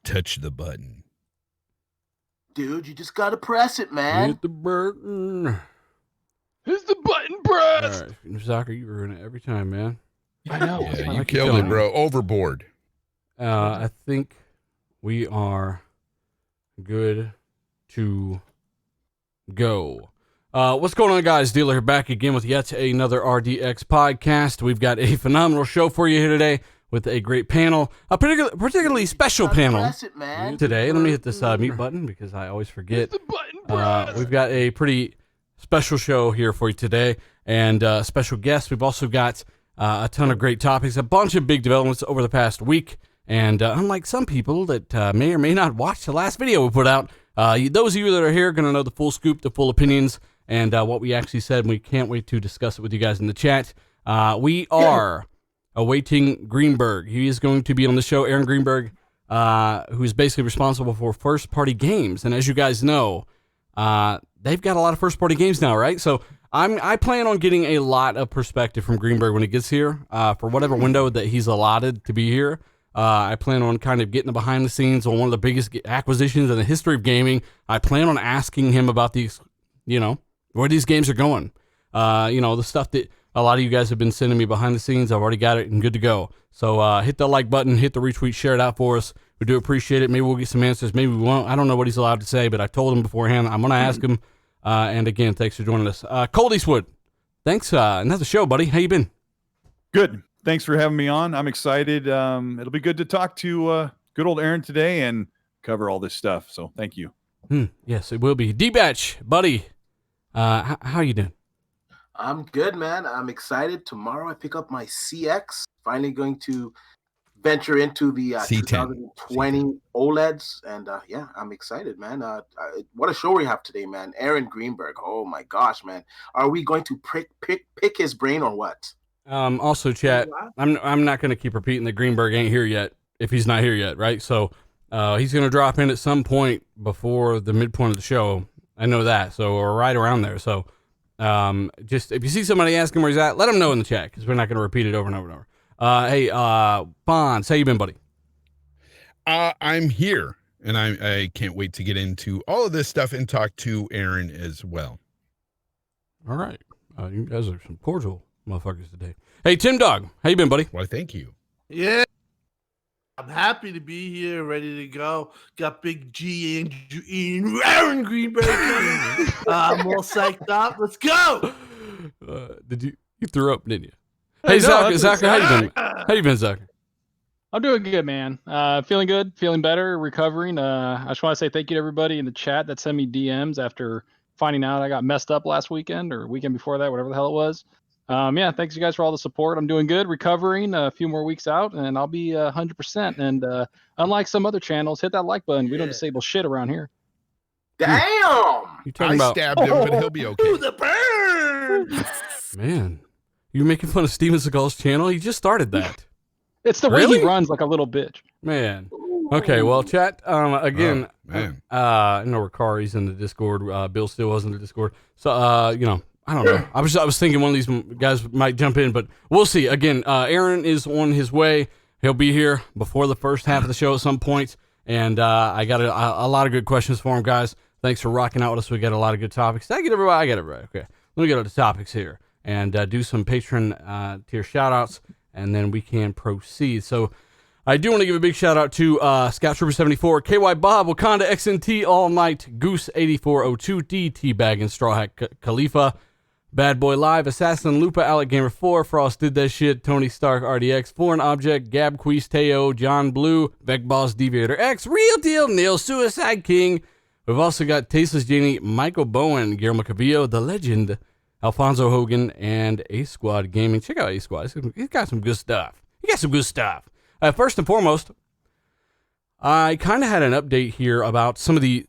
Touch the button. Dude, you just gotta press it, man. Hit the button. Who's the button pressed? All right, Soccer, you ruin it every time, man. I know. Yeah, you killed it, bro. Overboard. I think we are good to go. What's going on, guys? Dealer here, back again with yet another RDX podcast. We've got a phenomenal show for you here today with a great panel, a particularly special panel today. Let me hit this mute button because I always forget. We've got a pretty special show here for you today, and special guests. We've also got a ton of great topics, a bunch of big developments over the past week, and unlike some people that may or may not watch the last video we put out, those of you that are here are going to know the full scoop, the full opinions, and what we actually said, and we can't wait to discuss it with you guys in the chat. We are awaiting Greenberg. He is going to be on the show, Aaron Greenberg, who is basically responsible for first-party games, and as you guys know, they've got a lot of first-party games now, right? So I plan on getting a lot of perspective from Greenberg when he gets here, for whatever window that he's allotted to be here. I plan on kind of getting the behind the scenes on one of the biggest acquisitions in the history of gaming. I plan on asking him about these, where these games are going. The stuff that a lot of you guys have been sending me behind the scenes. I've already got it and good to go. So hit the like button, hit the retweet, share it out for us. We do appreciate it. Maybe we'll get some answers. Maybe we won't. I don't know what he's allowed to say, but I told him beforehand. I'm going to ask him. And again, thanks for joining us. Cold Eastwood, thanks. Another show, buddy. How you been? Good. Thanks for having me on. I'm excited. It'll be good to talk to good old Aaron today and cover all this stuff. So thank you. Yes, it will be. D-Batch, buddy. How you doing? I'm good, man. I'm excited. Tomorrow I pick up my CX. Finally going to venture into the 2020 OLEDs. And I'm excited, man. What a show we have today, man. Aaron Greenberg. Oh my gosh, man. Are we going to pick his brain or what? Also, chat, I'm not going to keep repeating that Greenberg ain't here yet if he's not here yet, right? So he's going to drop in at some point before the midpoint of the show. I know that. So we're right around there. So just if you see somebody asking where he's at, let him know in the chat because we're not going to repeat it over and over and over. Hey, Bonds, how you been, buddy? I'm here, and I can't wait to get into all of this stuff and talk to Aaron as well. All right. You guys are some cordial motherfuckers today. Hey, Tim Dog, how you been, buddy? Well, thank you. Yeah. I'm happy to be here, ready to go. Got Big G and Aaron Greenberg. I'm all psyched up. Let's go. You threw up, didn't you? Hey, Zach, how you been? How you been, Zach? I'm doing good, man. Feeling good, feeling better, recovering. I just want to say thank you to everybody in the chat that sent me DMs after finding out I got messed up last weekend or weekend before that, whatever the hell it was. Thanks you guys for all the support. I'm doing good, recovering, a few more weeks out, and I'll be 100%. And unlike some other channels, hit that like button. We don't disable shit around here. Damn! I stabbed him, but he'll be okay. To the burn! Man, you're making fun of Steven Seagal's channel? He just started that. It's the way he runs like a little bitch. Man. Okay, well, chat, again, man. I know Ricari's in the Discord. Bill still was in the Discord. So, I don't know. I was thinking one of these guys might jump in, but we'll see. Again, Aaron is on his way. He'll be here before the first half of the show at some point, and I got a lot of good questions for him, guys. Thanks for rocking out with us. We got a lot of good topics. Did I get everybody? I got it right. Okay, let me get to the topics here and do some patron tier shout-outs, and then we can proceed. So I do want to give a big shout-out to Scout Trooper 74, KY Bob, Wakanda XNT, All Night, Goose 8402, DT Bag and Straw Hat Khalifa, Bad Boy Live, Assassin, Lupa, Alec Gamer 4, Frost Did That Shit, Tony Stark, RDX, Foreign Object, Gab Queez, Teo, John Blue, Vec Boss, Deviator X, Real Deal, Neil, Suicide King. We've also got Tasteless Genie, Michael Bowen, Guillermo Cabillo, The Legend, Alfonso Hogan, and A Squad Gaming. Check out A Squad. He's got some good stuff. First and foremost, I kind of had an update here about some of the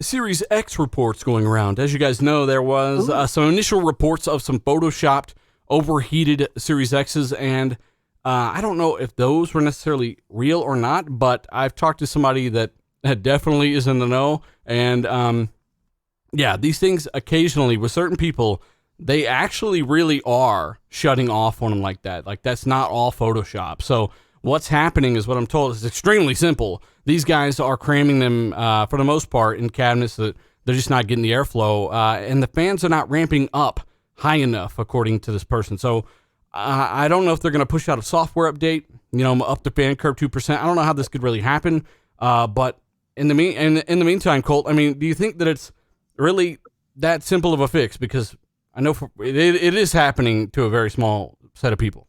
Series X reports going around. As you guys know, there was some initial reports of some photoshopped, overheated Series X's, and I don't know if those were necessarily real or not, but I've talked to somebody that definitely is in the know, and these things occasionally, with certain people, they actually really are shutting off on them like that. Like, that's not all Photoshop. So what's happening is what I'm told is extremely simple. These guys are cramming them for the most part in cabinets that they're just not getting the airflow, and the fans are not ramping up high enough, according to this person. So I don't know if they're going to push out a software update, up the fan curve 2%. I don't know how this could really happen, but in the meantime, Colt, I mean, do you think that it's really that simple of a fix? Because I know it is happening to a very small set of people.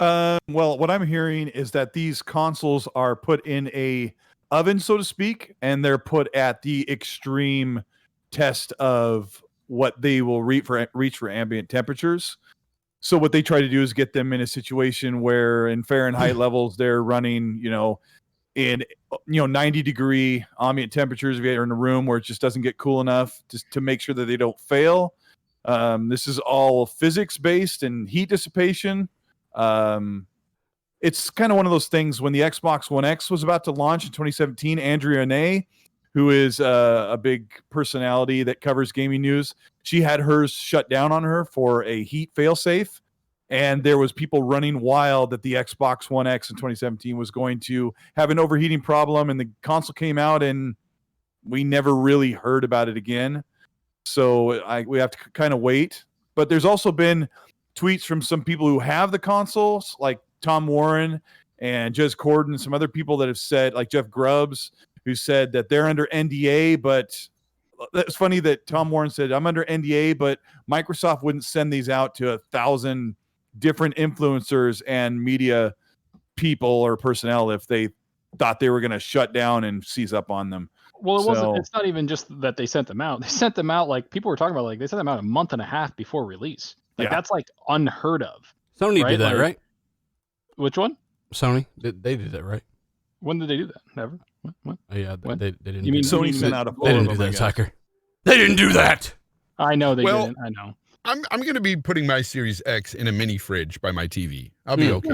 Well, what I'm hearing is that these consoles are put in a oven, so to speak, and they're put at the extreme test of what they will reach for ambient temperatures. So what they try to do is get them in a situation where in Fahrenheit levels they're running, in 90-degree ambient temperatures if you're in a room where it just doesn't get cool enough just to make sure that they don't fail. This is all physics based and heat dissipation. It's kind of one of those things. When the Xbox One X was about to launch in 2017, Andrea Ney, who is a big personality that covers gaming news, she had hers shut down on her for a heat failsafe. And there was people running wild that the Xbox One X in 2017 was going to have an overheating problem, and the console came out and we never really heard about it again. So we have to kind of wait. But there's also been tweets from some people who have the consoles, like Tom Warren and Jez Corden and some other people that have said, like Jeff Grubbs, who said that they're under NDA, but it's funny that Tom Warren said, I'm under NDA, but Microsoft wouldn't send these out to 1,000 different influencers and media people or personnel if they thought they were going to shut down and seize up on them. Well, it's not even just that they sent them out. They sent them out, like people were talking about, like they sent them out a month and a half before release. Like that's like unheard of. Sony did that, right? Which one? Sony. They did that, right? When did they do that? Never. What? Oh, yeah, they didn't. You mean Sony sent out a They didn't do that, Sucker. They didn't do that. I know they didn't. I know. I'm going to be putting my Series X in a mini fridge by my TV. I'll be okay.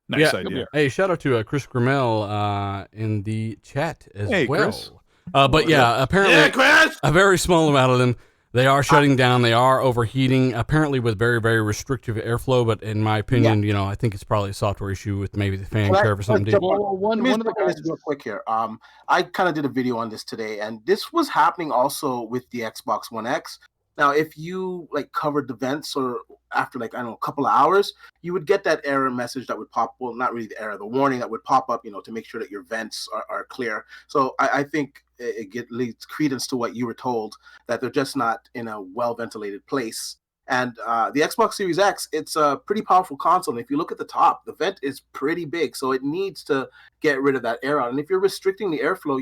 Nice idea. Hey, shout out to Chris Grimmel in the chat as well. Chris. But yeah, apparently Chris! a very small amount of them, they are shutting down. They are overheating, apparently with very, very restrictive airflow. But in my opinion, I think it's probably a software issue with maybe the fan curve or something. One of the guys, real quick here. I kind of did a video on this today, and this was happening also with the Xbox One X. Now, if you covered the vents or after a couple of hours, you would get that error message that would pop. Well, not really the error, the warning that would pop up, to make sure that your vents are clear. So I think it leads credence to what you were told, that they're just not in a well ventilated place. And the Xbox Series X, it's a pretty powerful console. And if you look at the top, the vent is pretty big, so it needs to get rid of that air out. And if you're restricting the airflow,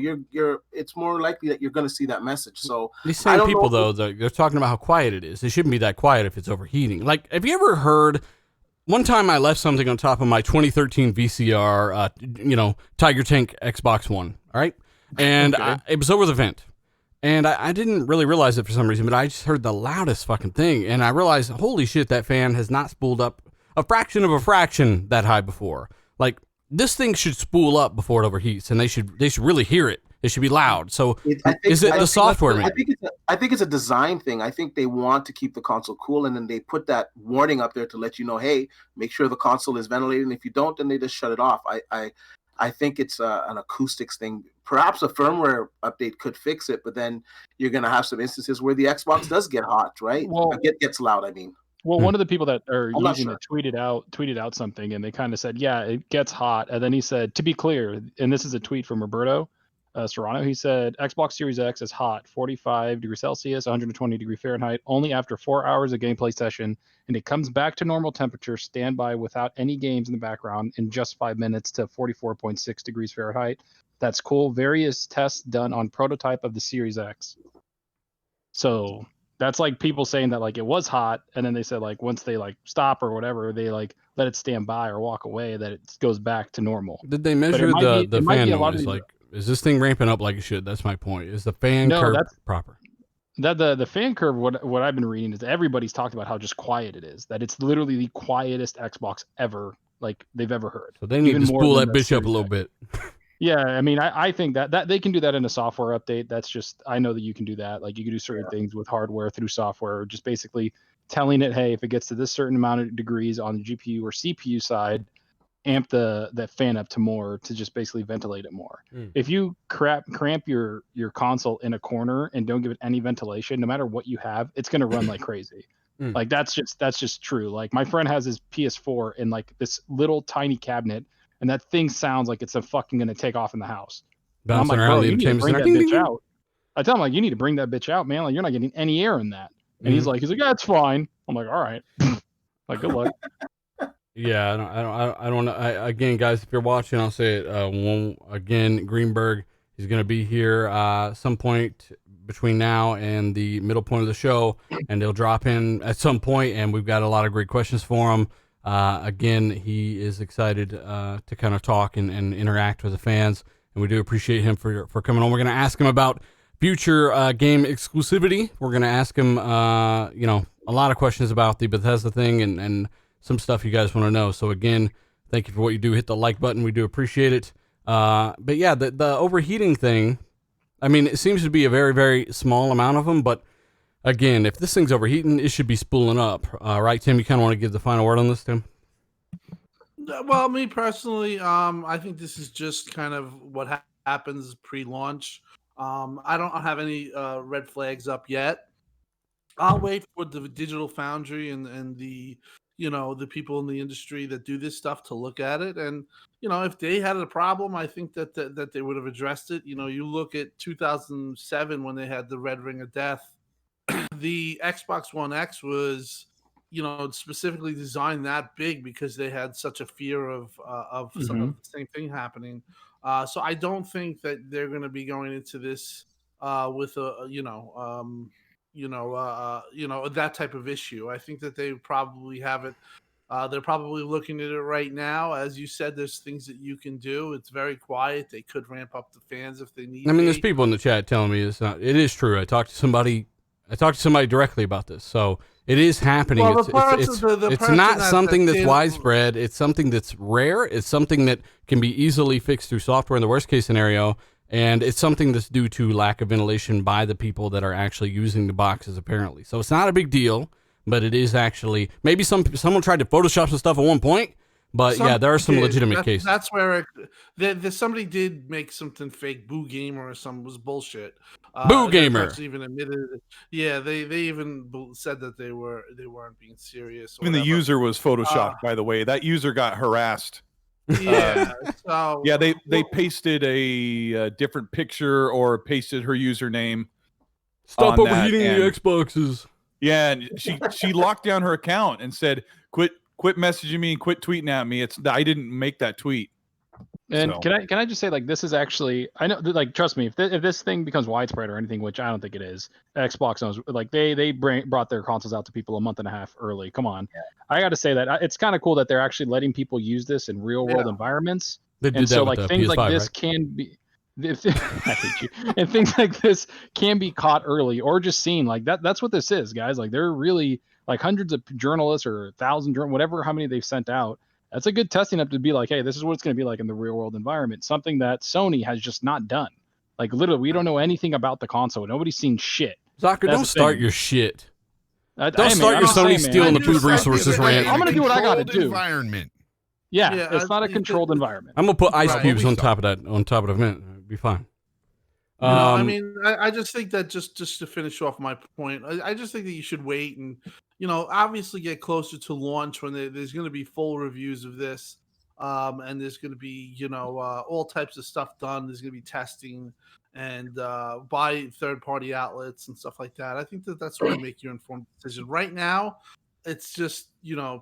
it's more likely that you're going to see that message. So these same people, though, they're talking about how quiet it is. It shouldn't be that quiet if it's overheating. Like, have you ever heard? One time I left something on top of my 2013 VCR, Tiger Tank Xbox One. All right, and it was over the vent. And I didn't really realize it for some reason, but I just heard the loudest fucking thing. And I realized, holy shit, that fan has not spooled up a fraction of a fraction that high before. Like, this thing should spool up before it overheats, and they should really hear it. It should be loud. So is it the software? I think it's a design thing. I think they want to keep the console cool, and then they put that warning up there to let you know, hey, make sure the console is ventilated. And if you don't, then they just shut it off. I think it's an acoustics thing. Perhaps a firmware update could fix it, but then you're going to have some instances where the Xbox does get hot, right? Well, it gets loud, I mean. Well, one of the people that are using it tweeted out something, and they kind of said, yeah, it gets hot. And then he said, to be clear, and this is a tweet from Roberto Serrano, he said, Xbox Series X is hot, 45 degrees Celsius, 120 degrees Fahrenheit, only after 4 hours of gameplay session, and it comes back to normal temperature, standby without any games in the background in just 5 minutes to 44.6 degrees Fahrenheit. That's cool. Various tests done on prototype of the Series X. So that's like people saying that it was hot, and then they said once they stop or whatever, they let it stand by or walk away, that it goes back to normal. Did they measure the fan noise? Is this thing ramping up like it should? That's my point. Is the fan curve proper? That the fan curve, what I've been reading is everybody's talked about how just quiet it is. That it's literally the quietest Xbox ever they've ever heard. So they need to spool that bitch up a little bit. Yeah, I mean, I think that they can do that in a software update. That's just, I know that you can do that. You can do certain things with hardware through software, just basically telling it, hey, if it gets to this certain amount of degrees on the GPU or CPU side, amp that fan up to more to just basically ventilate it more. If you cramp your console in a corner and don't give it any ventilation, no matter what you have, it's gonna run like crazy. Like that's just true. Like my friend has his PS4 in like this little tiny cabinet, and that thing sounds like it's fucking gonna take off in the house. Bouncing I'm like, around bro, the you need to entertainment bring center. that Ding, bitch ding, ding. out. I tell him like, you need to bring that bitch out, man. Like you're not getting any air in that. And he's like, yeah, it's fine. I'm like, all right. Like, good luck. Yeah, I don't know. Again, guys, if you're watching, I'll say it again. Greenberg, he's going to be here some point between now and the middle point of the show, and he'll drop in at some point, and we've got a lot of great questions for him. Again, he is excited to kind of talk and interact with the fans, and we do appreciate him for coming on. We're going to ask him about future game exclusivity. We're going to ask him, a lot of questions about the Bethesda thing and some stuff you guys want to know. So again, thank you for what you do. Hit the like button. We do appreciate it. But yeah, the overheating thing, I mean, it seems to be a very, very small amount of them. But again, if this thing's overheating, it should be spooling up. Right, Tim? You kind of want to give the final word on this, Tim? Well, me personally, I think this is just kind of what happens pre-launch. I don't have any red flags up yet. I'll wait for the Digital Foundry and the the people in the industry that do this stuff to look at it. And if they had a problem, I think that they would have addressed it. You look at 2007 when they had the Red Ring of Death. The Xbox One X was specifically designed that big because they had such a fear of some of the same thing happening. So I don't think that they're going to be going into this with that type of issue. I think that they probably have it. They're probably looking at it right now. As you said, there's things that you can do. It's very quiet. They could ramp up the fans if they need. I mean, there's people in the chat telling me it's not. It is true. I talked to somebody directly about this. So it is happening. Well, it's not something that's widespread. It's something that's rare. It's something that can be easily fixed through software in the worst case scenario. And it's something that's due to lack of ventilation by the people that are actually using the boxes, apparently. So it's not a big deal, but it is actually, maybe someone tried to Photoshop some stuff at one point, but yeah, there are some legitimate cases. That's where somebody did make something fake. Boo Gamer or something was bullshit. Boo Gamer even admitted it. Yeah, they even said that they weren't being serious. Even the user was photoshopped, by the way. That user got harassed. Yeah. They pasted a different picture or pasted her username. Stop overheating the Xboxes. Yeah, and she locked down her account and said, "Quit messaging me and quit tweeting at me." I didn't make that tweet. And can I just say, like, this is actually, I know, like, trust me, if this thing becomes widespread or anything, which I don't think it is, Xbox knows, like, they brought their consoles out to people a month and a half early. Come on. Yeah. I got to say that it's kind of cool that they're actually letting people use this in real world environments. They did that with like, things PS5, like this right? can be, I hate you. And things like this can be caught early or just seen. Like, that's what this is, guys. Like, they're really, like, hundreds of journalists or 1,000 whatever, how many they've sent out. That's a good testing up to be like, hey, this is what it's going to be like in the real world environment. Something that Sony has just not done. Like, literally, we don't know anything about the console. Nobody's seen shit. Zocker, don't start your shit. Don't start your Sony stealing the food resources rant. I'm going to do what I got to do. Environment. Yeah, it's not a controlled environment. I'm going to put ice cubes on top of that. On top of the vent. It'll be fine. I mean, I just think that just to finish off my point, I just think that you should wait and, obviously get closer to launch when there's going to be full reviews of this. And there's going to be, all types of stuff done. There's going to be testing and by third-party outlets and stuff like that. I think that's where you make your informed decision. Right now, it's just,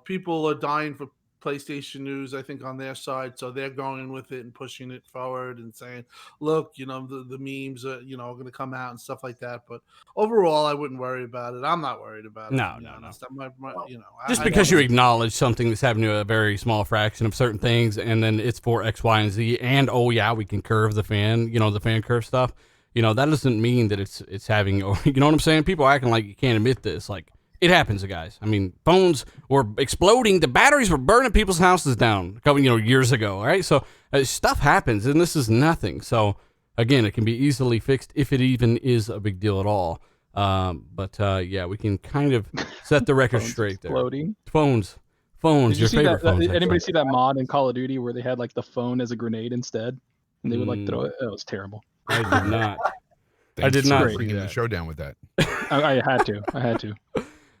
people are dying for PlayStation News, I think, on their side, so they're going with it and pushing it forward and saying, look, the memes are going to come out and stuff like that. But overall, I wouldn't worry about it. I'm not worried about it. No. Just I because you acknowledge something that's happening to a very small fraction of certain things, and then it's for X, Y, and Z, and we can curve the fan, the fan curve stuff. That doesn't mean that it's having, or you know what I'm saying? People acting like you can't admit this, like. It happens, guys. I mean, phones were exploding. The batteries were burning people's houses down a couple, years ago. All right, so stuff happens, and this is nothing. So again, it can be easily fixed if it even is a big deal at all. But we can kind of set the record straight there. Exploding. Phones Phones, Did you your see favorite that? phones. Anybody actually. see that mod in Call of Duty where they had like the phone as a grenade instead, and they would like throw it? It was terrible. I did not. Thanks did for not see bringing the that. showdown with that. I had to. I had to.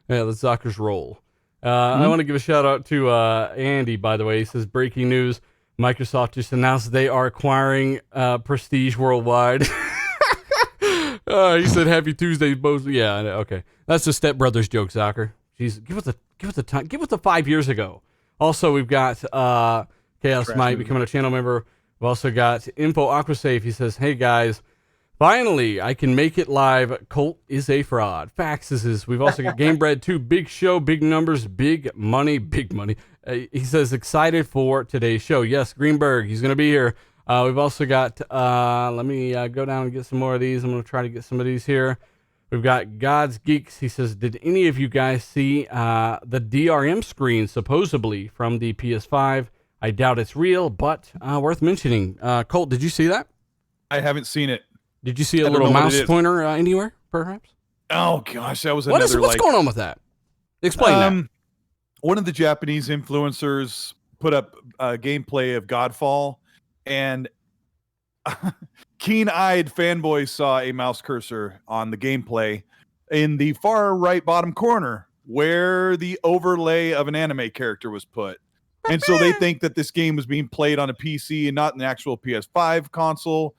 Yeah, the Zockers roll. I want to give a shout out to Andy, by the way. He says, breaking news, Microsoft just announced they are acquiring Prestige Worldwide. He said, happy Tuesday, both. Yeah, okay. That's the Step Brothers joke, Zocker. Jeez, give us a time. Give us 5 years ago. Also, we've got Chaos Mike becoming a channel member. We've also got Info Aquasafe. He says, hey, guys. Finally, I can make it live. Colt is a fraud. Faxes is. We've also got Gamebred 2. Big show, big numbers, big money, big money. He says excited for today's show. Yes, Greenberg. He's going to be here. We've also got, let me go down and get some more of these. I'm going to try to get some of these here. We've got God's Geeks. He says, did any of you guys see the DRM screen supposedly from the PS5? I doubt it's real, but worth mentioning. Colt, did you see that? I haven't seen it. Did you see a little mouse pointer anywhere, perhaps? Oh gosh, that was what's going on with that? Explain that. One of the Japanese influencers put up gameplay of Godfall, and keen-eyed fanboys saw a mouse cursor on the gameplay in the far right bottom corner where the overlay of an anime character was put. And so they think that this game was being played on a PC and not an actual PS5 console.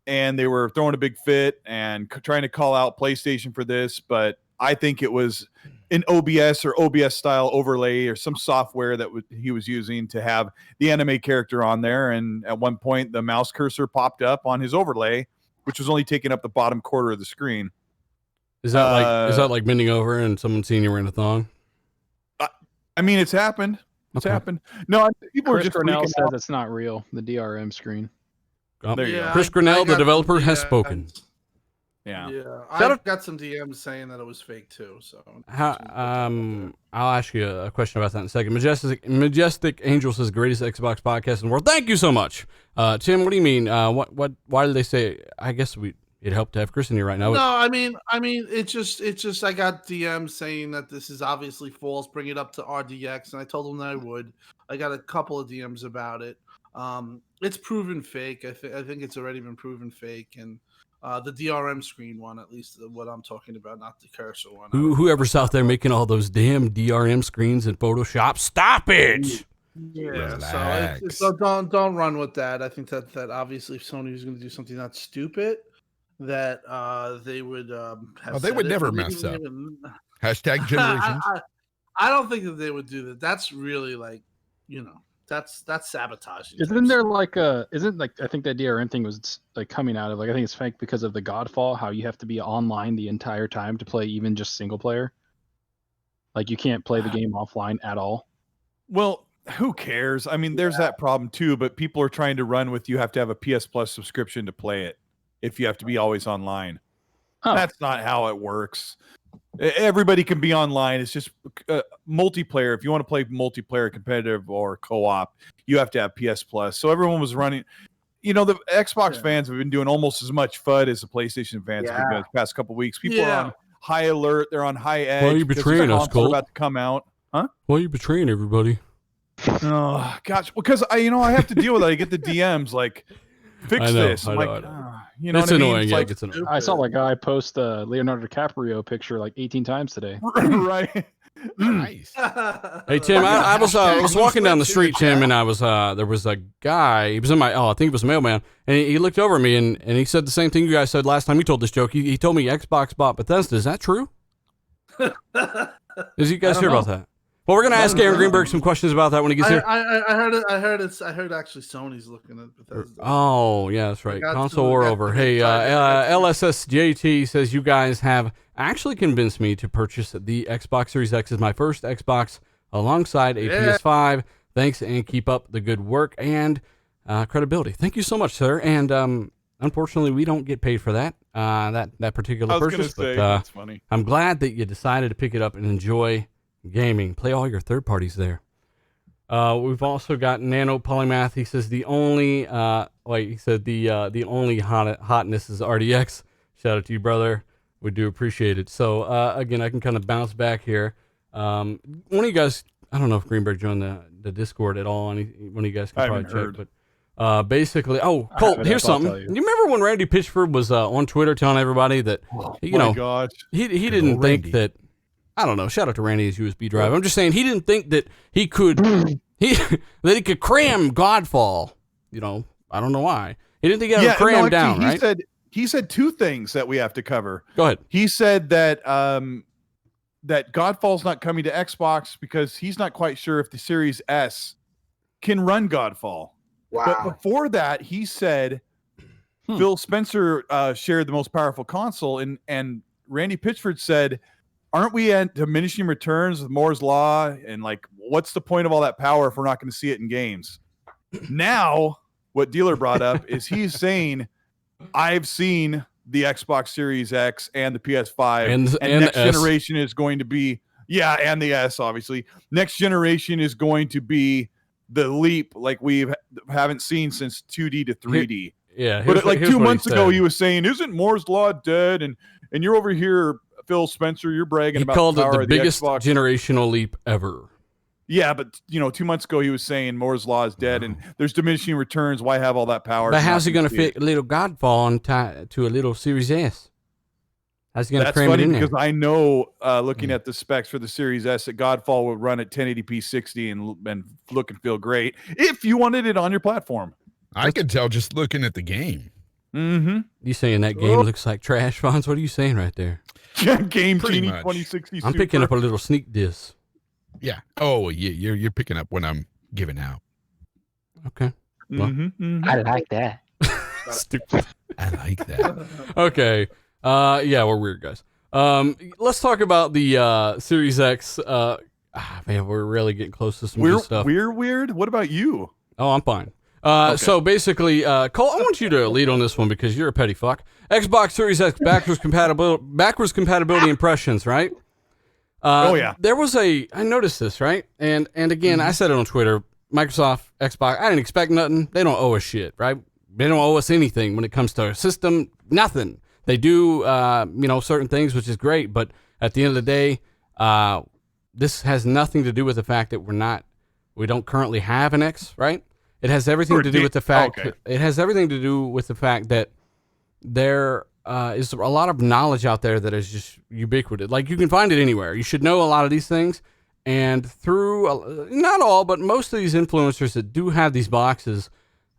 And they were throwing a big fit and trying to call out PlayStation for this. But I think it was an OBS or OBS style overlay or some software that he was using to have the anime character on there. And at one point, the mouse cursor popped up on his overlay, which was only taking up the bottom quarter of the screen. Is that like bending over and someone seeing you wearing a thong? I mean, it's happened. It's happened. No, people Chris are just Cornell freaking says out. it's not real. The DRM screen. There you go. Chris Cornell, the developer, has spoken. Yeah. I got some DMs saying that it was fake too. So I'll ask you a question about that in a second. Majestic Angel says greatest Xbox podcast in the world. Thank you so much, Tim. What do you mean? Why did they say? I guess it helped to have Chris in here right now. No, I mean, it's just I got DMs saying that this is obviously false. Bring it up to RDX, and I told them that I would. I got a couple of DMs about it. It's proven fake. I think it's already been proven fake, and the DRM screen one, at least what I'm talking about, not the cursor one. Whoever's out there making all those damn DRM screens in Photoshop, stop it! Yeah, so don't run with that. I think that obviously if Sony was going to do something that stupid, that they would have. They would never mess up. Hashtag generations. I don't think that they would do that. That's really that's sabotaging. Isn't there I think that DRM thing was like coming out of I think it's fake because of the Godfall, how you have to be online the entire time to play even just single player. Like you can't play the game offline at all. Well, who cares? I mean, there's that problem too, but people are trying to run with you have to have a PS Plus subscription to play it if you have to be always online. Oh. That's not how it works. Everybody can be online. It's just multiplayer. If you want to play multiplayer, competitive, or co-op, you have to have PS Plus. So everyone was running. The Xbox fans have been doing almost as much FUD as the PlayStation fans have been doing the past couple of weeks. People are on high alert. They're on high edge. Why are you betraying us, Cole? About to come out, huh? Why are you betraying everybody? Oh gosh, because I have to deal with it. I get the DMs like, fix this. I'm like, you know, it's what annoying. I mean? It's annoying. I saw a guy post a Leonardo DiCaprio picture like 18 times today. Right. Nice. Hey Tim, I was walking down the street, Tim, and I was there was a guy. He was in I think it was a mailman, and he looked over at me and he said the same thing you guys said last time you told this joke. He told me Xbox bought Bethesda. Is that true? Did you guys hear about that? Well, we're gonna ask Aaron Greenberg some questions about that when he gets here. I heard actually Sony's looking at Bethesda. Oh yeah, that's right. Console war over. Hey, LSSJT says you guys have actually convinced me to purchase the Xbox Series X as my first Xbox alongside a PS5. Thanks and keep up the good work and credibility. Thank you so much, sir. And unfortunately, we don't get paid for that that particular purchase. But that's funny. I'm glad that you decided to pick it up and enjoy gaming. Play all your third parties there. We've also got Nano Polymath. He says the only the only hotness is RDX. Shout out to you, brother. We do appreciate it. So again, I can kind of bounce back here. One of you guys I don't know if Greenberg joined the Discord at all. When you guys can I probably haven't check, heard. but basically, Colt, here's something. You remember when Randy Pitchford was on Twitter telling everybody that Gosh. he didn't think that, I don't know. Shout out to Randy's USB drive. I'm just saying he didn't think that he could that he could cram Godfall. I don't know why. He didn't think he had to cram down. He right? He said two things that we have to cover. Go ahead. He said that that Godfall's not coming to Xbox because he's not quite sure if the Series S can run Godfall. Wow. But before that, he said Phil Spencer shared the most powerful console, and Randy Pitchford said, aren't we at diminishing returns with Moore's Law? And like, what's the point of all that power if we're not going to see it in games? Now, what Dealer brought up is he's saying, I've seen the Xbox Series X and the PS5, and next generation is going to be, and the S, obviously. Next generation is going to be the leap like we haven't seen since 2D to 3D. But like 2 months ago, he was saying, isn't Moore's Law dead? And you're over here, Phil Spencer, you're bragging about called the power it the of biggest Xbox. generational leap ever. Yeah, but 2 months ago he was saying Moore's Law is dead and there's diminishing returns. Why have all that power? But how's he going to fit a little Godfall to a little Series S? How's he going to cram it in there? Because I know, looking at the specs for the Series S, that Godfall would run at 1080p 60 and look and feel great if you wanted it on your platform. I could tell just looking at the game. Mm-hmm. You saying that game looks like trash, Fonz? What are you saying right there? Game Pretty Genie much. 2060 I'm picking up a little sneak diss. Yeah. Oh, yeah. You're picking up when I'm giving out. Okay. Well, I like that. Stupid. I like that. Okay. Yeah, we're weird guys. Let's talk about the Series X. Man, we're really getting close to some good stuff. We're weird. What about you? Oh, I'm fine. So basically, Cole, I want you to lead on this one because you're a petty fuck. Xbox Series X backwards compatibility impressions, right? There was I noticed this, right? And again, I said it on Twitter. Microsoft, Xbox, I didn't expect nothing. They don't owe us shit, right? They don't owe us anything when it comes to our system. Nothing. They do, certain things, which is great. But at the end of the day, this has nothing to do with the fact that we don't currently have an X, right? It has everything to do with the fact. It has everything to do with the fact that there is a lot of knowledge out there that is just ubiquitous. Like you can find it anywhere. You should know a lot of these things. And through not all, but most of these influencers that do have these boxes,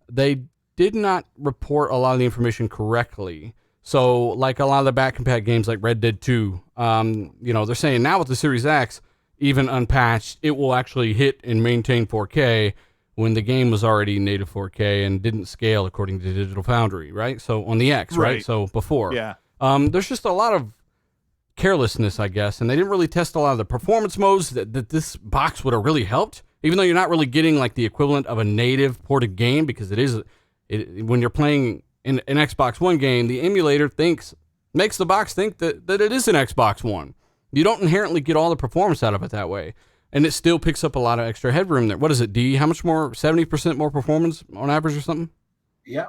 they did not report a lot of the information correctly. So, like a lot of the back compat games, like Red Dead 2, they're saying now with the Series X, even unpatched, it will actually hit and maintain 4K. When the game was already native 4K and didn't scale according to Digital Foundry, right? So on the X, right? So before. Yeah. There's just a lot of carelessness, I guess, and they didn't really test a lot of the performance modes that this box would have really helped, even though you're not really getting like the equivalent of a native ported game, because when you're playing an Xbox One game, the emulator makes the box think that it is an Xbox One. You don't inherently get all the performance out of it that way. And it still picks up a lot of extra headroom there. What is it, D? How much more? 70% more performance on average or something? Yeah.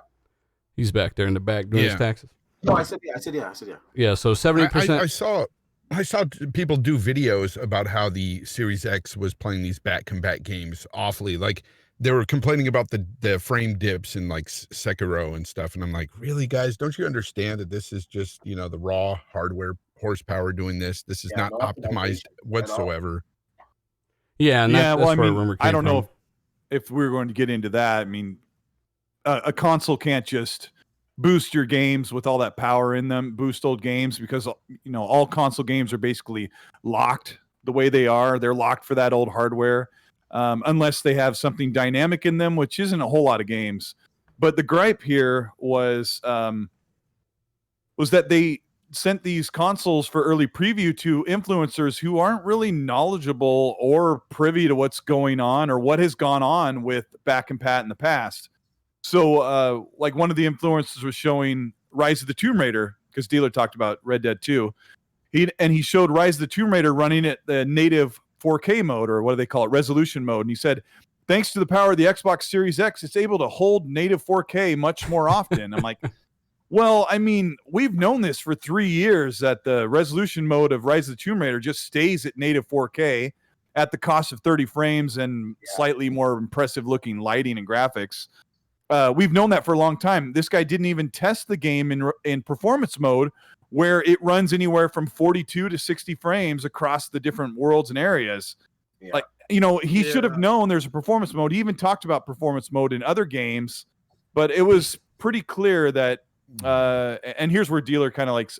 He's back there in the back doing his taxes. No, I said yeah. Yeah, so 70%. I saw people do videos about how the Series X was playing these back combat games awfully. Like they were complaining about the frame dips in like Sekiro and stuff. And I'm like, really, guys? Don't you understand that this is just the raw hardware horsepower doing this? This is not optimized whatsoever. Yeah, and that's where rumor came I don't from. know if we're going to get into that. I mean, a console can't just boost your games with all that power in them, boost old games, because all console games are basically locked the way they are. They're locked for that old hardware, unless they have something dynamic in them, which isn't a whole lot of games. But the gripe here was that they sent these consoles for early preview to influencers who aren't really knowledgeable or privy to what's going on or what has gone on with back compat in the past. So like one of the influencers was showing Rise of the Tomb Raider, because Dealer talked about Red Dead 2. He showed Rise of the Tomb Raider running at the native 4K mode, or what do they call it, resolution mode. And he said, thanks to the power of the Xbox Series X, it's able to hold native 4K much more often. I'm like, well, I mean, we've known this for 3 years, that the resolution mode of Rise of the Tomb Raider just stays at native 4K. at the cost of 30 frames and slightly more impressive looking lighting and graphics. We've known that for a long time. This guy didn't even test the game in performance mode, where it runs anywhere from 42 to 60 frames across the different worlds and areas. Yeah. Like, he should have known there's a performance mode. He even talked about performance mode in other games, but it was pretty clear that, and here's where dealer kind of like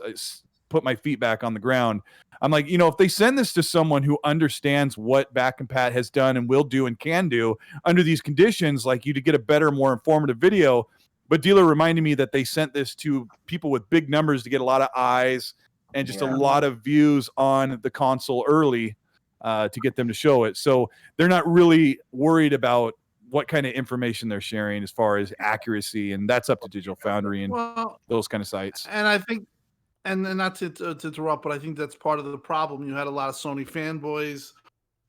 put my feet back on the ground. I'm like, if they send this to someone who understands what Back and Pat has done and will do and can do under these conditions, like you to get a better, more informative video. But dealer reminded me that they sent this to people with big numbers to get a lot of eyes and just a lot of views on the console early to get them to show it. So they're not really worried about what kind of information they're sharing as far as accuracy, and that's up to Digital Foundry and those kind of sites. And I think, and not to interrupt, but I think that's part of the problem. You had a lot of Sony fanboys,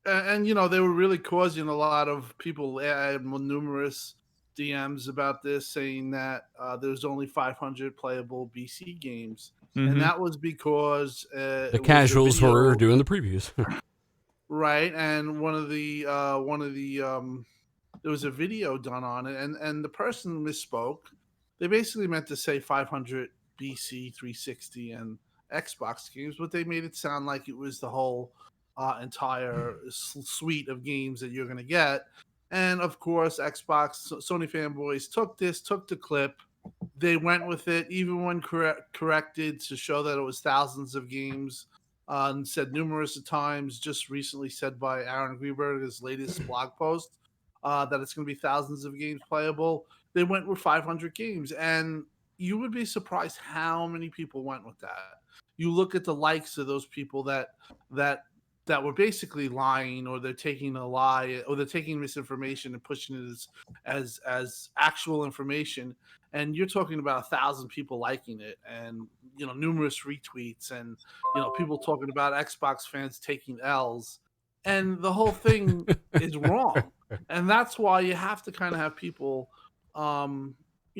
and they were really causing a lot of people numerous DMs about this, saying that there's only 500 playable BC games, and that was because the casuals were doing the previews, right? And one of the there was a video done on it, and the person misspoke. They basically meant to say 500 BC, 360, and Xbox games, but they made it sound like it was the whole entire suite of games that you're going to get. And of course, Sony fanboys took the clip. They went with it, even when corrected to show that it was thousands of games, and said numerous times, just recently said by Aaron Greenberg, his latest blog post, that it's going to be thousands of games playable. They went with 500 games, and you would be surprised how many people went with that. You look at the likes of those people that were basically lying, or they're taking a lie, or they're taking misinformation and pushing it as actual information. And you're talking about 1,000 people liking it, and numerous retweets, and people talking about Xbox fans taking L's, and the whole thing is wrong. And that's why you have to kind of have people, and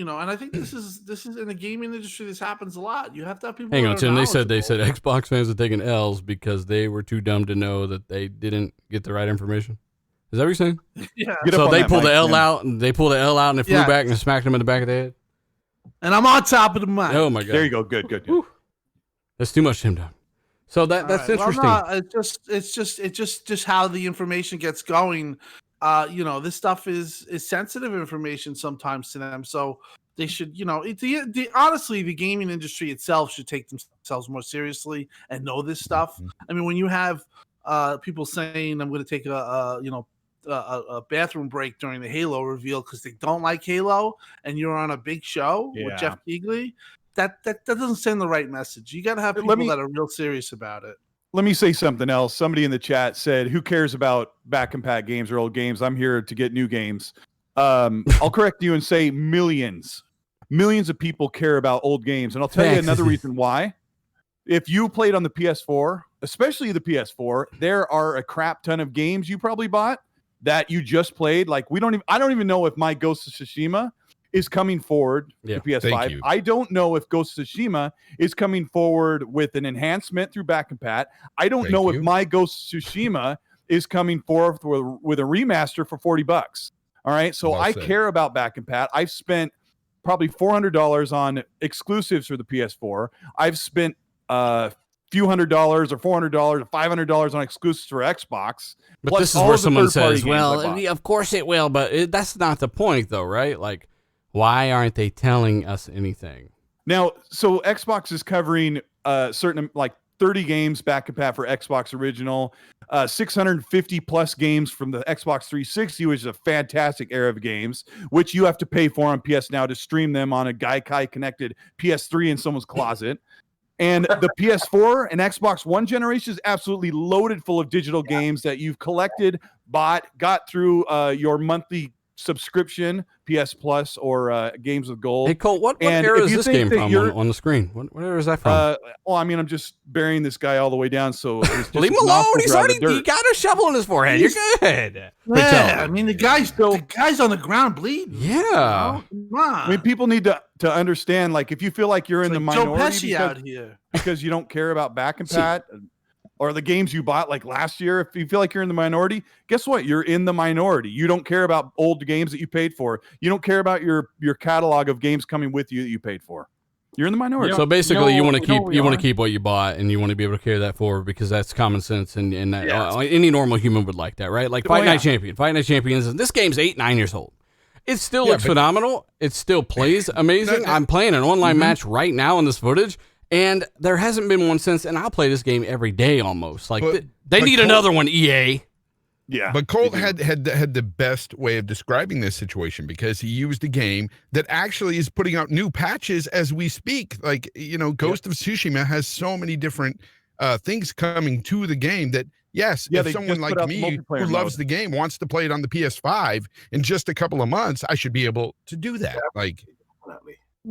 I think this is in the gaming industry. This happens a lot. You have to have people. Hang on, Tim. They said Xbox fans are taking L's because they were too dumb to know that they didn't get the right information. Is that what you're saying? Yeah. So they pulled the L out, and they pulled the L out, and it flew back and smacked them in the back of the head. And I'm on top of the mic. Oh my god! There you go. Good. That's too much, Tim. Down. So that's interesting. Well, no, it's just how the information gets going. This stuff is sensitive information sometimes to them, so they should, honestly, the gaming industry itself should take themselves more seriously and know this stuff. I mean, when you have people saying, "I'm going to take a bathroom break during the Halo reveal because they don't like Halo," and you're on a big show with Jeff Keighley, that doesn't send the right message. You got to have people that are real serious about it. Let me say something else. Somebody in the chat said, "Who cares about Back and Pat games or old games? I'm here to get new games." I'll correct you and say millions of people care about old games. And I'll tell you another reason why. If you played on the PS4, especially the PS4, there are a crap ton of games you probably bought that you just played. Like I don't even know if my Ghost of Tsushima is coming forward to PS5. I don't know if Ghost of Tsushima is coming forward with an enhancement through Back and Pat. I don't know if my Ghost of Tsushima is coming forth with a remaster for $40. All right. So I care about Back and Pat. I've spent probably $400 on exclusives for the PS4. I've spent few $100s or $400 or $500 on exclusives for Xbox. But this is where someone says, well, of course it will, but that's not the point though, right? Like, why aren't they telling us anything? Now, so Xbox is covering certain, like 30 games Back and Pat for Xbox Original, 650 plus games from the Xbox 360, which is a fantastic era of games, which you have to pay for on PS Now to stream them on a Gaikai connected PS3 in someone's closet. And the PS4 and Xbox One generation is absolutely loaded full of digital games that you've collected, bought, got through your monthly subscription, PS Plus or Games with Gold. Hey, Colt, what era is this game from on the screen? What era is that from? Well, I mean, I'm just burying this guy all the way down, so it's leave him alone. He got a shovel in his forehead. You're good. Yeah, I mean, the guy's on the ground bleeding. Yeah. Come on. I mean, people need to understand, like, if you feel like you're in the minority Joe Pesci out here because you don't care about Back and Pat, or the games you bought like last year, if you feel like you're in the minority, guess what? You're in the minority. You don't care about old games that you paid for. You don't care about your catalog of games coming with you that you paid for. You're in the minority. So basically, you want to keep what you bought, and you want to be able to carry that forward because that's common sense, and that, any normal human would like that, right? Like Fight Night Champions. This game's 8-9 years old. It still looks phenomenal. It still plays amazing. I'm playing an online match right now in this footage. And there hasn't been one since, and I'll play this game every day almost. Like they need another one, EA. Yeah, but Colt had the best way of describing this situation because he used a game that actually is putting out new patches as we speak. Like, Ghost of Tsushima has so many different things coming to the game that if someone like me who loves the game wants to play it on the PS5 in just a couple of months, I should be able to do that. Like.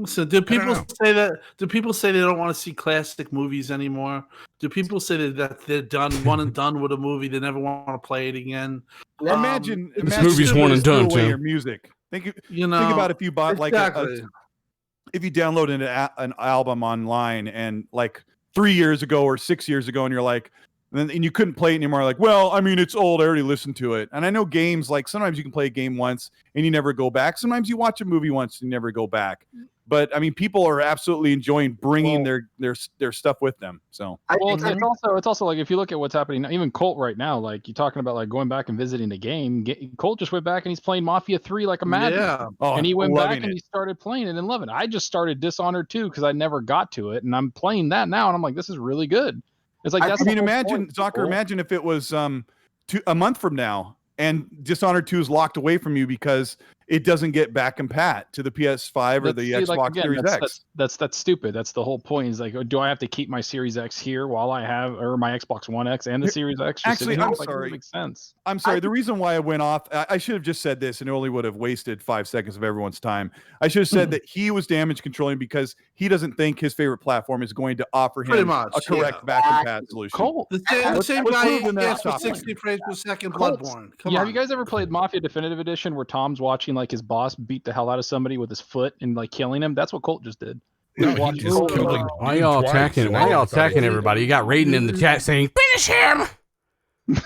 So do people say that? Do people say they don't want to see classic movies anymore? Do people say that they're done, one and done with a movie? They never want to play it again. Imagine this movie's one and done. Your music. Think about if you bought if you downloaded an album online and like 3 years ago or 6 years ago, and you're like. And you couldn't play it anymore. Like, well, I mean, it's old. I already listened to it. And I know games, like sometimes you can play a game once and you never go back. Sometimes you watch a movie once and you never go back. But I mean, people are absolutely enjoying bringing their stuff with them. So it's also like if you look at what's happening now, even Colt right now, like you're talking about like going back and visiting the game. Colt just went back and he's playing Mafia 3 like a madman. Yeah. And he went back and he started playing it and loving it. I just started Dishonored 2 because I never got to it, and I'm playing that now, and I'm like, this is really good. It's like that's imagine if it was a month from now and Dishonored 2 is locked away from you because it doesn't get back compat to the PS5 or the Xbox Series X. That's stupid. That's the whole point. Is like, do I have to keep my Series X here while I have, or my Xbox One X and the Series X? Actually, I'm sorry. It makes sense. I'm sorry. The reason why I went off, I should have just said this, and it only would have wasted 5 seconds of everyone's time. I should have said that he was damage controlling because he doesn't think his favorite platform is going to offer him a correct back compat solution. Cool. The same guy asked for 60 frames per second Bloodborne. Come on. Have you guys ever played Mafia Definitive Edition where Tom's watching like his boss beat the hell out of somebody with his foot and like killing him? That's what Colt just did. No, he just killed him. Why y'all attacking? Why y'all attacking everybody? You got Raiden in the chat saying, "Finish him!"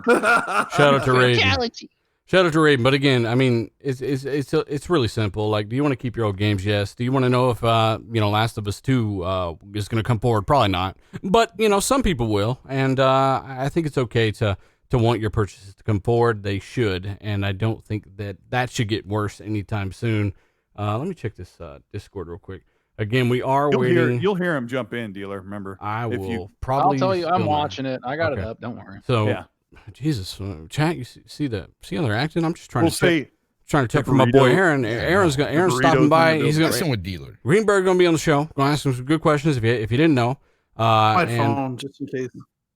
Shout out to Raiden. Shout out to Raiden. But again, I mean, it's really simple. Like, do you want to keep your old games? Yes. Do you want to know if Last of Us 2 is going to come forward? Probably not. But some people will, and I think it's okay to want your purchases to come forward. They should, and I don't think that should get worse anytime soon. Let me check this Discord real quick. Again, we are waiting. You'll hear him jump in, dealer. Remember, I will probably. I'll tell you, I'm watching it. I got it up. Don't worry. So, yeah. Jesus, chat. You see how they're acting? I'm just trying to check for my boy Aaron. Aaron's stopping by. He's going with dealer. Greenberg going to be on the show. Going to ask him some good questions if you didn't know. My phone, just in case.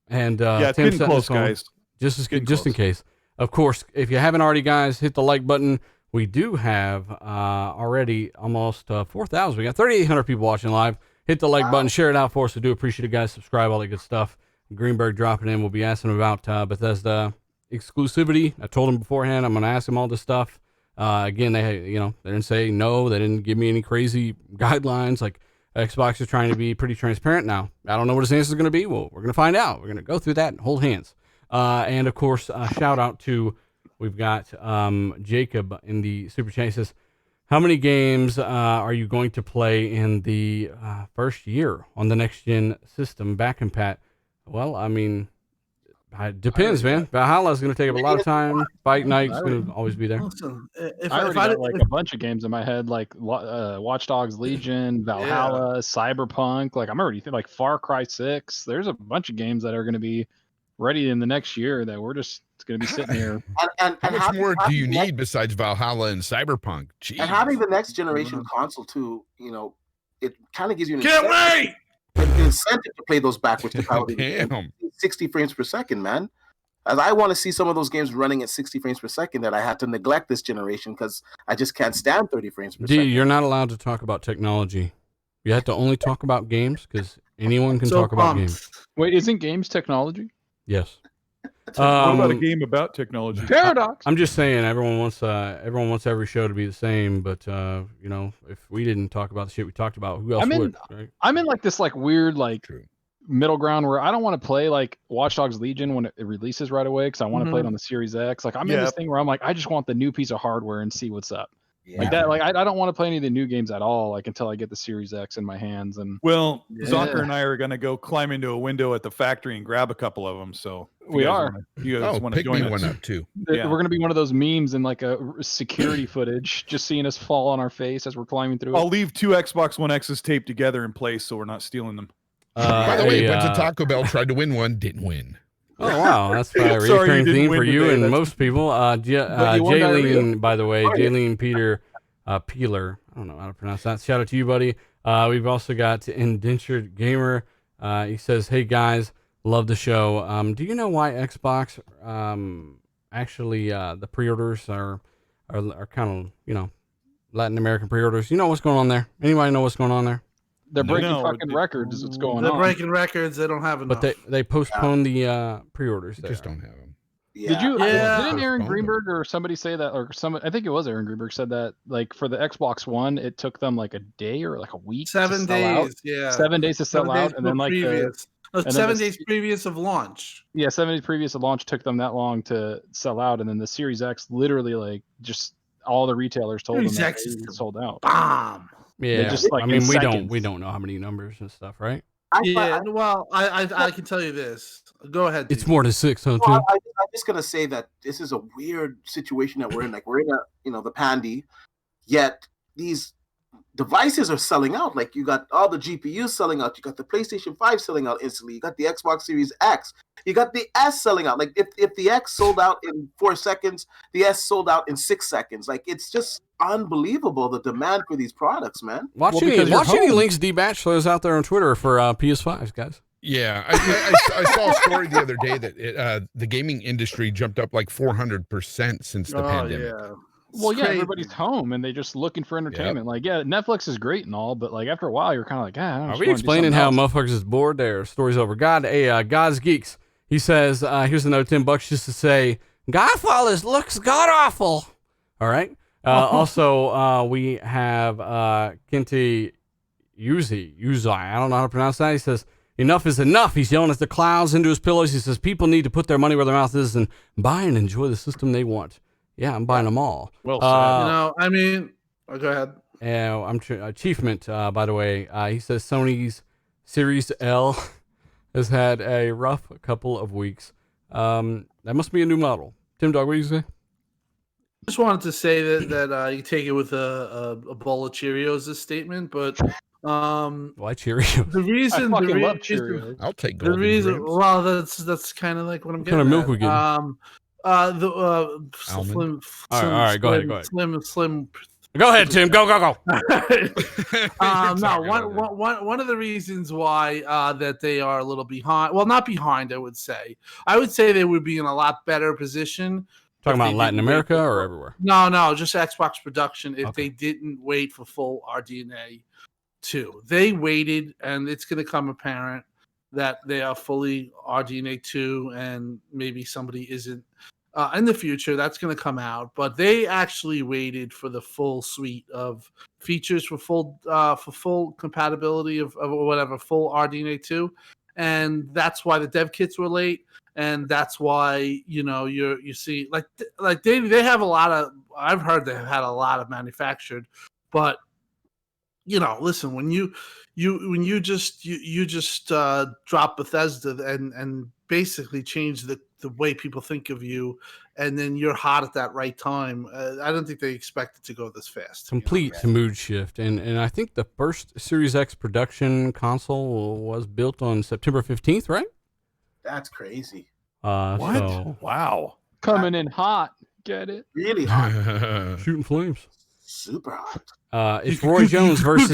And it's getting close, guys. Just in case. Of course, if you haven't already, guys, hit the like button. We do have already almost 4,000. We got 3,800 people watching live. Hit the like button, share it out for us. We do appreciate it, guys. Subscribe, all that good stuff. Greenberg dropping in. We'll be asking him about Bethesda exclusivity. I told him beforehand I'm going to ask him all this stuff. Again, they didn't say no. They didn't give me any crazy guidelines. Like Xbox is trying to be pretty transparent now. I don't know what his answer is going to be. Well, we're going to find out. We're going to go through that and hold hands. And of course, shout out to, we've got Jacob in the super chat. He says, how many games are you going to play in the first year on the next gen system back compat? Well, I mean, it depends, man. Valhalla is going to take up a lot of time. Fight Night is going to always be there. Listen, I got like a bunch of games in my head, like Watch Dogs Legion, Valhalla, Cyberpunk. Like I'm already like Far Cry 6. There's a bunch of games that are going to be ready in the next year that we're just going to be sitting here. And how much more do you need besides Valhalla and Cyberpunk? Jeez. And having the next generation console too, it kind of gives you an incentive to play those backwards compatibility. 60 frames per second, man. As I want to see some of those games running at 60 frames per second that I had to neglect this generation because I just can't stand 30 frames per second. You're not allowed to talk about technology. You have to only talk about games because anyone can talk about games. Wait, isn't games technology? Yes. What about a game about technology? Paradox. I'm just saying everyone wants every show to be the same, but if we didn't talk about the shit we talked about, who else would? Right? I'm in like this like weird like middle ground where I don't want to play like Watch Dogs Legion when it releases right away because I want to play it on the Series X. Like I'm in this thing where I'm like, I just want the new piece of hardware and see what's up. Yeah. Like that, like I don't want to play any of the new games at all, like until I get the Series X in my hands. And Zonker and I are going to go climb into a window at the factory and grab a couple of them. So we are. You guys want to pick join me us? one up too. We're going to be one of those memes in like a security footage, just seeing us fall on our face as we're climbing through. I'll leave 2 Xbox One X's taped together in place so we're not stealing them. By the way, went to Taco Bell, tried to win one, didn't win. Oh wow, that's a recurring theme for you and most people. Jaylene, by the way, Jaylene Peeler. I don't know how to pronounce that. Shout out to you, buddy. We've also got Indentured Gamer. He says, "Hey guys, love the show. Do you know why Xbox actually the pre-orders are kind of Latin American pre-orders? You know what's going on there? Anybody know what's going on there? They're breaking fucking records. Is what's going on. They're breaking records. They don't have enough. But they postponed the pre-orders. They just don't have them. Yeah. Didn't Aaron Greenberg or somebody say that, or I think it was Aaron Greenberg said that, like for the Xbox One, it took them like a day or like a week. 7 days. Yeah. 7 days to sell out, and then like previous. 7 days previous of launch. Yeah, 7 days previous of launch took them that long to sell out, and then the Series X literally like just all the retailers told them that it sold out. Bomb. Yeah, just, like, I mean in we don't know how many numbers and stuff, right? I can tell you this. Go ahead. It's more than 6, huh? Well, I'm just gonna say that this is a weird situation that we're in. Like we're in the pandy, yet these devices are selling out. Like you got all the GPUs selling out. You got the PlayStation 5 selling out instantly. You got the Xbox Series X. You got the S selling out. Like if the X sold out in 4 seconds, the S sold out in 6 seconds. Like it's just unbelievable the demand for these products, man. Watch any links D-Bachelor's out there on Twitter for PS5s, guys. Yeah, I saw a story the other day that the gaming industry jumped up like 400% since the pandemic. Yeah. Well, yeah, everybody's home and they're just looking for entertainment. Like, yeah, Netflix is great and all, but like after a while, you're kind of like, are we explaining how motherfuckers is bored? Their story's over. God's Geeks. He says, here's another $10 just to say, Godfather looks god awful. All right. Also, we have Kente Uzai. I don't know how to pronounce that. He says, enough is enough. He's yelling at the clouds into his pillows. He says, people need to put their money where their mouth is and buy and enjoy the system they want. Yeah, I'm buying them all. Well said. I mean, go ahead. Achievement, by the way, he says Sony's Series L has had a rough couple of weeks. That must be a new model. Tim Dog, what do you say? Just wanted to say that you take it with a bowl of Cheerios, this statement, but why Cheerios? the reason I fucking love Cheerios. I'll take the reason. Well, that's kind of like what I'm getting. What kind of milk we getting? Slim. All right, go ahead. Slim. Go ahead, Tim. Go. No, one of the reasons why that they are a little behind. Well, not behind. I would say they would be in a lot better position. Talking about Latin America or everywhere? No, just Xbox production. If they didn't wait for full RDNA 2, they waited, and it's going to come apparent that they are fully RDNA 2, and maybe somebody isn't in the future. That's going to come out, but they actually waited for the full suite of features for full compatibility of whatever full RDNA 2, and that's why the dev kits were late. And that's why you see like they have a lot of. I've heard they've had a lot of manufactured, but listen, when you just drop Bethesda and basically change the way people think of you, and then you're hot at that right time. I don't think they expected to go this fast. Complete mood shift, and I think the first Series X production console was built on September 15th, right? That's crazy. What? So, wow. Coming in hot. Get it? Really hot. shooting flames. Super hot. It's Roy Jones versus.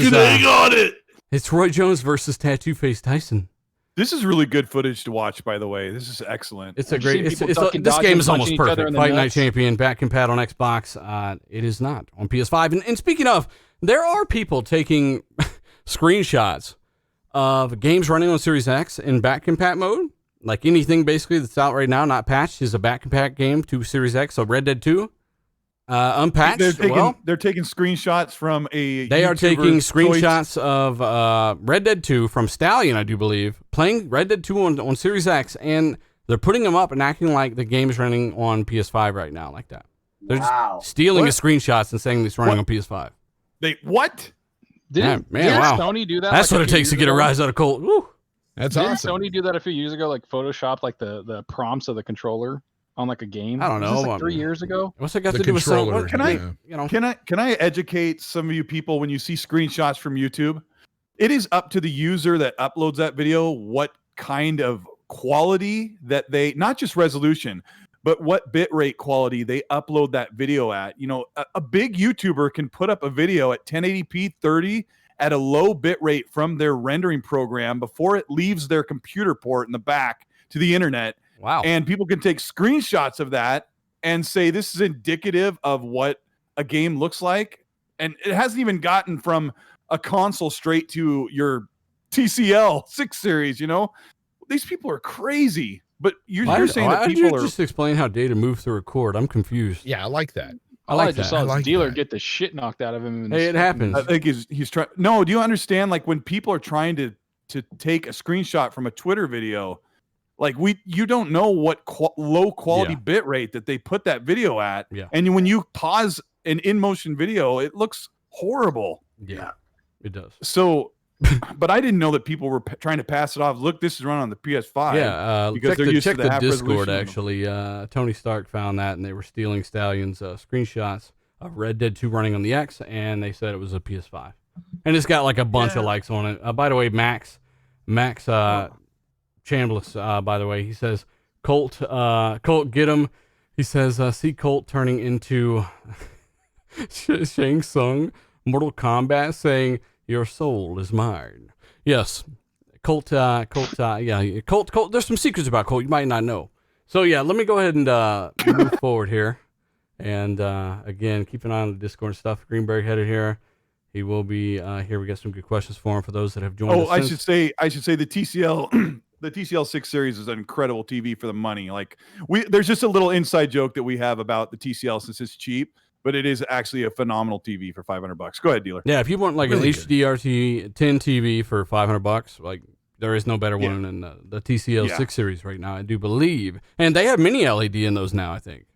It's Roy Jones versus Tattoo Face Tyson. This is really good footage to watch, by the way. This is excellent. It's a great. This game is almost perfect. Fight Night Champion, back compat on Xbox. It is not on PS5. And speaking of, there are people taking screenshots of games running on Series X in back compat mode. Like anything basically that's out right now, not patched, is a back compat game to Series X. So Red Dead 2, Unpatched. They're taking screenshots from a. They are YouTuber's taking choice. screenshots of Red Dead 2 from Stallion, I do believe, playing Red Dead 2 on Series X, and they're putting them up and acting like the game is running on PS5 right now, like that. They're just stealing his screenshots and saying it's running on PS5. They what? Didn't wow. Sony do that? That's what it takes to get a rise out of Colt. Woo. That's Didn't awesome. Sony do that a few years ago? Like Photoshop, like the prompts of the controller on like a game. I don't know. Was this like 3 years ago? What's it got The to do with Sony? controller, Can I educate some of you people when you see screenshots from YouTube? It is up to the user that uploads that video what kind of quality that they, not just resolution, but what bitrate quality they upload that video at. You know, a big YouTuber can put up a video at 1080p 30 at a low bitrate from their rendering program before it leaves their computer port in the back to the internet. Wow. And people can take screenshots of that and say this is indicative of what a game looks like. And it hasn't even gotten from a console straight to your TCL 6 series, you know? These people are crazy. But you're saying that people are... just explain how data moves through a cord. I'm confused. Yeah, I like that. I just saw his dealer get the shit knocked out of him. Hey, it happens. I think he's trying... No, do you understand? Like when people are trying to take a screenshot from a Twitter video... Like you don't know what low quality bit rate that they put that video at. Yeah. And when you pause an in motion video, it looks horrible. Yeah, it does. So, but I didn't know that people were trying to pass it off. Look, this is run on the PS5. Yeah. Because they're used to the half Discord, resolution. actually. Tony Stark found that and they were stealing Stallion's screenshots of Red Dead 2 running on the X, and they said it was a PS5. And it's got like a bunch of likes on it. By the way, Max Chambliss, by the way, he says, Colt, get him. He says, see Colt turning into Shang Tsung, Mortal Kombat, saying, your soul is mine. Yes, Colt, Colt, there's some secrets about Colt you might not know. So, yeah, let me go ahead and move forward here. And, again, keep an eye on the Discord and stuff. Greenberg headed here. He will be here. We got some good questions for him for those that have joined us. I should say the TCL... The TCL 6 series is an incredible TV for the money. Like there's just a little inside joke that we have about the TCL since it's cheap, but it is actually a phenomenal TV for $500. Go ahead, dealer. Yeah, if you want like really an HDRT 10 TV for $500, like there is no better one than the TCL 6 series right now, I do believe. And they have mini LED in those now, I think.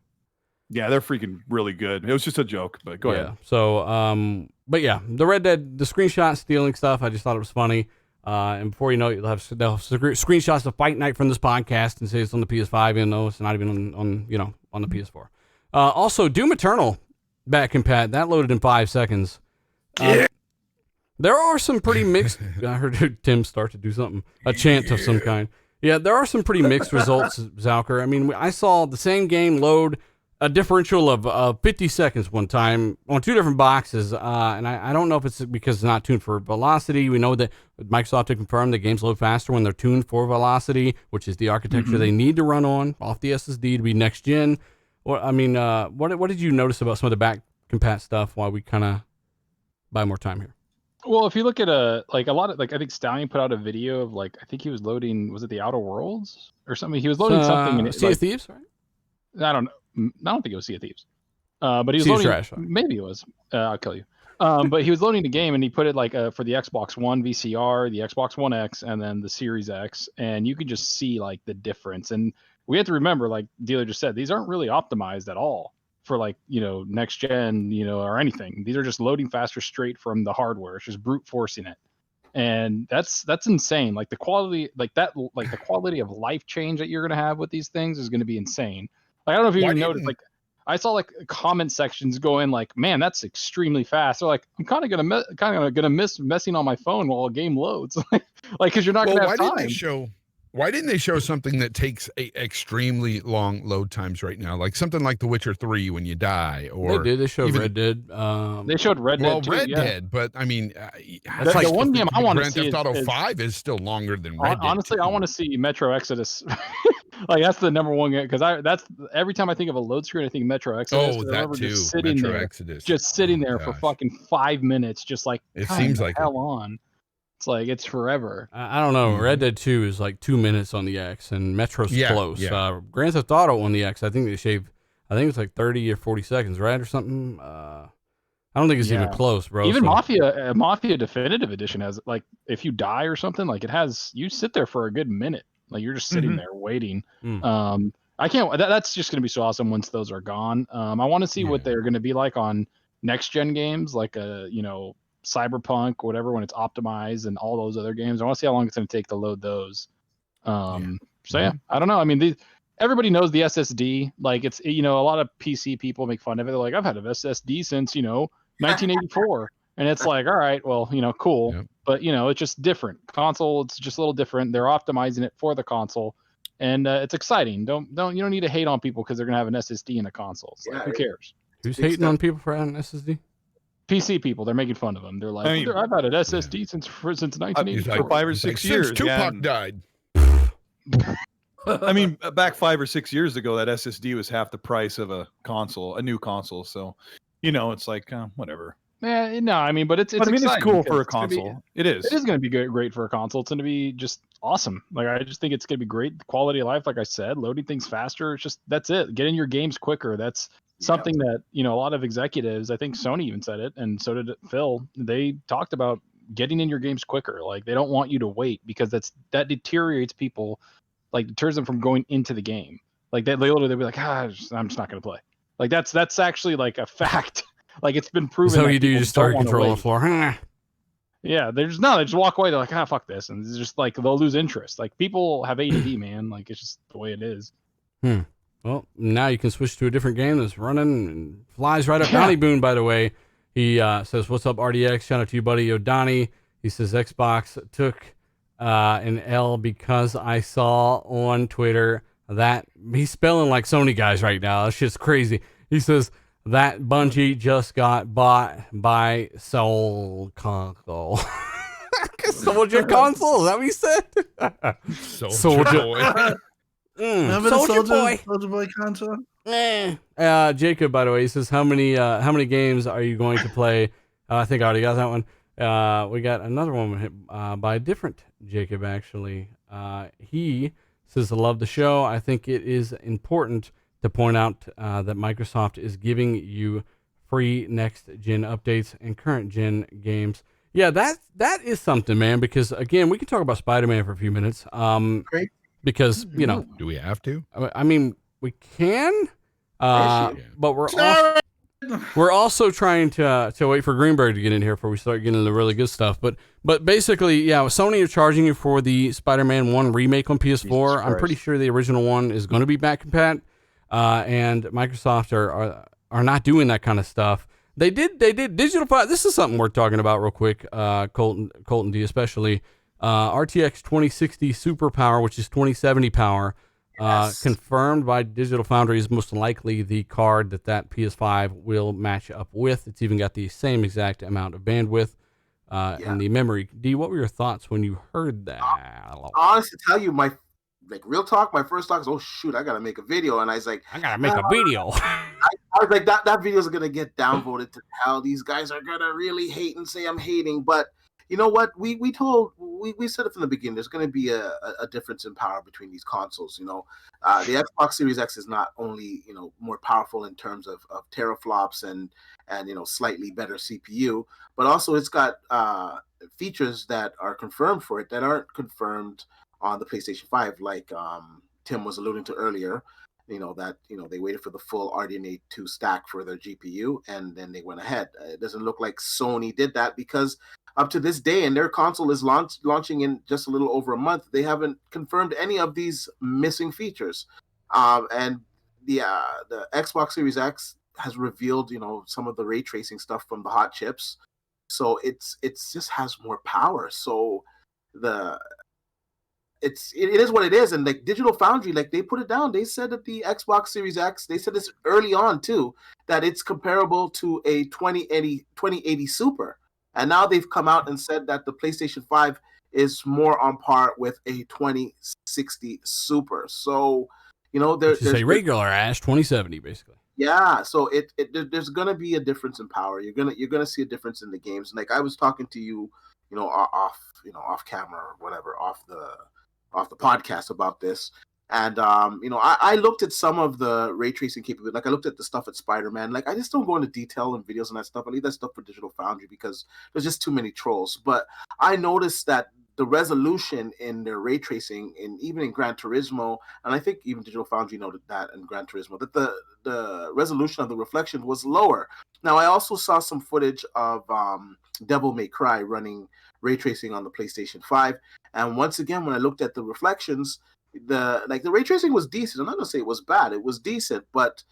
Yeah, they're freaking really good. It was just a joke, but go ahead. So, but yeah, the Red Dead, the screenshot stealing stuff, I just thought it was funny. And before you know it, they'll have screenshots of Fight Night from this podcast and say it's on the PS5, even though it's not even on the PS4. Also, Doom Eternal back compat that loaded in 5 seconds. There are some pretty mixed. I heard Tim start to do something, a chant of some kind. Yeah, there are some pretty mixed results, Zalker. I mean, I saw the same game load a differential of 50 seconds one time on 2 different boxes, and I don't know if it's because it's not tuned for velocity. We know that Microsoft had confirmed that games load faster when they're tuned for velocity, which is the architecture they need to run on off the SSD to be next gen. Or I mean, what did you notice about some of the back compat stuff while we kind of buy more time here? Well, if you look at a lot of I think Stallion put out a video of I think he was loading, was it the Outer Worlds or something? He was loading something in Sea of Thieves, right? I don't think it was Sea of Thieves. But he was Sea loading. Trash, right? Maybe it was. I'll kill you. But he was loading the game and he put it for the Xbox One VCR, the Xbox One X, and then the Series X, and you could just see the difference. And we have to remember, like Dealer just said, these aren't really optimized at all for next gen, or anything. These are just loading faster straight from the hardware. It's just brute forcing it. And that's insane. The quality, the quality of life change that you're gonna have with these things is gonna be insane. I don't know if you even noticed, I saw comment sections going man, that's extremely fast. So I'm kind of gonna miss messing on my phone while a game loads, because you're not gonna have time. Why didn't they show something that takes extremely long load times right now, like something like The Witcher 3 when you die? Or they did. They showed Red Dead. They showed Red Dead. Well, too, Red Dead, but I mean, the one game I want to see Grand Theft Auto 5 is still longer than Red Dead. Honestly, I want to see Metro Exodus. That's the number one game, because that's every time I think of a load screen, I think Metro Exodus. Oh, that too. Just sitting Metro there, Exodus. just sitting there for fucking 5 minutes, just it seems like hell on. It's it's forever. I don't know. Red Dead 2 is 2 minutes on the X, and Metro's close. Yeah. Grand Theft Auto on the X, I think they shaved I think it's like 30 or 40 seconds, right, or something. I don't think it's even close, bro. Even so. Mafia Definitive Edition has, like, if you die or something, like, you sit there for a good minute. Like, you're just sitting there waiting. I can't. That's just gonna be so awesome once those are gone. I want to see what they're gonna be like on next gen games, like Cyberpunk, whatever, when it's optimized, and all those other games. I want to see how long it's gonna take to load those. So yeah, I don't know. I mean, everybody knows the SSD. Like, it's, a lot of PC people make fun of it. They're like, I've had an SSD since 1984, and it's like, all right, well, cool, but it's just different. Console, it's just a little different. They're optimizing it for the console, and it's exciting. You don't need to hate on people because they're gonna have an SSD in a console. It's like, who cares? Who's hating on people for having an SSD? PC people. They're making fun of them. They're like, I've had an SSD since 1984. For 5 or 6 years. Since Tupac died. I mean, back 5 or 6 years ago, that SSD was half the price of a new console. So, it's like, whatever. Yeah, no, I mean, but it's cool for a console. It is. It is going to be great for a console. It's going to be just awesome. Like, I just think it's going to be great quality of life. Like I said, loading things faster. It's just, that's it. Getting your games quicker. That's something that, a lot of executives, I think Sony even said it, and so did Phil. They talked about getting in your games quicker. Like, they don't want you to wait, because that deteriorates people, like, deters them from going into the game. Like, they'll be like, I'm just not going to play. Like, that's actually, like, a fact. Like, it's been proven. So you do just start controlling the floor. Yeah, they just walk away. They're like, fuck this, and it's just like they'll lose interest. Like, people have ADD, man. Like, it's just the way it is. Well, now you can switch to a different game that's running and flies right up. Donnie Boone, by the way, he says, "What's up, RDX? Shout out to you, buddy." Yo, Donnie. He says Xbox took an L because I saw on Twitter that he's spelling like Sony guys right now. That shit's crazy. He says that Bungie just got bought by Soul Console. Soldier Console, is that what he said? Soldier Boy. Soldier Boy console? Jacob, by the way, he says, how many games are you going to play? I think I already got that one. We got another one by a different Jacob, actually. He says, I love the show. I think it is important to point out that Microsoft is giving you free next-gen updates and current-gen games. Yeah, that is something, man, because, again, we can talk about Spider-Man for a few minutes. Great. Because, Do we have to? I mean, we can, but we're also trying to wait for Greenberg to get in here before we start getting into the really good stuff. But basically, yeah, Sony is charging you for the Spider-Man 1 remake on PS4. I'm pretty sure the original one is going to be back compat, and Microsoft are not doing that kind of stuff. They did Digital Foundry. This is something worth talking about real quick, Colton D especially. RTX 2060 Super Power, which is 2070 power, confirmed by Digital Foundry, is most likely the card that PS5 will match up with. It's even got the same exact amount of bandwidth and the memory. D, what were your thoughts when you heard that? Honestly, tell you, real talk, my first thought is, oh shoot, I gotta make a video, and I was like, I gotta make a video. I was like, that video is gonna get downvoted to hell. These guys are gonna really hate and say I'm hating, but you know what? We said it from the beginning. There's going to be a difference in power between these consoles. The Xbox Series X is not only more powerful in terms of teraflops and slightly better CPU, but also it's got features that are confirmed for it that aren't confirmed on the PlayStation 5, like Tim was alluding to earlier. They waited for the full RDNA 2 stack for their GPU, and then they went ahead. It doesn't look like Sony did that, because up to this day, and their console is launching in just a little over a month, they haven't confirmed any of these missing features. And the Xbox Series X has revealed, some of the ray tracing stuff from the hot chips. So it just has more power. So it is what it is. And like Digital Foundry, like, they put it down. They said that the Xbox Series X, they said this early on too, that it's comparable to a 2080 Super. And now they've come out and said that the PlayStation 5 is more on par with a 2060 Super. So, there's a regular ass 2070, basically. Yeah. So there's gonna be a difference in power. You're gonna see a difference in the games. Like, I was talking to you, off camera or whatever, off the podcast about this. And I looked at some of the ray tracing capability. Like I looked at the stuff at Spider-Man. Like I just don't go into detail in videos and that stuff. I leave that stuff for Digital Foundry because there's just too many trolls. But I noticed that the resolution in their ray tracing, even in Gran Turismo, and I think even Digital Foundry noted that in Gran Turismo, that the resolution of the reflection was lower. Now I also saw some footage of Devil May Cry running ray tracing on the PlayStation 5, and once again, when I looked at the reflections, the ray tracing was decent. I'm not gonna say it was bad; it was decent, but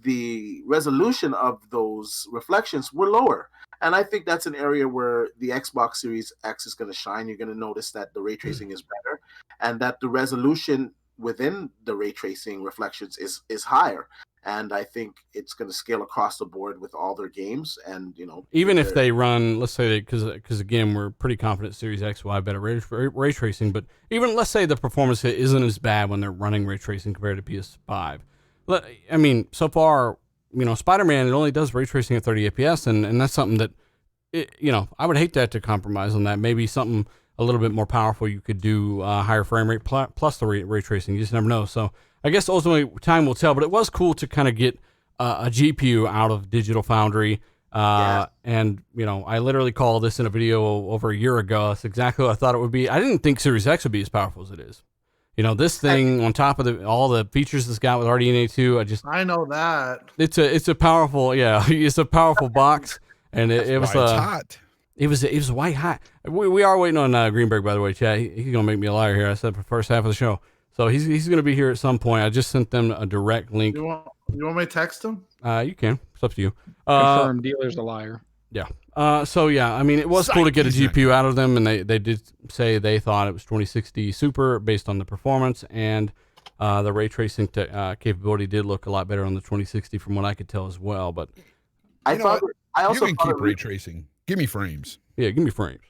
the resolution of those reflections were lower. And I think that's an area where the Xbox Series X is going to shine. You're going to notice that the ray tracing is better, and that the resolution within the ray tracing reflections is higher. And I think it's going to scale across the board with all their games. And even if they run, let's say, because again, we're pretty confident Series X will have better ray tracing. But even let's say the performance isn't as bad when they're running ray tracing compared to PS5. I mean, so far, Spider-Man, it only does ray tracing at 30 FPS, and that's something that, I would hate that to compromise on that. Maybe something a little bit more powerful you could do, higher frame rate plus the ray tracing. You just never know. So I guess ultimately time will tell, but it was cool to kind of get a GPU out of Digital Foundry. And, I literally called this in a video over a year ago. That's exactly what I thought it would be. I didn't think Series X would be as powerful as it is. This thing on top of all the features it's got with RDNA 2, I know that it's a powerful, it's a powerful box, and it was hot. It was white hot. We are waiting on Greenberg, by the way, Chad. He's gonna make me a liar here. I said for the first half of the show, so he's gonna be here at some point. I just sent them a direct link. You want me to text him? You can. It's up to you. Confirm dealer's a liar. Yeah. So yeah, I mean, it was cool to get a GPU out of them, and they did say they thought it was 2060 Super based on the performance, and the ray tracing capability did look a lot better on the 2060 from what I could tell as well. But I also you can keep ray tracing. Give me frames. Yeah, give me frames.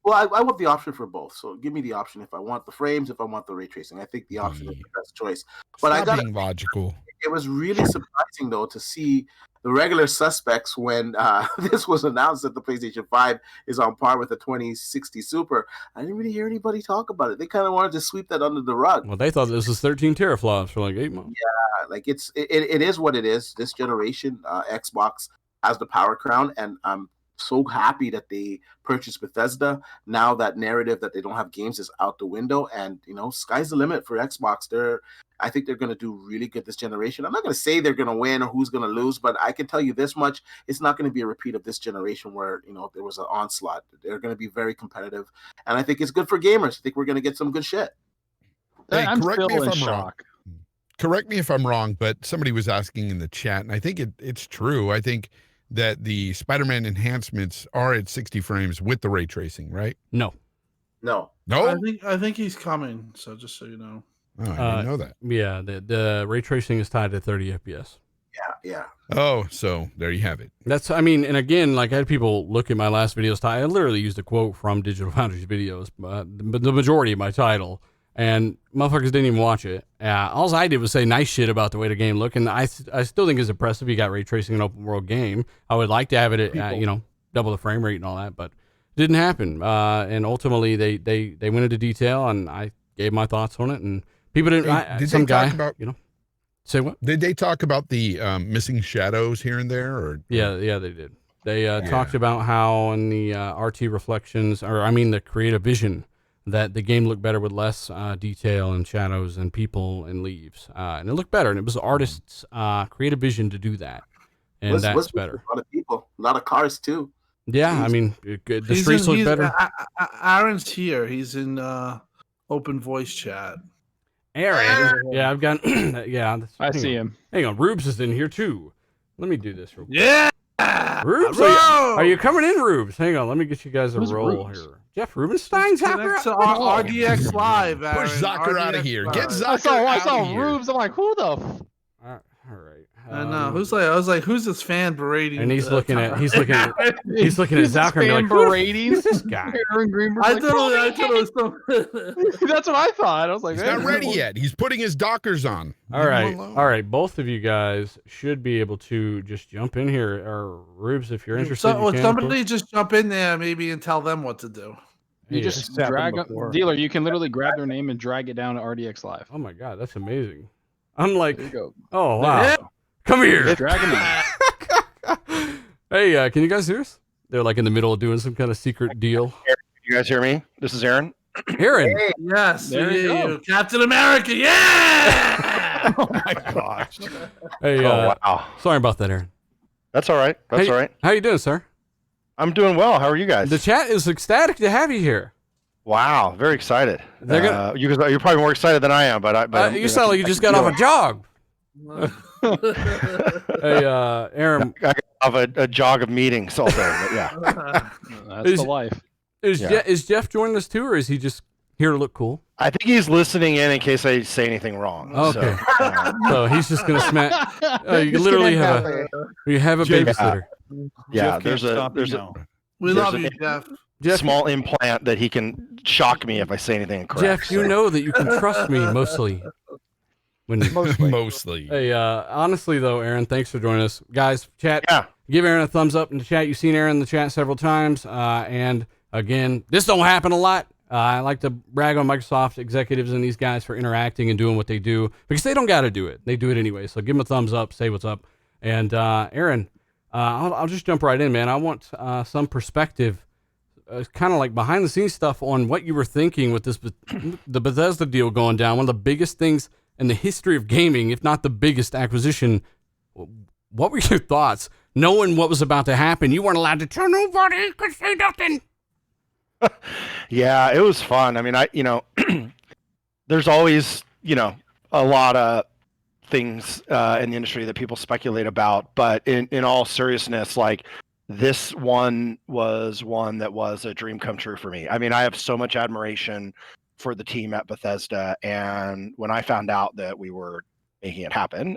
Well, I want the option for both. So give me the option if I want the frames, if I want the ray tracing. I think the option is the best choice. But Stop being logical. It was really surprising though to see the regular suspects when this was announced that the PlayStation 5 is on par with the 2060 Super. I didn't really hear anybody talk about it. They kind of wanted to sweep that under the rug. Well, they thought this was 13 teraflops for like 8 months. Yeah, like it is what it is. This generation, Xbox has the power crown, and I'm so happy that they purchased Bethesda. Now that narrative that they don't have games is out the window, and sky's the limit for Xbox. I think they're going to do really good this generation. I'm not going to say they're going to win or who's going to lose, but I can tell you this much: it's not going to be a repeat of this generation where there was an onslaught. They're going to be very competitive, and I think it's good for gamers. I think we're going to get some good shit. Hey, I'm correct still me if in I'm shock. wrong. Correct me if I'm wrong, but somebody was asking in the chat, and I think it's true. I think that the Spider-Man enhancements are at 60 frames with the ray tracing, right? No. I think he's coming. So just so you know. Oh, I didn't know that. Yeah, the ray tracing is tied to 30 FPS. Yeah. Oh, so there you have it. And again, like I had people look at my last video's title. I literally used a quote from Digital Foundry's videos, but the majority of my title, and motherfuckers didn't even watch it. All I did was say nice shit about the way the game looked, and I still think it's impressive. You got ray tracing in an open world game. I would like to have it at double the frame rate and all that, but it didn't happen. And ultimately, they went into detail, and I gave my thoughts on it, and people didn't. Did some they talk guy, about say what? Did they talk about the missing shadows here and there? Or Yeah, they did. They talked about how in the RT reflections, the creative vision, that the game looked better with less detail and shadows and people and leaves, and it looked better. And it was the artist's creative vision to do that, and that's better. A lot of people, a lot of cars too. Yeah, the streets look better. Aaron's here. He's in open voice chat. Aaron. Yeah, I've got. Yeah, I see him. Hang on, Rubes is in here too. Let me do this real quick. Yeah, Rubes, are you coming in, Rubes? Hang on, let me get you guys a roll here. Jeff Rubenstein's out there. RDX Live. Push Zucker out of here. Get Zucker I out saw of here. Rubes. I'm like, who the? All right. I know. I was like, who's this fan berating? And he's looking at Zucker and like, berating this guy. Aaron Greenberg. I thought it was some. That's what I thought. I was like, He's not ready yet. He's putting his Dockers on. All right. Both of you guys should be able to just jump in here, or Rubes, if you're interested. Somebody just jump in there maybe and tell them what to do. You Hey, just It's happened drag before. dealer. You can literally grab their name and drag it down to RDX Live. oh my god, that's amazing. I'm like, There you go. oh There wow, you go. come here. Just drag them in. Hey, can you guys hear us? They're like in the middle of doing some kind of secret deal. You guys hear me? This is Aaron. Aaron, Yes, There you go. Captain America. Yeah. Oh my gosh. hey, Oh wow, sorry about that, Aaron. that's all right. That's Hey, all right. How you doing, sir? I'm doing well. How are you guys? The chat is ecstatic to have you here. Wow, very excited. They're gonna- You guys, you're probably more excited than I am, but you sound like you just got off a jog. Hey, Aaron, I got off a jog of meetings all day. But yeah, That's the life. is Jeff joining us too, or is he just here to look cool? I think he's listening in case I say anything wrong. Okay. So, So he's just gonna smack. You literally have a babysitter. yeah, Jeff there's can't a stop there's you a now. We There's love an- you, Jeff. Jeff, small implant that he can shock me if I say anything incorrect. Jeff, you so. know that you can trust me mostly. When Mostly. hey, honestly though, Aaron, thanks for joining us, guys. Chat, Yeah. give Aaron a thumbs up in the chat. You've seen Aaron in the chat several times, and again, this don't happen a lot. I like to brag on Microsoft executives and these guys for interacting and doing what they do because they don't got to do it. They do it anyway. So give them a thumbs up, say what's up. And Aaron, I'll just jump right in, man. I want some perspective, kind of like behind the scenes stuff on what you were thinking with this, the Bethesda deal going down. One of the biggest things in the history of gaming, if not the biggest acquisition. What were your thoughts? Knowing what was about to happen, you weren't allowed to tell nobody. You could say nothing. Yeah, it was fun. I mean, there's always, a lot of things in the industry that people speculate about, but in all seriousness, like this one was one that was a dream come true for me. I mean, I have so much admiration for the team at Bethesda, and when I found out that we were making it happen,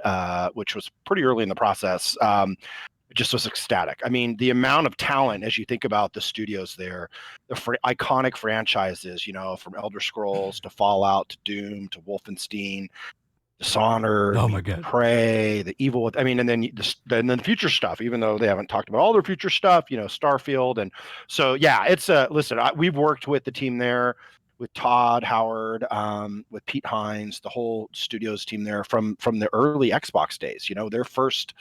which was pretty early in the process, it just was ecstatic. I mean, the amount of talent as you think about the studios there, the iconic franchises, from Elder Scrolls to Fallout to Doom to Wolfenstein, Dishonored, Oh my God. Prey, the Evil. I mean, and then the future stuff. Even though they haven't talked about all their future stuff, Starfield, and so yeah, it's listen. We've worked with the team there, with Todd Howard, with Pete Hines, the whole studios team there from the early Xbox days. Their first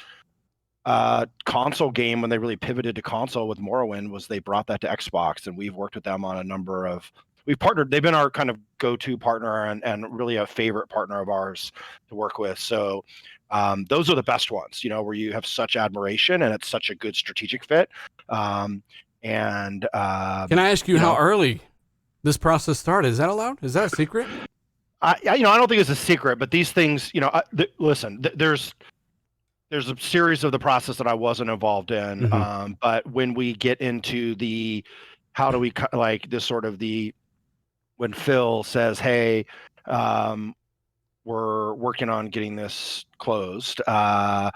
console game when they really pivoted to console with Morrowind was they brought that to Xbox, and we've worked with them on a number of. We've partnered. They've been our kind of go-to partner and really a favorite partner of ours to work with. So those are the best ones, where you have such admiration and it's such a good strategic fit. Can I ask you how early this process started? Is that allowed? Is that a secret? I don't think it's a secret, but these things, listen, there's a series of the process that I wasn't involved in. Mhm. But when we get into the, how do we like this sort of when Phil says, hey, we're working on getting this closed and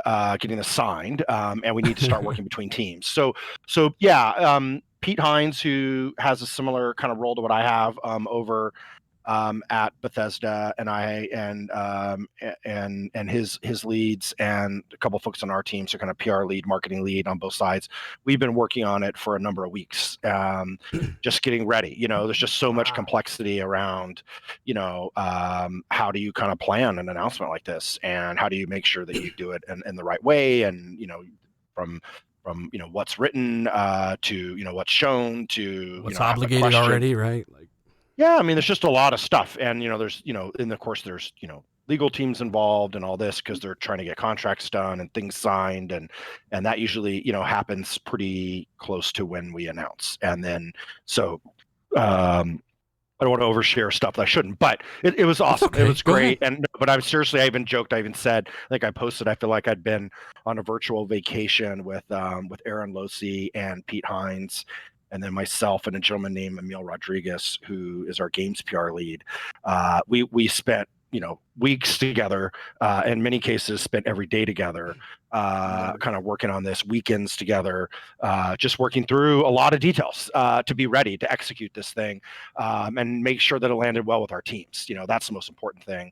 getting this signed, and we need to start working between teams. So yeah, Pete Hines, who has a similar kind of role to what I have over at Bethesda, and his leads and a couple folks on our team, so kind of PR lead, marketing lead on both sides. We've been working on it for a number of weeks, just getting ready. There's just so much complexity around, how do you kind of plan an announcement like this, and how do you make sure that you do it in the right way, and from what's written to what's shown to What's obligated already, right? Like. Yeah, I mean, there's just a lot of stuff, and there's and of course there's legal teams involved and all this because they're trying to get contracts done and things signed, and that usually happens pretty close to when we announce, and then so I don't want to overshare stuff that I shouldn't, but it was awesome. Okay. It was great, but I even joked, I even said, like I posted, I feel like I'd been on a virtual vacation with Aaron Losi and Pete Hines, and then myself and a gentleman named Emil Rodriguez, who is our games PR lead. We spent weeks together, in many cases spent every day together, kind of working on this, weekends together, just working through a lot of details to be ready to execute this thing, and make sure that it landed well with our teams. That's the most important thing.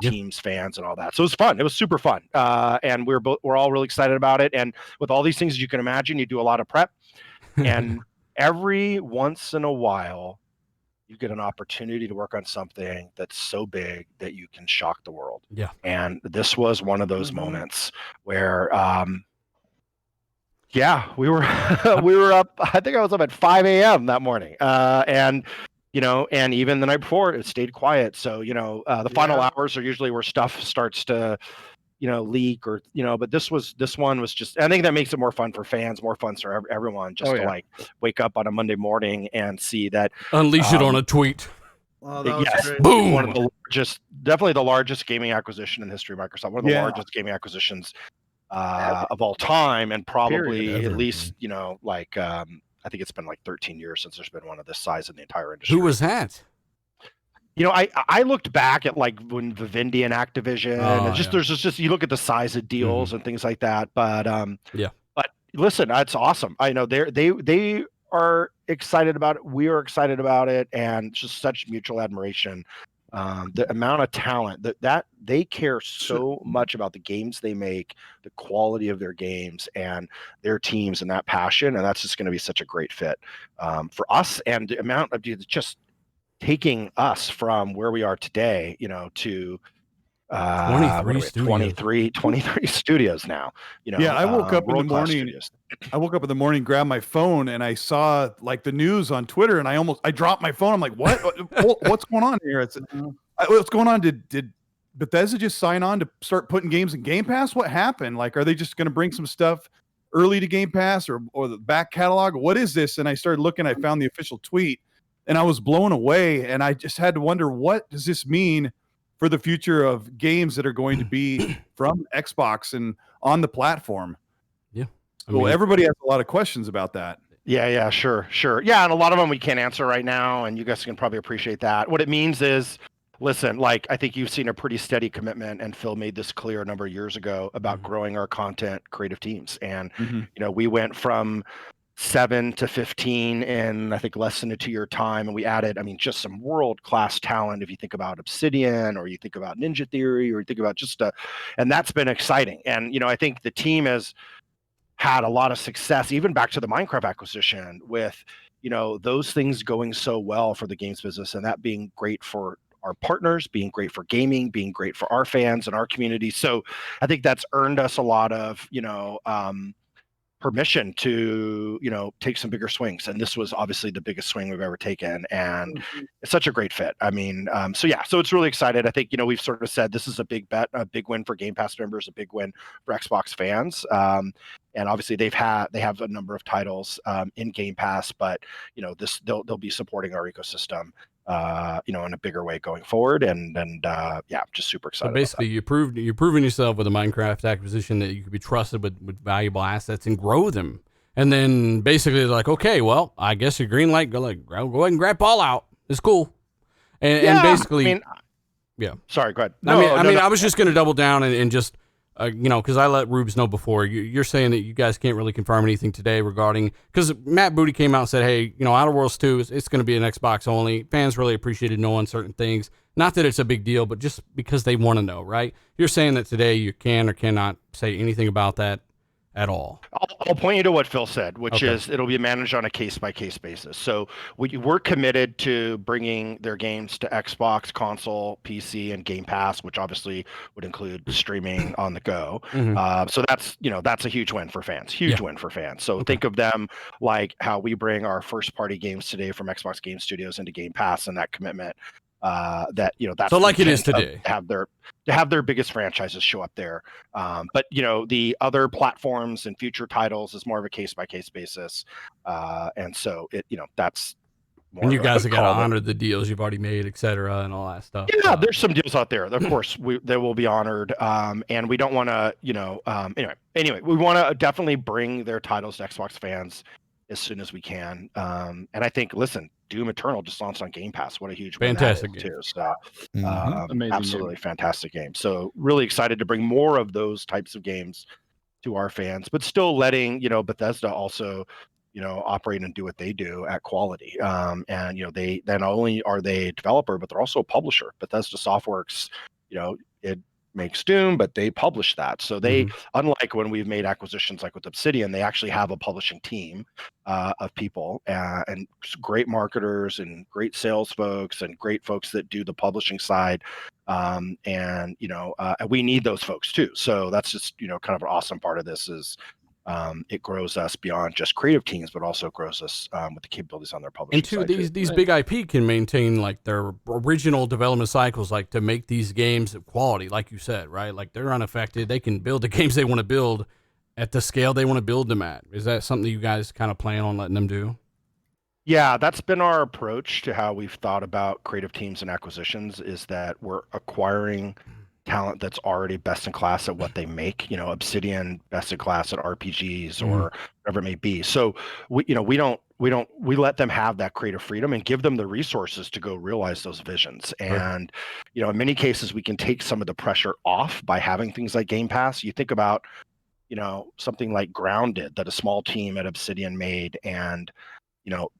Teams, fans, and all that. So it was fun. It was super fun, and we're all really excited about it. And with all these things, as you can imagine, you do a lot of prep, and every once in a while, you get an opportunity to work on something that's so big that you can shock the world. Yeah. And this was one of those moments where, we were we were up. I think I was up at 5 a.m. that morning, and even the night before, it stayed quiet. So the final hours are usually where stuff starts to leak or but this one was just, I think that makes it more fun for fans, more fun for everyone, just to like wake up on a Monday morning and see that, unleash it on a tweet. Oh, that was great. Boom. One of the definitely the largest gaming acquisition in the history of Microsoft, one of the largest gaming acquisitions of all time, and probably at least I think it's been like 13 years since there's been one of this size in the entire industry. Who was that? I looked back at like when Vivendi and Activision, and there's just you look at the size of deals and things like that. But but listen, that's awesome. I know they are excited about it. We are excited about it, and just such mutual admiration. The amount of talent that they care so much about the games they make, the quality of their games and their teams, and that passion, and that's just going to be such a great fit for us. And the amount of just taking us from where we are today, to 23 studios now. I woke up in the morning. I woke up in the morning, grabbed my phone, and I saw like the news on Twitter, and I dropped my phone. I'm like, what? What's going on here? What's going on? Did Bethesda just sign on to start putting games in Game Pass? What happened? Like, are they just going to bring some stuff early to Game Pass or the back catalog? What is this? And I started looking. I found the official tweet, and I was blown away. And I just had to wonder, what does this mean for the future of games that are going to be from Xbox and on the platform? Yeah. Well, everybody has a lot of questions about that. Yeah, sure. Yeah, and a lot of them we can't answer right now, and you guys can probably appreciate that. What it means is, listen, like, I think you've seen a pretty steady commitment, and Phil made this clear a number of years ago about growing our content creative teams. And, we went from 7 to 15 in, I think, less than a 2-year time. And we added, just some world-class talent. If you think about Obsidian, or you think about Ninja Theory, or you think about and that's been exciting. And, I think the team has had a lot of success, even back to the Minecraft acquisition, with, those things going so well for the games business, and that being great for our partners, being great for gaming, being great for our fans and our community. So I think that's earned us a lot of, permission to take some bigger swings, and this was obviously the biggest swing we've ever taken, and it's such a great fit. So it's really excited. I think we've sort of said this is a big bet, a big win for Game Pass members, a big win for Xbox fans, and obviously they have a number of titles in Game Pass, but they'll be supporting our ecosystem in a bigger way going forward, and just super excited. So basically, you're proving yourself with a Minecraft acquisition that you could be trusted with valuable assets and grow them. And then basically they're like, okay, well, I guess your green light, go ahead and grab Fallout. It's cool. And basically, Sorry, go ahead. I was just going to double down and just. Because I let Rubes know before, you're saying that you guys can't really confirm anything today regarding, because Matt Booty came out and said, hey, Outer Worlds 2, it's going to be an Xbox only. Fans really appreciated knowing certain things. Not that it's a big deal, but just because they want to know, right? You're saying that today you can or cannot say anything about that at all. I'll point you to what Phil said, which is it'll be managed on a case-by-case basis. So we're committed to bringing their games to Xbox, console, PC, and Game Pass, which obviously would include streaming on the go. So that's a huge win for fans. Win for fans. So think of them like how we bring our first-party games today from Xbox Game Studios into Game Pass, and that commitment. That's so like it is today. Have their biggest franchises show up there, but the other platforms and future titles is more of a case by case basis, and so that's. And you guys have got to honor the deals you've already made, et cetera, and all that stuff. Yeah, there's some deals out there. Of course, they will be honored, and we don't want to, anyway, we want to definitely bring their titles to Xbox fans as soon as we can. And I think, listen, Doom Eternal just launched on Game Pass. What a huge fantastic game too. So amazing absolutely game. Fantastic game. So really excited to bring more of those types of games to our fans, but still letting Bethesda also operate and do what they do at quality. And they not only are they a developer, but they're also a publisher. Bethesda Softworks, makes Doom, but they publish that. So they, unlike when we've made acquisitions like with Obsidian, they actually have a publishing team of people and great marketers and great sales folks and great folks that do the publishing side. And we need those folks too. So that's just, kind of an awesome part of this is it grows us beyond just creative teams, but also grows us with the capabilities on their publishing side. And these big IP can maintain like their original development cycles, like to make these games of quality, like you said, right? Like they're unaffected. They can build the games they want to build at the scale they want to build them at. Is that something you guys kind of plan on letting them do? Yeah, that's been our approach to how we've thought about creative teams and acquisitions, is that we're acquiring talent that's already best in class at what they make. Obsidian best in class at RPGs or whatever it may be. So we let them have that creative freedom and give them the resources to go realize those visions. And in many cases we can take some of the pressure off by having things like Game Pass. You think about something like Grounded that a small team at Obsidian made, and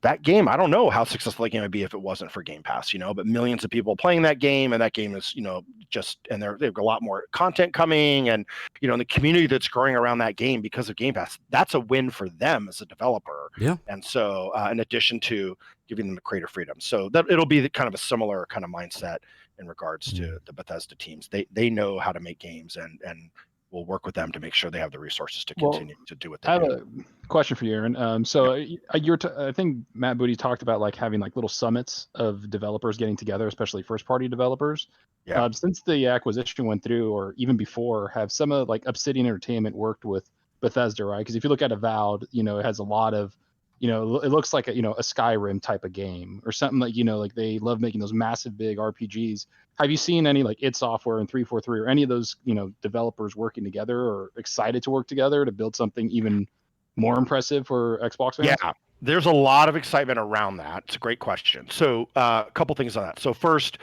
that game, I don't know how successful that game would be if it wasn't for Game Pass, but millions of people playing that game, and that game is, and they've got a lot more content coming, and, the community that's growing around that game because of Game Pass, that's a win for them as a developer. Yeah. And so, in addition to giving them the creative freedom. So that it'll be kind of a similar kind of mindset in regards to the Bethesda teams. They know how to make games, and we'll work with them to make sure they have the resources to continue to do what they do. I have a question for you, Aaron. I think Matt Booty talked about like having like little summits of developers getting together, especially first-party developers. Yeah. Since the acquisition went through, or even before, have some of like Obsidian Entertainment worked with Bethesda, right? Because if you look at Avowed, it has a lot of, it looks like a Skyrim type of game or something like, like they love making those massive big RPGs. Have you seen any like id Software and 343 or any of those, developers working together or excited to work together to build something even more impressive for Xbox fans? Yeah, there's a lot of excitement around that. It's a great question. So a couple things on that. So first,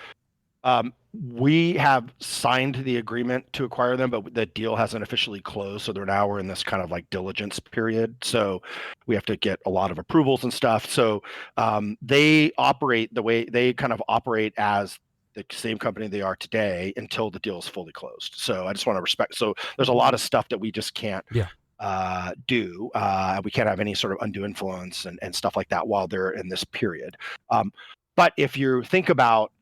we have signed the agreement to acquire them, but the deal hasn't officially closed. So we're in this kind of like diligence period. So we have to get a lot of approvals and stuff. So they operate the way they kind of operate as the same company they are today until the deal is fully closed. So I just want to respect. So there's a lot of stuff that we just can't do. We can't have any sort of undue influence and stuff like that while they're in this period. But if you think about,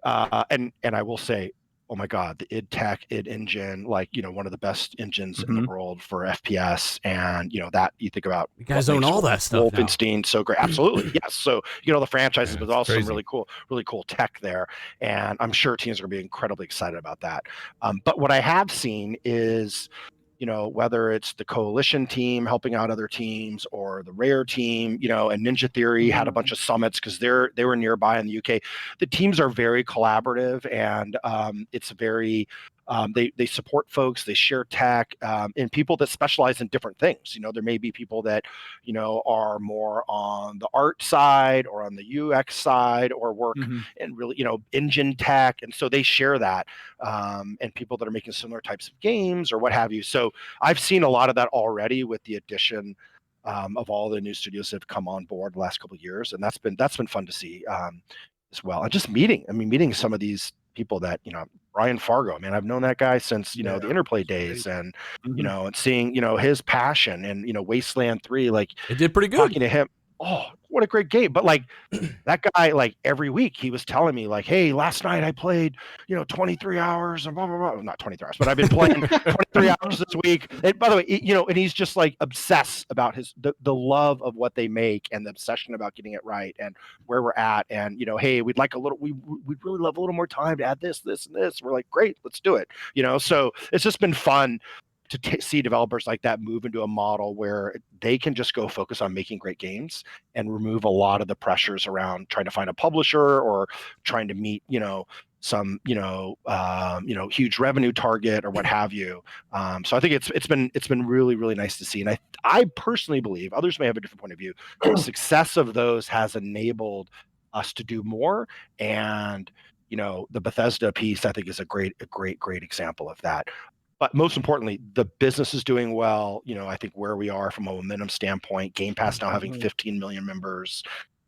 and I will say, oh my God, the id Tech, id Engine, like, one of the best engines in the world for FPS. And, that you think about. You guys own all that stuff. Wolfenstein, so great. Absolutely. Yes. So, all the franchises, but also some really cool tech there. And I'm sure teams are going to be incredibly excited about that. But what I have seen is, whether it's the Coalition team helping out other teams or the Rare team, and Ninja Theory had a bunch of summits because they were nearby in the UK. The teams are very collaborative, and it's very they support folks, they share tech, and people that specialize in different things. There may be people that are more on the art side or on the UX side or work in really engine tech, and so they share that, and people that are making similar types of games or what have you. So I've seen a lot of that already with the addition of all the new studios that have come on board the last couple of years, and that's been fun to see as well. And just meeting some of these people that Brian Fargo, man, I've known that guy since the Interplay days, and and seeing his passion and Wasteland 3, like it did pretty good. Talking to him, oh, what a great game! But like that guy, like every week he was telling me, like, hey, last night I played 23 hours and blah blah blah. Not 23 hours, but I've been playing 23 hours this week. And by the way, and he's just like obsessed about the love of what they make and the obsession about getting it right and where we're at. And hey, we'd really love a little more time to add this and this. We're like, great, let's do it. So it's just been fun to see developers like that move into a model where they can just go focus on making great games and remove a lot of the pressures around trying to find a publisher or trying to meet, some, huge revenue target or what have you. So I think it's been really, really nice to see. And I personally believe, others may have a different point of view, the success of those has enabled us to do more. And, the Bethesda piece, I think, is a great example of that. But most importantly, the business is doing well. I think where we are from a momentum standpoint, Game Pass now having 15 million members,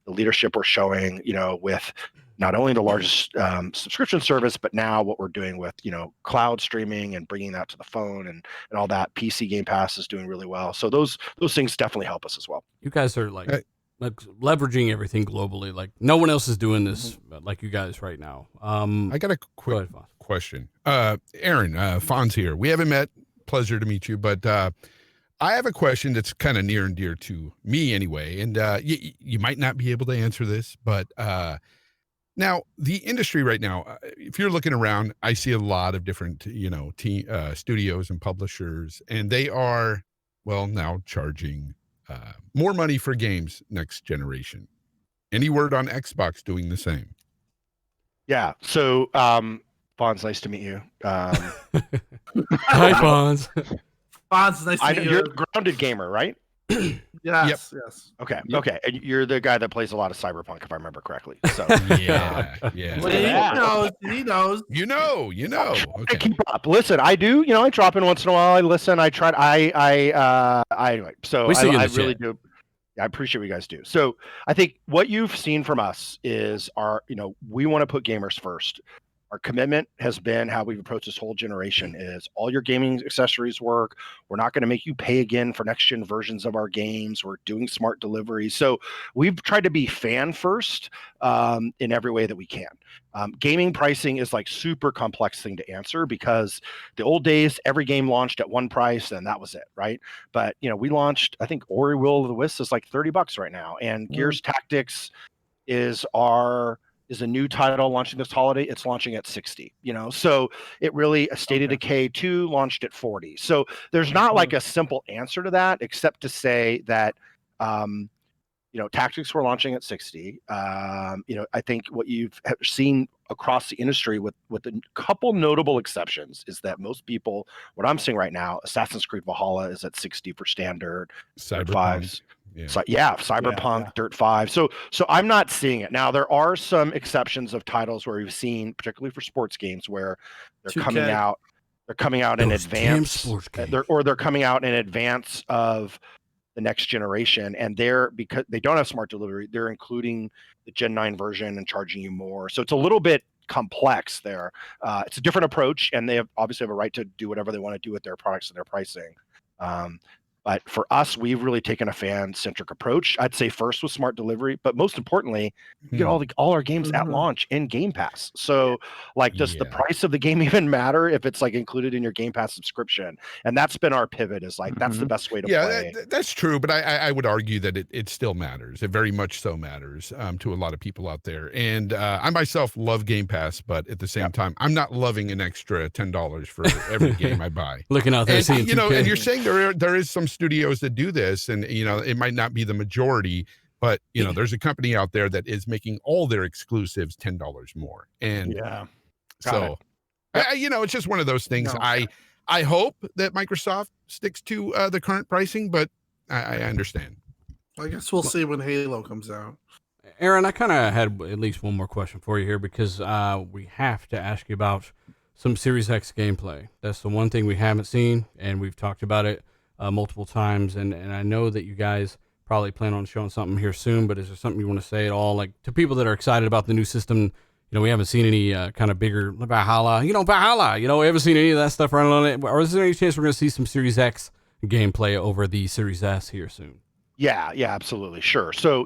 the leadership we're showing, with not only the largest subscription service, but now what we're doing with, cloud streaming and bringing that to the phone and all that. PC Game Pass is doing really well. So those things definitely help us as well. You guys are like leveraging everything globally. Like no one else is doing this like you guys right now. I got a quick question. Aaron, Fonz here. We haven't met. Pleasure to meet you, but I have a question that's kind of near and dear to me anyway, and you might not be able to answer this, but now the industry right now, if you're looking around, I see a lot of different, studios and publishers, and they are, now charging more money for games next generation. Any word on Xbox doing the same? Yeah. So, Fonz, nice to meet you. Hi, Fonz. Fonz, nice to meet you. You're a grounded gamer, right? Yes. Okay. Yep. Okay. And you're the guy that plays a lot of Cyberpunk, if I remember correctly. So yeah. Well, he knows. You know. Okay. Keep up. Listen, I do. I drop in once in a while. I listen. I try. Anyway. So I really do. I appreciate what you guys do. So I think what you've seen from us is we want to put gamers first. Our commitment has been how we've approached this whole generation is all your gaming accessories work. We're not going to make you pay again for next gen versions of our games. We're doing smart delivery. So we've tried to be fan first in every way that we can. Gaming pricing is like super complex thing to answer because the old days, every game launched at one price and that was it, right? But we launched, I think Ori Will of the Wisps is like $30 right now, and Gears Tactics is a new title launching this holiday. It's launching at 60, so it really a State of Decay 2 launched at 40. So there's not like a simple answer to that, except to say that, Tactics were launching at 60. I think what you've seen across the industry with a couple notable exceptions is that most people, what I'm seeing right now, Assassin's Creed Valhalla is at 60 for standard. Cyberpunk. Cyberpunk, Dirt 5. So I'm not seeing it. Now there are some exceptions of titles where we've seen, particularly for sports games, where they're coming out. They're coming out in advance, they're coming out in advance of the next generation, and because they don't have smart delivery, they're including the Gen 9 version and charging you more. So it's a little bit complex there. It's a different approach, and they obviously have a right to do whatever they want to do with their products and their pricing. But for us, we've really taken a fan-centric approach. I'd say first with smart delivery, but most importantly, you get all our games at launch in Game Pass. So, does the price of the game even matter if it's included in your Game Pass subscription? And that's been our pivot. Is that's the best way to play. That's true, but I would argue that it still matters. It very much so matters to a lot of people out there. And I myself love Game Pass, but at the same time, I'm not loving an extra $10 for every game I buy. Looking out there, and, seeing and you're saying there is some studios that do this, and it might not be the majority, but there's a company out there that is making all their exclusives $10 more, and so it's just one of those things. I hope that Microsoft sticks to the current pricing, but I understand. I guess we'll see when Halo comes out. Aaron, I kind of had at least one more question for you here, because we have to ask you about some Series X gameplay. That's the one thing we haven't seen, and we've talked about it multiple times, and I know that you guys probably plan on showing something here soon, but is there something you want to say at all, to people that are excited about the new system? We haven't seen any kind of bigger Valhalla, we haven't seen any of that stuff running on it, or is there any chance we're going to see some Series X gameplay over the Series S here soon? Yeah, absolutely, sure. So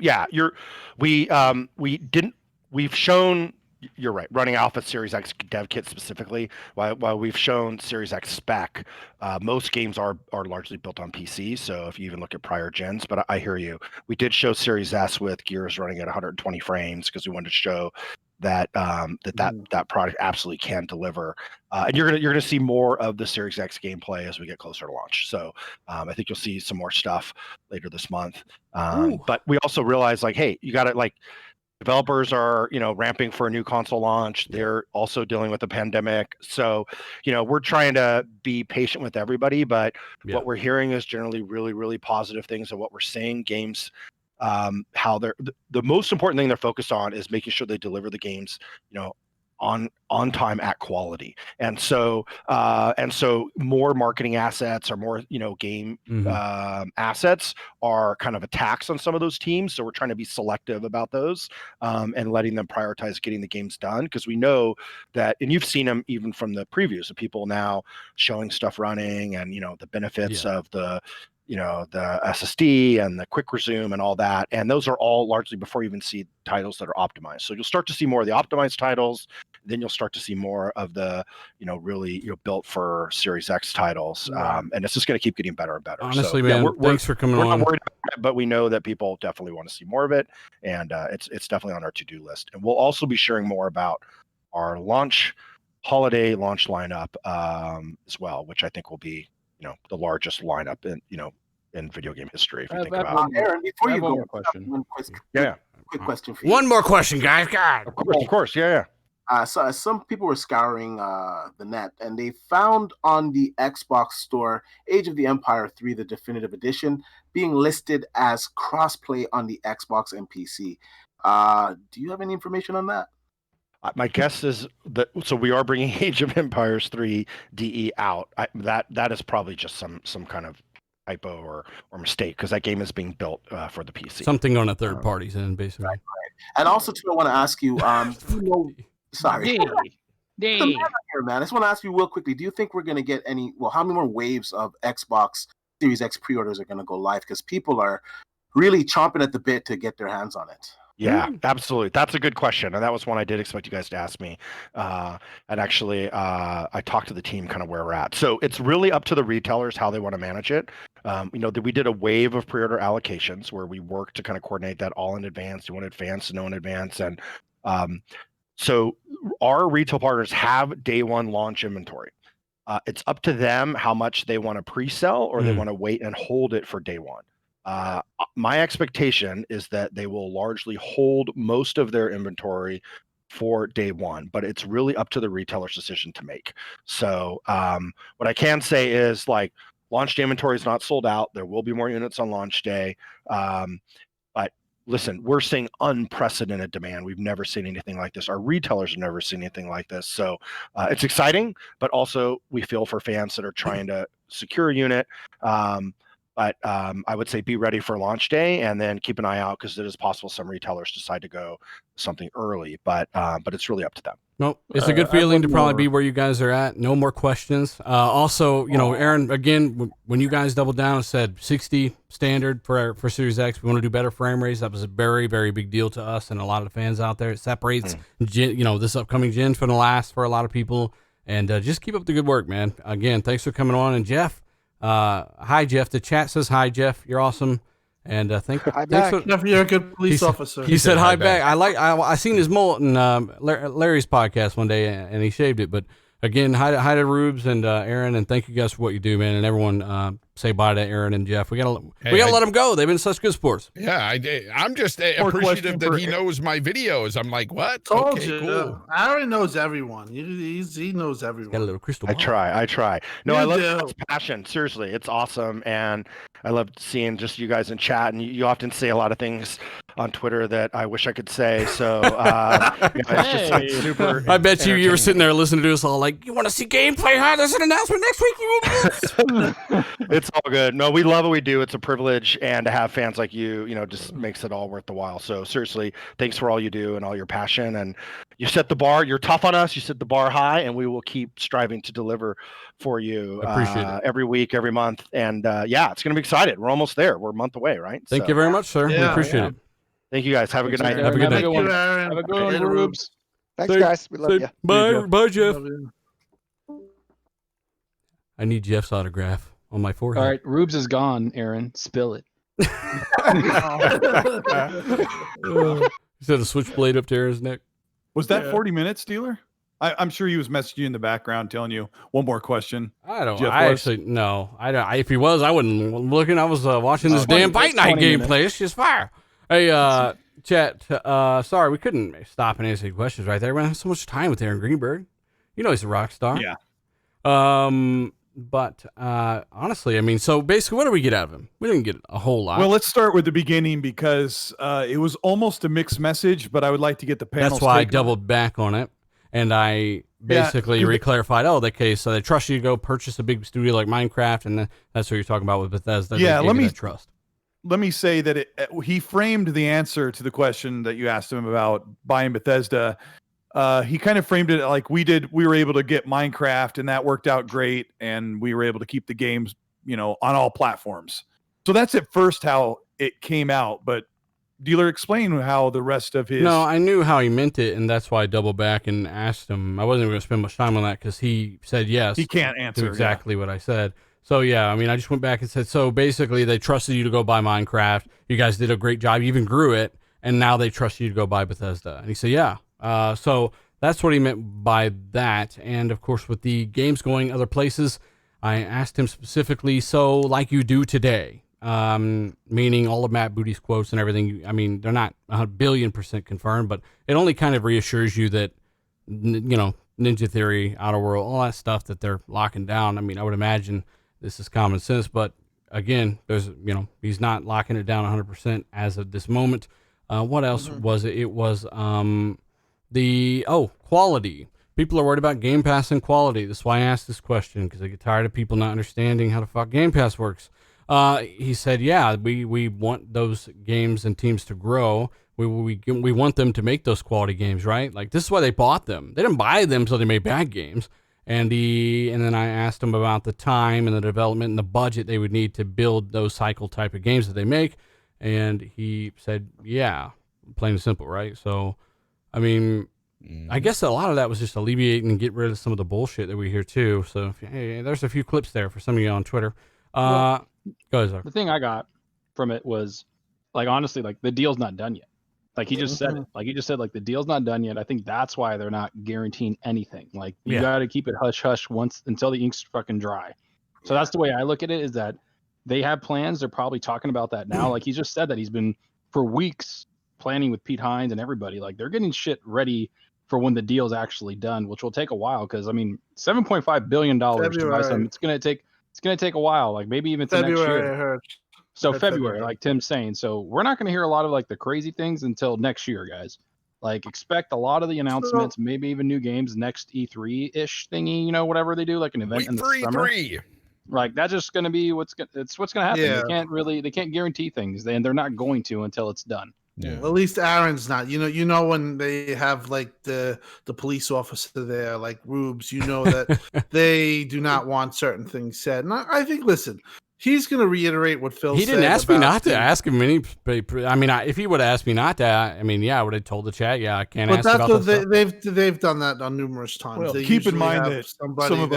we've shown. You're right. Running Alpha Series X dev kit specifically, while we've shown Series X spec, most games are largely built on PC. So if you even look at prior gens, but I hear you. We did show Series S with Gears running at 120 frames because we wanted to show that that product absolutely can deliver. And you're gonna see more of the Series X gameplay as we get closer to launch. So I think you'll see some more stuff later this month. But we also realize hey, you got to developers are, ramping for a new console launch. They're also dealing with the pandemic. So, we're trying to be patient with everybody, but what we're hearing is generally really, really positive things of what we're seeing. Games, how they're the most important thing they're focused on is making sure they deliver the games, on time at quality. And so more marketing assets or more, game assets are kind of a tax on some of those teams. So we're trying to be selective about those and letting them prioritize getting the games done, because we know that, and you've seen them even from the previews of people now showing stuff running and, the benefits of the SSD and the quick resume and all that. And those are all largely before you even see titles that are optimized. So you'll start to see more of the optimized titles. Then you'll start to see more of the, really, built for Series X titles. And it's just going to keep getting better and better. Honestly, man, thanks for coming on. We're not worried about it, but we know that people definitely want to see more of it. And it's definitely on our to-do list. And we'll also be sharing more about our holiday launch lineup as well, which I think will be, the largest lineup in video game history. If you think about it. Aaron, before you go, question. Quick question for you. One more question, guys. God. Of course, yeah. So some people were scouring the net, and they found on the Xbox store Age of the Empire 3, the definitive edition, being listed as crossplay on the Xbox and PC. Do you have any information on that? My guess is that we are bringing Age of Empires 3 DE out. That is probably just some kind of typo or mistake, because that game is being built for the PC. Something on a third party's end, basically. Right. And also, too, I want to ask you, sorry. Here, man. I just want to ask you real quickly, do you think we're going to get how many more waves of Xbox Series X pre-orders are going to go live? Because people are really chomping at the bit to get their hands on it. Yeah, absolutely. That's a good question. And that was one I did expect you guys to ask me. And actually, I talked to the team kind of where we're at. So it's really up to the retailers how they want to manage it. We did a wave of pre-order allocations where we worked to kind of coordinate that all in advance. You want advance, no in advance. And so our retail partners have day one launch inventory. It's up to them how much they want to pre-sell or they want to wait and hold it for day one. My expectation is that they will largely hold most of their inventory for day one, but it's really up to the retailer's decision to make. So what I can say is, launch day inventory is not sold out. There will be more units on launch day. But listen, we're seeing unprecedented demand. We've never seen anything like this. Our retailers have never seen anything like this. So it's exciting, but also we feel for fans that are trying to secure a unit. But I would say be ready for launch day, and then keep an eye out, because it is possible some retailers decide to go something early. But it's really up to them. Nope. It's a good feeling to probably be where you guys are at. No more questions. Also, Aaron, again, when you guys doubled down and said 60 standard for Series X, we want to do better frame rates. That was a very, very big deal to us and a lot of the fans out there. It separates, this upcoming gen from the last for a lot of people. And just keep up the good work, man. Again, thanks for coming on. And Jeff, hi, Jeff. The chat says hi, Jeff. You're awesome. And thanks for, Jeff, you're a good police officer. He said hi back. I seen his mullet in Larry's podcast one day, and he shaved it. But again, hi to Rubes and Aaron, and thank you guys for what you do, man. And everyone, say bye to Aaron and Jeff. We gotta let them go. They've been such good sports. Yeah, I'm just appreciative that he knows my videos. I'm like, what? Told you. Cool. Aaron knows everyone. He knows everyone. Got a little crystal ball. I try. No, I love his passion. Seriously, it's awesome, and I love seeing just you guys in chat. And you often say a lot of things on Twitter that I wish I could say. So it's just super. I bet you were sitting there listening to us all like, you want to see gameplay? Huh? There's an announcement next week. You idiots. It's all good. No, we love what we do. It's a privilege, and to have fans like you, just makes it all worth the while. So seriously, thanks for all you do and all your passion. And you set the bar. You're tough on us. You set the bar high, and we will keep striving to deliver for you every week, every month. And it's going to be excited. We're almost there. We're a month away, right? Thank you very much, sir. We appreciate it. Thank you, guys. Have a good night. Have a good night. Have a good one, Rubes. Thanks, guys. We love you. Bye, Jeff. I need Jeff's autograph on my forehead. All right, Rubes is gone, Aaron. Spill it. He said a switchblade up to Aaron's neck. Was that 40 minutes, Dealer? I'm sure he was messaging you in the background telling you one more question. I don't know. If he was, I wouldn't look. I was watching this damn Fight Night gameplay. It's just fire. Hey, chat. Sorry, we couldn't stop and answer your questions right there. We have so much time with Aaron Greenberg. He's a rock star. Yeah. But honestly, I mean, so basically, what did we get out of him? We didn't get a whole lot. Well, let's start with the beginning, because it was almost a mixed message, but I would like to get the panel. That's why I doubled back on it. And I basically reclarified, so they trust you to go purchase a big studio like Minecraft, and that's what you're talking about with Bethesda. Yeah, let me trust. Let me say that he framed the answer to the question that you asked him about buying Bethesda. He kind of framed it like we did. We were able to get Minecraft, and that worked out great, and we were able to keep the games, on all platforms. So that's at first how it came out, but Dealer, explain how the rest of his... No, I knew how he meant it, and that's why I doubled back and asked him. I wasn't going to spend much time on that because he said yes. He can't answer to exactly what I said. So, yeah, I mean, I just went back and said, so basically they trusted you to go buy Minecraft. You guys did a great job. You even grew it, and now they trust you to go buy Bethesda. And he said, yeah. So that's what he meant by that. And, of course, with the games going other places, I asked him specifically, so like you do today. Meaning all of Matt Booty's quotes and everything. I mean, they're not 1,000,000,000% confirmed, but it only kind of reassures you that, Ninja Theory, Outer World, all that stuff that they're locking down. I mean, I would imagine this is common sense, but again, there's, he's not locking it down 100% as of this moment. What else was it? It was, quality. People are worried about Game Pass and quality. That's why I asked this question, because I get tired of people not understanding how the fuck Game Pass works. He said, yeah, we want those games and teams to grow. We want them to make those quality games, right? Like, this is why they bought them. They didn't buy them so they made bad games. And then I asked him about the time and the development and the budget they would need to build those cycle type of games that they make. And he said, yeah, plain and simple, right? So, I mean, I guess a lot of that was just alleviating and get rid of some of the bullshit that we hear too. So, hey, there's a few clips there for some of you on Twitter. Go ahead, Zach. The thing I got from it was, like, honestly, like, the deal's not done yet. Like, he just said it. Like, he just said, like, the deal's not done yet. I think that's why they're not guaranteeing anything. Like, you got to keep it hush-hush until the ink's fucking dry. So that's the way I look at it, is that they have plans. They're probably talking about that now. Like, he just said that he's been, for weeks, planning with Pete Hines and everybody. Like, they're getting shit ready for when the deal's actually done, which will take a while. Because, I mean, $7.5 billion to buy something, it's going to take a while, like maybe even to next year. So February, like Tim's saying. So we're not going to hear a lot of like the crazy things until next year, guys. Like, expect a lot of the announcements, maybe even new games next E3-ish thingy, whatever they do, like an event in the summer. Like, that's just going to be what's going to happen. Yeah. They can't guarantee things, and they're not going to until it's done. Yeah. Well, at least Aaron's not. When they have like the police officer there, like Rubes, that they do not want certain things said. And I think, listen, he's going to reiterate what Phil said. He didn't ask me not to ask him any. I mean, if he would have asked me not to, I would have told the chat, I can't ask about that. But they've done that on numerous times. Well, keep in mind that some of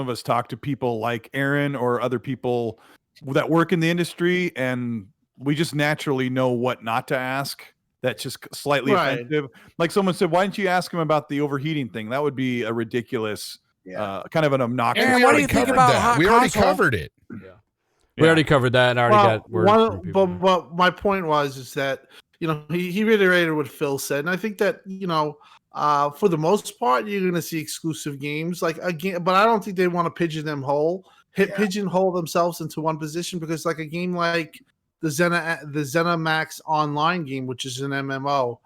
us talk to people like Aaron or other people that work in the industry, and we just naturally know what not to ask. That's just slightly offensive. Like someone said, why didn't you ask him about the overheating thing? That would be a ridiculous, kind of an obnoxious. Aaron, what do you think about that? We already covered it. We already covered that. I already got word. But my point is that, he reiterated what Phil said. And I think that, for the most part, you're going to see exclusive games. Like, again, but I don't think they want to pigeonhole themselves into one position, because like a game like the ZeniMax Online game, which is an MMO,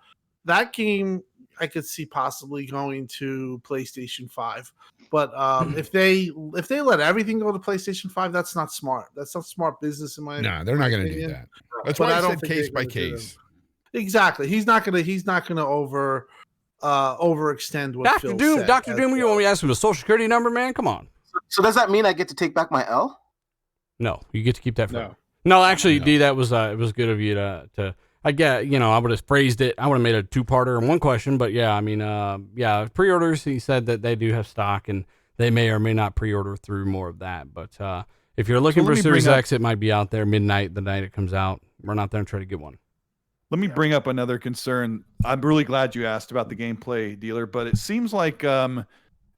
that game I could see possibly going to PlayStation 5. But if they let everything go to PlayStation 5, that's not smart. That's not smart business in my opinion. No, they're not going to do that. That's why I said case by case. Exactly. He's not going to overextend what Phil said. Dr. Doom, you want me to ask him the social security number, man? Come on. So does that mean I get to take back my L? No, you get to keep that forever. No, actually, D, that was it was good of you to I get, I would have phrased it. I would have made a two-parter in one question, but yeah, I mean, pre-orders, he said that they do have stock, and they may or may not pre-order through more of that. But if you're looking for Series X, it might be out there midnight, the night it comes out. Run out there and try to get one. Let me bring up another concern. I'm really glad you asked about the gameplay, Dealer, but it seems like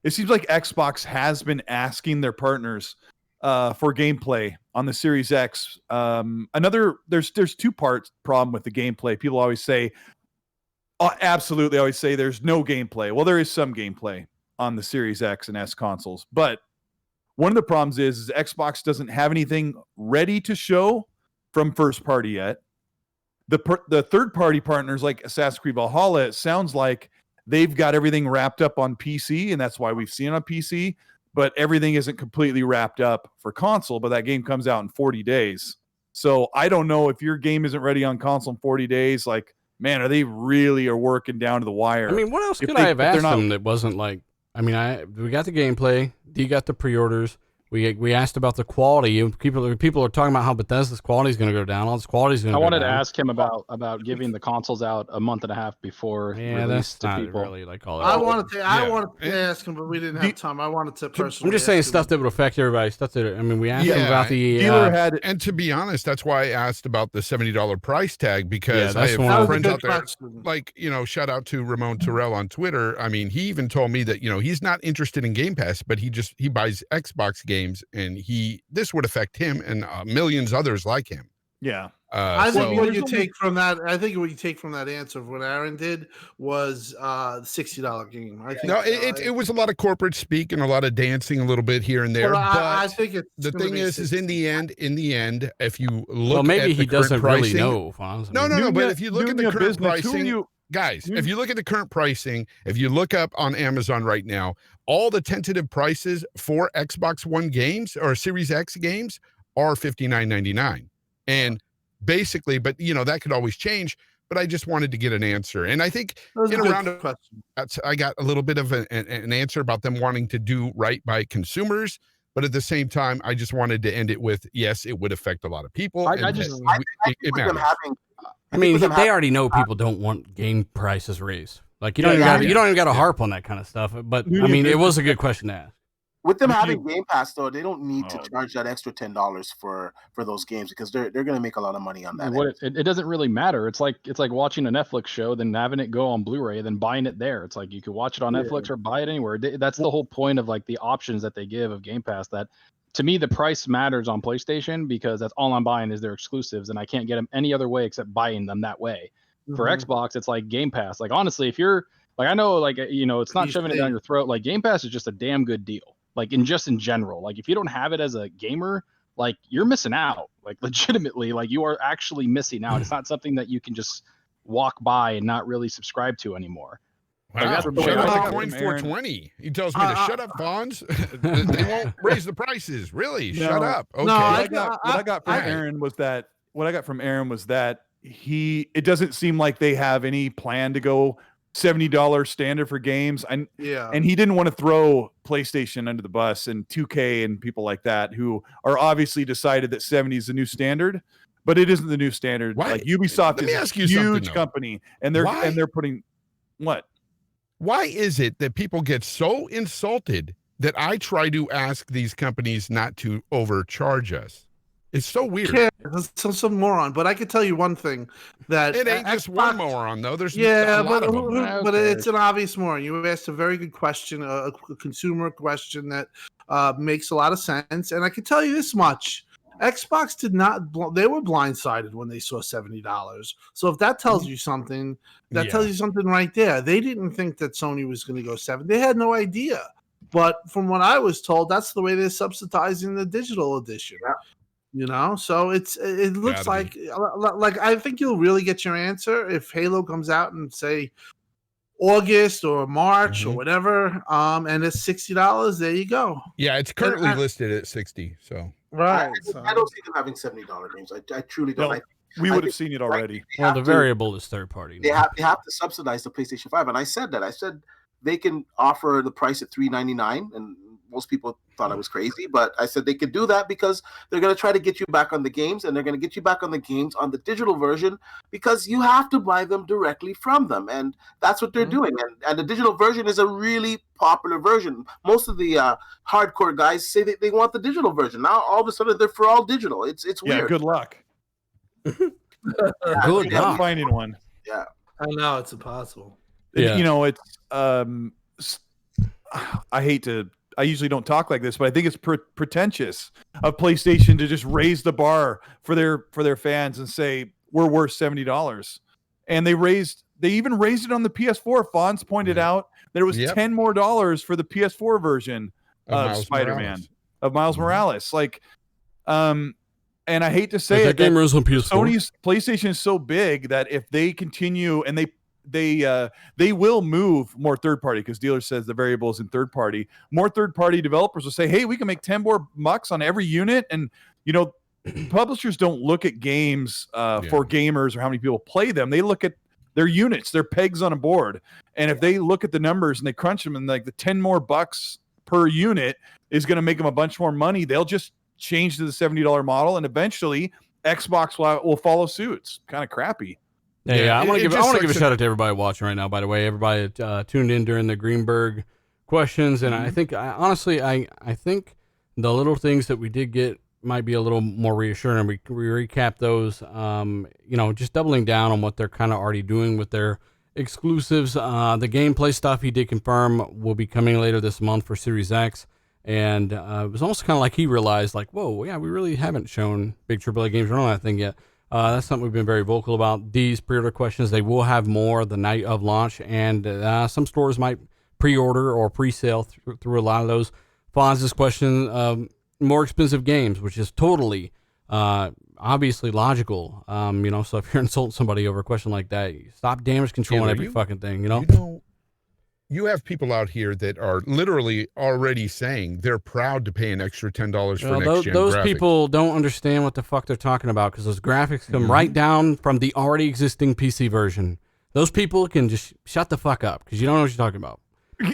Xbox has been asking their partners for gameplay on the Series X. There's two parts problem with the gameplay. People always say, absolutely always say there's no gameplay. Well, there is some gameplay on the Series X and S consoles, but one of the problems is Xbox doesn't have anything ready to show from first party yet. The third party partners like Assassin's Creed Valhalla, it sounds like they've got everything wrapped up on PC, and that's why we've seen it on PC. But everything isn't completely wrapped up for console. But that game comes out in 40 days. So I don't know if your game isn't ready on console in 40 days. Like, man, are they really working down to the wire? I mean, what else could I have asked them that wasn't like? I mean, we got the gameplay. D got the pre-orders. We asked about the quality. People are talking about how Bethesda's quality is going to go down. All this quality is going to go down. I wanted to ask him about giving the consoles out a month and a half before release to people. Really like all that. I wanted to ask him, but we didn't have time. I wanted to personally. I'm just saying stuff that would affect everybody. Stuff that we asked him about the dealer and to be honest, that's why I asked about the $70 price tag, because I have friends out there. Like, shout out to Ramon Terrell on Twitter. I mean, he even told me that he's not interested in Game Pass, but he buys Xbox games, and this would affect him and millions others like him. Yeah. I think what you take from that answer of what Aaron did was $60 game. It was a lot of corporate speak and a lot of dancing a little bit here and there. But I think the thing is in the end, if you look, well, maybe at he doesn't pricing, really know. Fonz. No. But if you look at the current pricing, guys, if you look at the current pricing, if you look up on Amazon right now, all the tentative prices for Xbox One games or Series X games are $59.99. And basically, but that could always change. But I just wanted to get an answer. And I think in a round of questions, I got a little bit of an answer about them wanting to do right by consumers. But at the same time, I just wanted to end it with, yes, it would affect a lot of people. I mean, they already know people don't want game prices raised. Like, you don't even got to harp on that kind of stuff. But I mean, it was a good question to ask. With them having Game Pass, though, they don't need to charge that extra $10 for those games, because they're going to make a lot of money on that. It doesn't really matter. It's like watching a Netflix show, then having it go on Blu-ray, then buying it there. It's like you could watch it on Netflix or buy it anywhere. That's the whole point of like the options that they give of Game Pass. That to me, the price matters on PlayStation, because that's all I'm buying is their exclusives, and I can't get them any other way except buying them that way. For Xbox, it's like Game Pass. Like, honestly, if you're like, I know, like, it's not shoving it down your throat. Like, Game Pass is just a damn good deal. Like, in general, like, if you don't have it as a gamer, like, you're missing out. Like, legitimately, like, you are actually missing out. It's not something that you can just walk by and not really subscribe to anymore. Wow. Like coin 420. He tells me to shut up, Fonz. They won't raise the prices. Really? No, shut up. Okay. No, what I got from Aaron was that it doesn't seem like they have any plan to go $70 standard for games. And he didn't want to throw PlayStation under the bus and 2K and people like that, who are obviously decided that 70 is the new standard, but it isn't the new standard. Why? Like, Ubisoft is a huge company, and they're putting what? Why is it that people get so insulted that I try to ask these companies not to overcharge us? It's so weird. Yeah, some moron. But I can tell you one thing, that it ain't just one moron, though. There's but it's an obvious moron. You asked a very good question, a consumer question that makes a lot of sense. And I can tell you this much: Xbox did not. They were blindsided when they saw $70. So if that tells you something, that tells you something right there. They didn't think that Sony was going to go $70. They had no idea. But from what I was told, that's the way they're subsidizing the digital edition. Yeah. So it looks like I think you'll really get your answer if Halo comes out and say August or March or whatever, and it's $60. There you go. Yeah, it's currently listed at 60. So right, I don't see them having $70 games. I truly don't. No, we would have seen it already. Well, the variable is third party. They have to subsidize the PlayStation 5, and I said that. I said they can offer the price at $399, and most people thought I was crazy, but I said they could do that because they're going to try to get you back on the games, and they're going to get you back on the games on the digital version, because you have to buy them directly from them, and that's what they're doing. And the digital version is a really popular version. Most of the hardcore guys say that they want the digital version. Now all of a sudden they're for all digital. It's weird. Yeah, good luck. Good luck finding one. Yeah, I know it's impossible. Yeah. It's I usually don't talk like this, but I think it's pretentious of PlayStation to just raise the bar for their fans and say we're worth $70. And they even raised it on the PS4. Fonz pointed out that it was $10 more for the PS4 version of Spider-Man, of Miles Morales. Like, and I hate to say that game runs on PS4. Sony's PlayStation is so big that if they continue, and they will move more third party because dealer says the variable is in third party. More third party developers will say, hey, we can make 10 more bucks on every unit. And publishers don't look at games for gamers or how many people play them. They look at their units, their pegs on a board. And if they look at the numbers and they crunch them and like the 10 more bucks per unit is going to make them a bunch more money, they'll just change to the $70 model, and eventually Xbox will follow suit. It's kind of crappy. Yeah, I want to give a shout out to everybody watching right now. By the way, everybody tuned in during the Greenberg questions, and I think honestly, I think the little things that we did get might be a little more reassuring. We recap those, just doubling down on what they're kind of already doing with their exclusives. The gameplay stuff he did confirm will be coming later this month for Series X. And it was almost kind of like he realized, like, whoa, yeah, we really haven't shown big AAA games on that thing yet. That's something we've been very vocal about. These pre-order questions, they will have more the night of launch, and some stores might pre-order or pre-sale through a lot of those. Fonz's question, more expensive games, which is totally obviously logical. So if you're insulting somebody over a question like that, stop damage controlling every fucking thing, You have people out here that are literally already saying they're proud to pay an extra $10 for next-gen those graphics. people don't understand what the fuck they're talking about, because those graphics come right down from the already existing PC version. Those people can just shut the fuck up, because you don't know what you're talking about.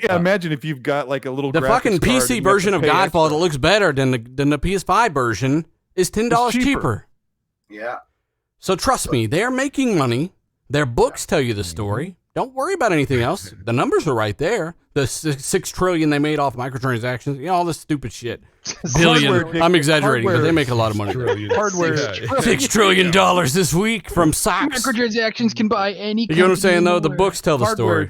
Yeah, imagine if you've got like a little the fucking PC version of Godfall that looks better than the PS5 version is $10 cheaper. Yeah. So trust me, they're making money. Their books tell you the story. Don't worry about anything else. The numbers are right there. The $6 trillion they made off microtransactions, all this stupid shit. Billion. I'm exaggerating, but they make a lot of money. Hardware. $6 trillion this week from socks. Microtransactions can buy any. You know what I'm saying, though? The books tell the story.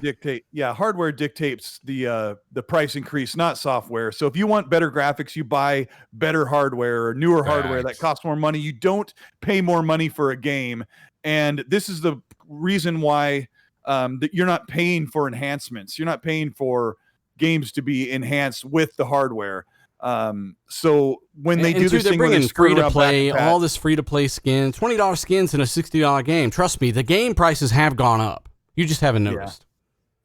Hardware dictates the price increase, not software. So if you want better graphics, you buy better hardware or newer hardware that costs more money. You don't pay more money for a game, and this is the reason why. That you're not paying for enhancements. You're not paying for games to be enhanced with the hardware. So when they do this they're thing, where bringing they screw free to around play, back and all this free to play skins, $20 skins in a $60 game. Trust me, the game prices have gone up. You just haven't noticed.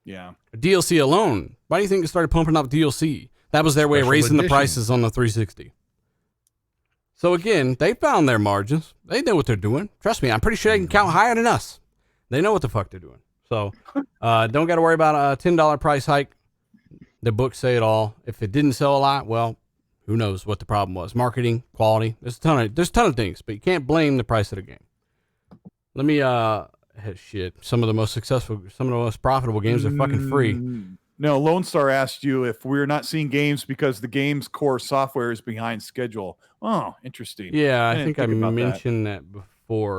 Yeah. DLC alone. Why do you think they started pumping up DLC? That was their way of raising the prices on the 360. So again, they found their margins. They know what they're doing. Trust me, I'm pretty sure they can count higher than us. They know what the fuck they're doing. So don't got to worry about a $10 price hike. The books say it all. If it didn't sell a lot, well, who knows what the problem was. Marketing, quality. There's a ton of things, but you can't blame the price of the game. Let me some of the most successful, some of the most profitable games are fucking free. No, Lone Star asked you if we're not seeing games because the game's core software is behind schedule. Oh, interesting. Yeah, I think I mentioned that before.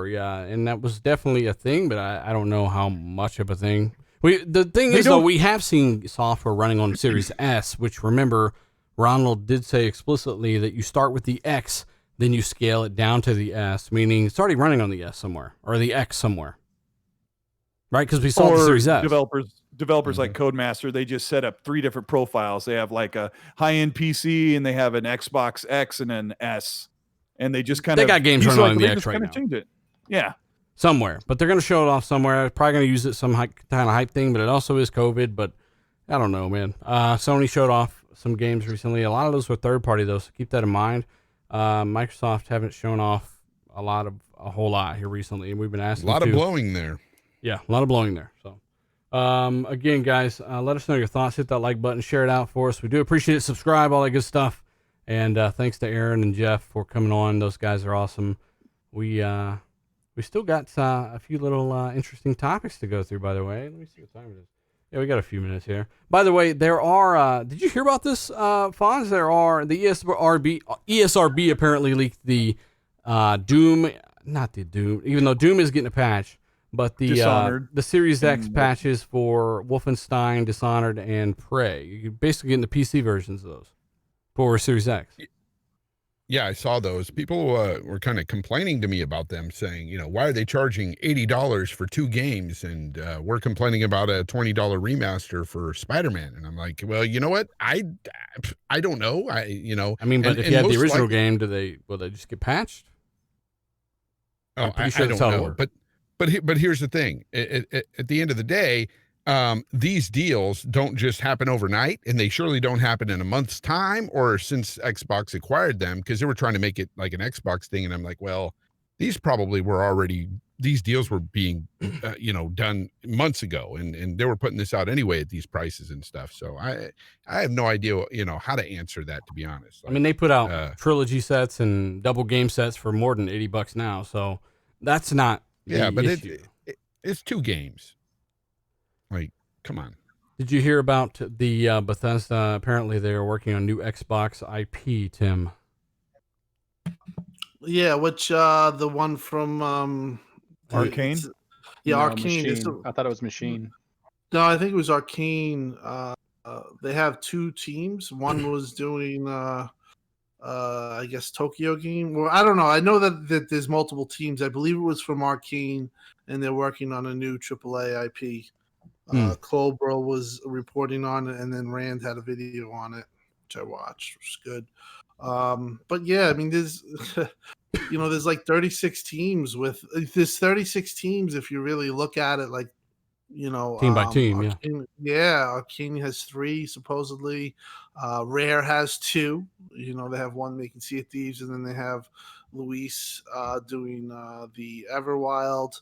Yeah, and that was definitely a thing, but I don't know how much of a thing. The thing is, though, we have seen software running on Series S, which, remember, Ronald did say explicitly that you start with the X, then you scale it down to the S, meaning it's already running on the S somewhere, or the X somewhere. Right? Because we saw the Series S. Developers like Codemaster, they just set up 3 different profiles. They have like a high-end PC, and they have an Xbox X and an S. And they just they got games running on the X right now. Change it. Yeah. Somewhere. But they're going to show it off somewhere. Probably going to use it some kind of hype thing, but it also is COVID. But I don't know, man. Sony showed off some games recently. A lot of those were third party, though, so keep that in mind. Microsoft haven't shown off a whole lot here recently, and we've been asking a lot of blowing there. Yeah, a lot of blowing there. So, again, guys, let us know your thoughts. Hit that like button, share it out for us. We do appreciate it. Subscribe, all that good stuff. And thanks to Aaron and Jeff for coming on. Those guys are awesome. We still got a few little interesting topics to go through, by the way. Let me see what time it is. Yeah, we got a few minutes here. By the way, there are, did you hear about this, Fonz? There are, the ESRB apparently leaked the Doom, not the Doom, even though Doom is getting a patch, but the Series X patches for Wolfenstein, Dishonored, and Prey. You're basically getting the PC versions of those. For Series X. Yeah, I saw those. People were kind of complaining to me about them, saying, why are they charging $80 for 2 games? And we're complaining about a $20 remaster for Spider-Man. And I'm like, well, you know what? I don't know. But if you had the original game, will they just get patched? Oh, I don't know. but here's the thing. At the end of the day, these deals don't just happen overnight, and they surely don't happen in a month's time or since Xbox acquired them, because they were trying to make it like an Xbox thing. And I'm like, well, these probably were already, these deals were being, done months ago, and they were putting this out anyway at these prices and stuff. So I have no idea, how to answer that, to be honest. I mean, they put out trilogy sets and double game sets for more than $80 now. So that's not but issue. It's 2 games. Like, come on. Did you hear about the Bethesda? Apparently, they're working on new Xbox IP, Tim. Yeah, which the one from Arcane? Yeah, No, Arcane. Machine. I thought it was Machine. No, I think it was Arcane. They have 2 teams. One was doing I guess Tokyo game. Well, I don't know. I know that there's multiple teams. I believe it was from Arcane, and they're working on a new AAA IP. Cobra was reporting on it, and then Rand had a video on it, which I watched, which is good. But yeah, I mean, there's there's like 36 teams with there's 36 teams if you really look at it, like team by team. Arcane, Arcane has 3 supposedly. Rare has 2. They have one making Sea of Thieves, and then they have Luis doing the Everwild.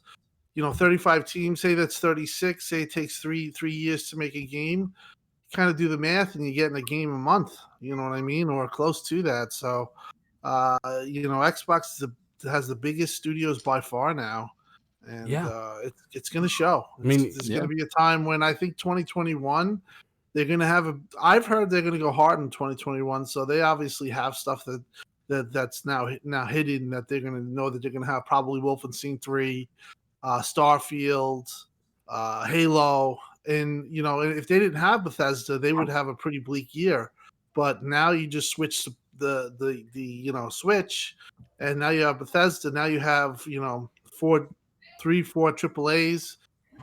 35 teams, say that's 36, say it takes three years to make a game. Kind of do the math and you're getting a game a month, you know what I mean, or close to that. So Xbox has the biggest studios by far now, and it's going to show. There's going to be a time when I think 2021 they're going to have I've heard they're going to go hard in 2021, so they obviously have stuff that's now hidden, that they're going to know that they're going to have, probably Wolfenstein 3, Starfield, Halo, and if they didn't have Bethesda, they would have a pretty bleak year. But now you just switch the switch, and now you have Bethesda. Now you have 4 AAAs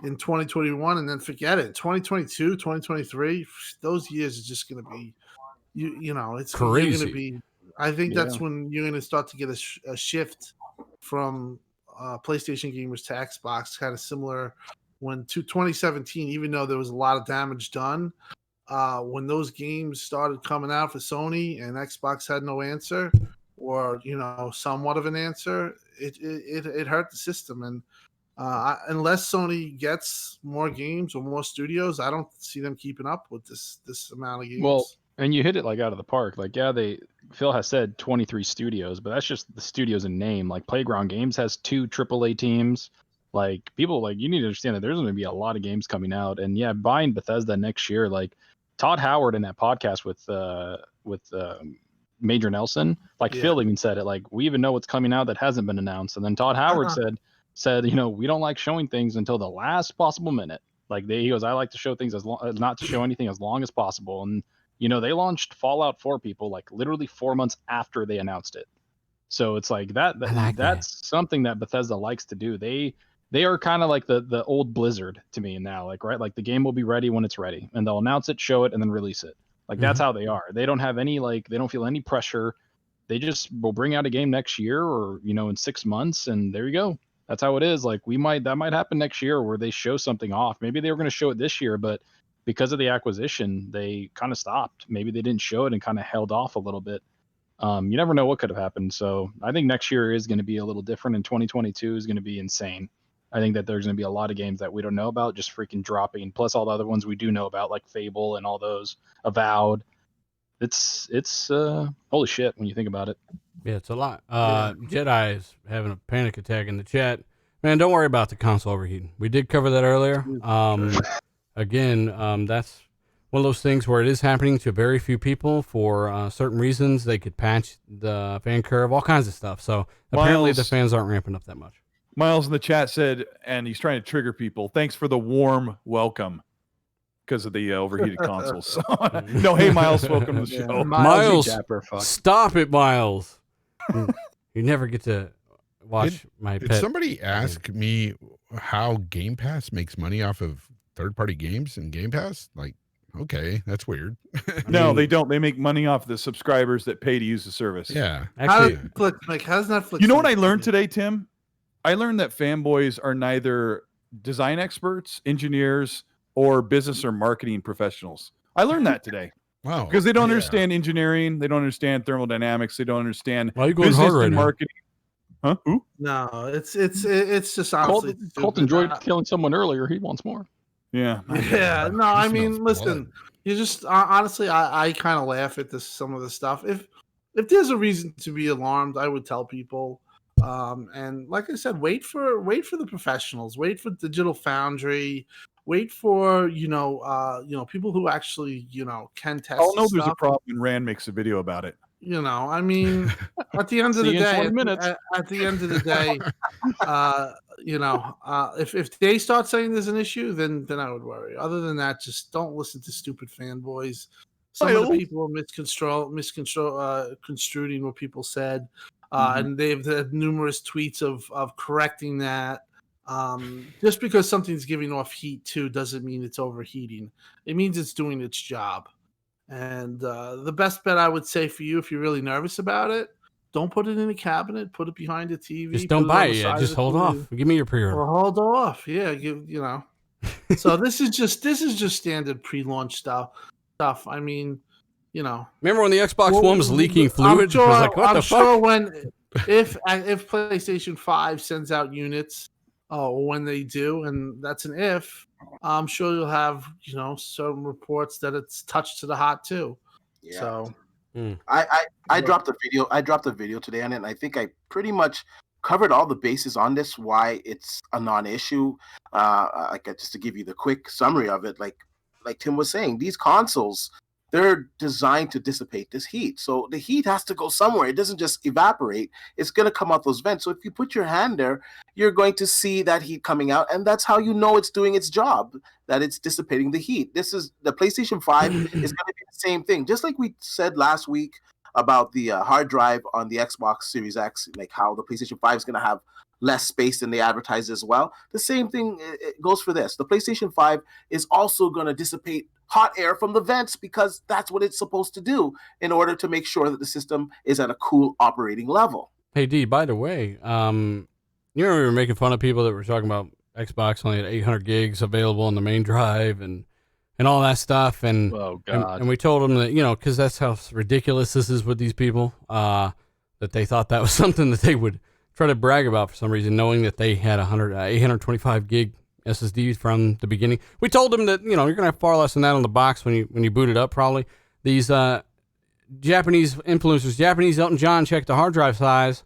in 2021, and then forget it. 2022, 2023, those years is just going to be it's crazy. Going to be. I think that's when you're going to start to get a shift from PlayStation gamers to Xbox, kind of similar when 2017, even though there was a lot of damage done, when those games started coming out for Sony and Xbox had no answer, or somewhat of an answer, it hurt the system. And unless Sony gets more games or more studios, I don't see them keeping up with this amount of games. Well, and you hit it like out of the park. Like, Phil has said 23 studios, but that's just the studios in name. Like, Playground Games has 2 AAA teams. Like, people, like, you need to understand that there's going to be a lot of games coming out. And buying Bethesda next year, like Todd Howard in that podcast with Major Nelson, Phil even said it, like, we even know what's coming out that hasn't been announced. And then Todd Howard said, we don't like showing things until the last possible minute. Like, he goes, I like to show things not to show anything as long as possible. And they launched Fallout 4, people, like literally 4 months after they announced it. So it's like that's something that Bethesda likes to do. They are kind of like the old Blizzard to me now, like, right? Like, the game will be ready when it's ready, and they'll announce it, show it, and then release it. Like, that's how they are. They don't have any, they don't feel any pressure. They just will bring out a game next year or, in 6 months, and there you go. That's how it is. Like, that might happen next year where they show something off. Maybe they were going to show it this year, but because of the acquisition, they kind of stopped. Maybe they didn't show it and kind of held off a little bit. You never know what could have happened. So I think next year is going to be a little different, and 2022 is going to be insane. I think that there's going to be a lot of games that we don't know about just freaking dropping, plus all the other ones we do know about, like Fable and all those, Avowed. It's holy shit when you think about it. Yeah, it's a lot. Jedi is having a panic attack in the chat. Man, don't worry about the console overheating. We did cover that earlier. Again, that's one of those things where it is happening to very few people for certain reasons. They could patch the fan curve, all kinds of stuff. So apparently the fans aren't ramping up that much. Miles in the chat said, and he's trying to trigger people, thanks for the warm welcome because of the overheated consoles. No, hey, Miles, welcome to the show. Miles, stop it, Miles. You never get to watch my pet. Did somebody ask me how Game Pass makes money off of third-party games in Game Pass? Like, okay, that's weird. No, they don't. They make money off the subscribers that pay to use the service. Yeah. Actually, how does Netflix you know what I learned today, Tim? I learned that fanboys are neither design experts, engineers, or business or marketing professionals. I learned that today. Wow. Because they don't understand engineering, they don't understand thermodynamics, they don't understand Why are you going business hard right and now? marketing. Huh? Ooh. No, it's just honestly. Colt enjoyed killing someone earlier. He wants more. Yeah. Yeah. No, I He mean, smells listen. blood. You just honestly, I kind of laugh at some of the stuff. If there's a reason to be alarmed, I would tell people. And like I said, wait for the professionals. Wait for Digital Foundry. Wait for people who actually can test. I'll know stuff. there's a problem when Rand makes a video about it. I mean, at the end of the See you in day, 20 minutes. at the end of the day, if they start saying there's an issue, then I would worry. Other than that, just don't listen to stupid fanboys. Some of the people are construing what people said, and they've had numerous tweets of correcting that. Just because something's giving off heat too doesn't mean it's overheating. It means it's doing its job. And the best bet I would say for you, if you're really nervous about it, don't put it in a cabinet. Put it behind a TV. Just don't buy it yet. Just hold off. Give me your pre-order. Or hold off. Yeah, So this is just standard pre-launch stuff. I mean, Remember when the Xbox One was leaking fluid? I'm sure, I was like, what the fuck? if PlayStation 5 sends out units, when they do, and that's an if, I'm sure you'll have some reports that it's touched to the hot too. Yeah. So I dropped a video. I dropped a video today on it, and I think I pretty much covered all the bases on this. Why it's a non-issue. Just to give you the quick summary of it, like Tim was saying, these consoles, they're designed to dissipate this heat. So the heat has to go somewhere. It doesn't just evaporate. It's going to come out those vents. So if you put your hand there, you're going to see that heat coming out. And that's how you know it's doing its job, that it's dissipating the heat. This is the PlayStation 5 is going to be the same thing. Just like we said last week about the hard drive on the Xbox Series X, like how the PlayStation 5 is going to have less space than they advertised as well. The same thing it goes for this. The PlayStation 5 is also going to dissipate hot air from the vents because that's what it's supposed to do in order to make sure that the system is at a cool operating level. Hey, D, by the way, you remember we were making fun of people that were talking about Xbox only had 800 gigs available on the main drive and all that stuff. And, Oh, God. and we told them that, because that's how ridiculous this is with these people, that they thought that was something that they would try to brag about for some reason, knowing that they had 825 gig SSD from the beginning. We told them that, you're going to have far less than that on the box when you boot it up, probably. These Japanese influencers, Japanese Elton John, checked the hard drive size,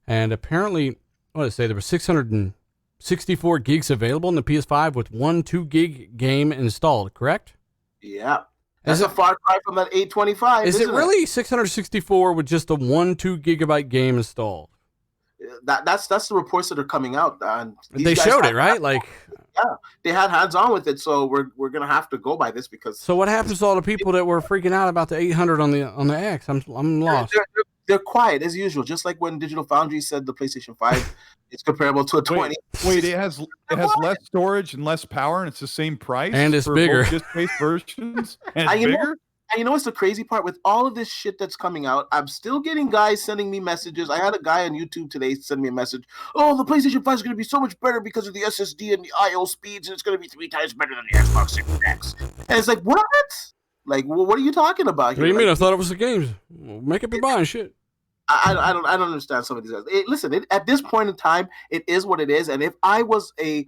and apparently, what did it say? There were 664 gigs available in the PS5 with 1 2 gig game installed, correct? Yeah. That's a far cry from that 825. Is it really 664 with just a 1 2 gigabyte game installed? That's the reports that are coming out. And they showed it, right? They had hands on with it, so we're gonna have to go by this because. So what happens to all the people that were freaking out about the 800 on the X? I'm lost. They're quiet as usual, just like when Digital Foundry said the PlayStation 5 is comparable to a 20. Wait, it has less storage and less power, and it's the same price, and it's for bigger. both disc-based versions, and it's bigger. And you know what's the crazy part? With all of this shit that's coming out, I'm still getting guys sending me messages. I had a guy on YouTube today send me a message. Oh, the PlayStation 5 is going to be so much better because of the SSD and the I/O speeds, and it's going to be 3 times better than the Xbox Series X. And it's like, what? Like, well, what are you talking about here? What do you mean? Like, I thought it was the games. Make up your mind, shit. I don't understand some of these guys. Listen, at this point in time, it is what it is. And if I was I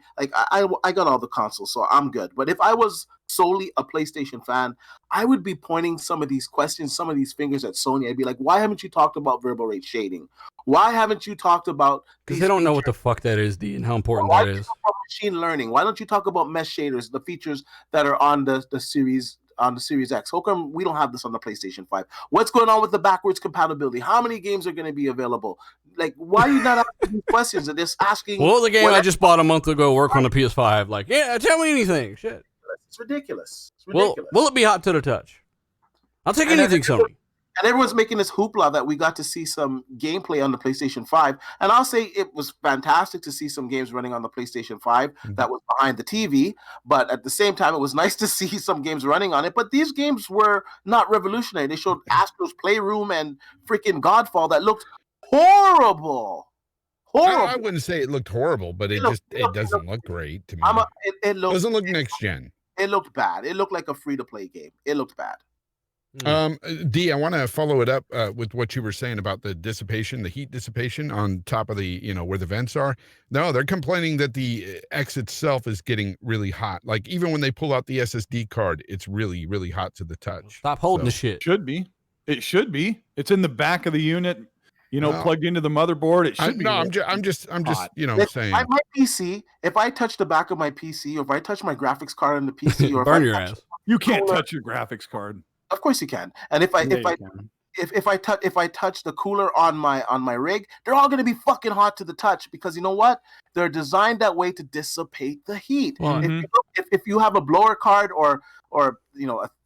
got all the consoles, so I'm good. But if I was solely a PlayStation fan, I would be pointing some of these questions, some of these fingers at Sony. I'd be like, why haven't you talked about variable rate shading? Why haven't you talked about? Because they don't know what the fuck that is, D, and how important that is. Machine learning. Why don't you talk about mesh shaders, the features that are on the series? On the Series X. How come we don't have this on the PlayStation 5? What's going on with the backwards compatibility? How many games are going to be available? Like, why are you not asking these questions and just asking? Well, the game I just bought a month ago work on the PS5. Like, yeah, tell me anything. Shit. It's ridiculous. It's ridiculous. Will it be hot to the touch? I'll take anything, Sony. And everyone's making this hoopla that we got to see some gameplay on the PlayStation 5. And I'll say it was fantastic to see some games running on the PlayStation 5 that was behind the TV. But at the same time, it was nice to see some games running on it. But these games were not revolutionary. They showed Astro's Playroom and freaking Godfall that looked horrible. horrible. I wouldn't say it looked horrible, but it doesn't look great to me. It doesn't look next gen. It looked bad. It looked like a free-to-play game. It looked bad. D, I want to follow it up with what you were saying about the dissipation, the heat dissipation on top of the, where the vents are. No, they're complaining that the X itself is getting really hot. Like even when they pull out the SSD card, it's really, really hot to the touch. Stop holding the shit. Should be. It should be. It's in the back of the unit, plugged into the motherboard. It should be. No, I'm just saying. My PC, if I touch the back of my PC, or if I touch my graphics card on the PC, or burn your ass. You can't touch your graphics card. Of course you can. And if I touch the cooler on my rig, they're all going to be fucking hot to the touch, because you know what? They're designed that way to dissipate the heat. If you have a blower card or a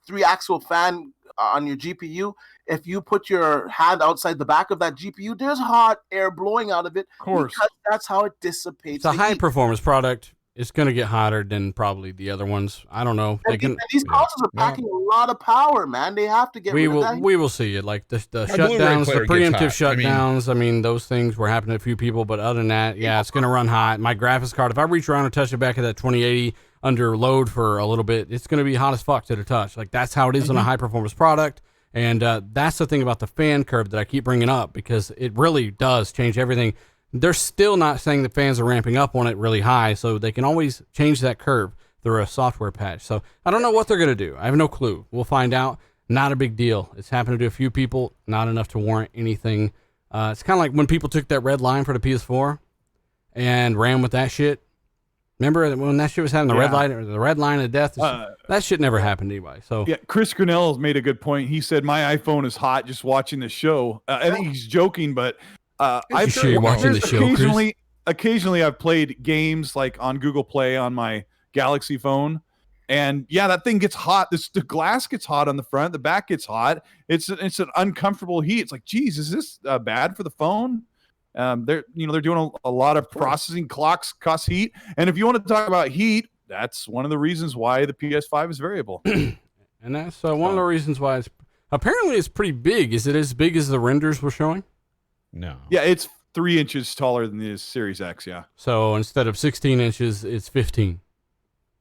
3-axle fan on your GPU, if you put your hand outside the back of that GPU, there's hot air blowing out of it. Of course. Because that's how it dissipates. It's a high performance product. It's going to get hotter than probably the other ones. I don't know. These consoles are packing a lot of power, man. They have to get rid of that. We will see it. Like the shutdowns, the preemptive shutdowns. I mean, those things were happening to a few people, but other than that, yeah, it's going to run hot. My graphics card, if I reach around and touch the back of that 2080 under load for a little bit, it's going to be hot as fuck to the touch. Like that's how it is on a high performance product. And that's the thing about the fan curve that I keep bringing up, because it really does change everything. They're still not saying the fans are ramping up on it really high, so they can always change that curve through a software patch. So I don't know what they're going to do. I have no clue. We'll find out. Not a big deal. It's happened to a few people, not enough to warrant anything. It's kind of like when people took that red line for the PS4 and ran with that shit. Remember when that shit was having the red light, or the red line of death? That shit never happened anybody. So yeah, Chris Grinnell made a good point. He said my iPhone is hot just watching the show. I think he's joking, but I'm sure you're watching the show. Occasionally, I've played games like on Google Play on my Galaxy phone, and yeah, that thing gets hot. The glass gets hot on the front, the back gets hot. It's an uncomfortable heat. It's like, geez, is this bad for the phone? They're doing a lot of processing. Clocks cost heat, and if you want to talk about heat, that's one of the reasons why the PS5 is variable. And that's one of the reasons why it's pretty big. Is it as big as the renders were showing? No. Yeah, it's 3 inches taller than the Series X. Yeah. So instead of 16 inches, it's 15.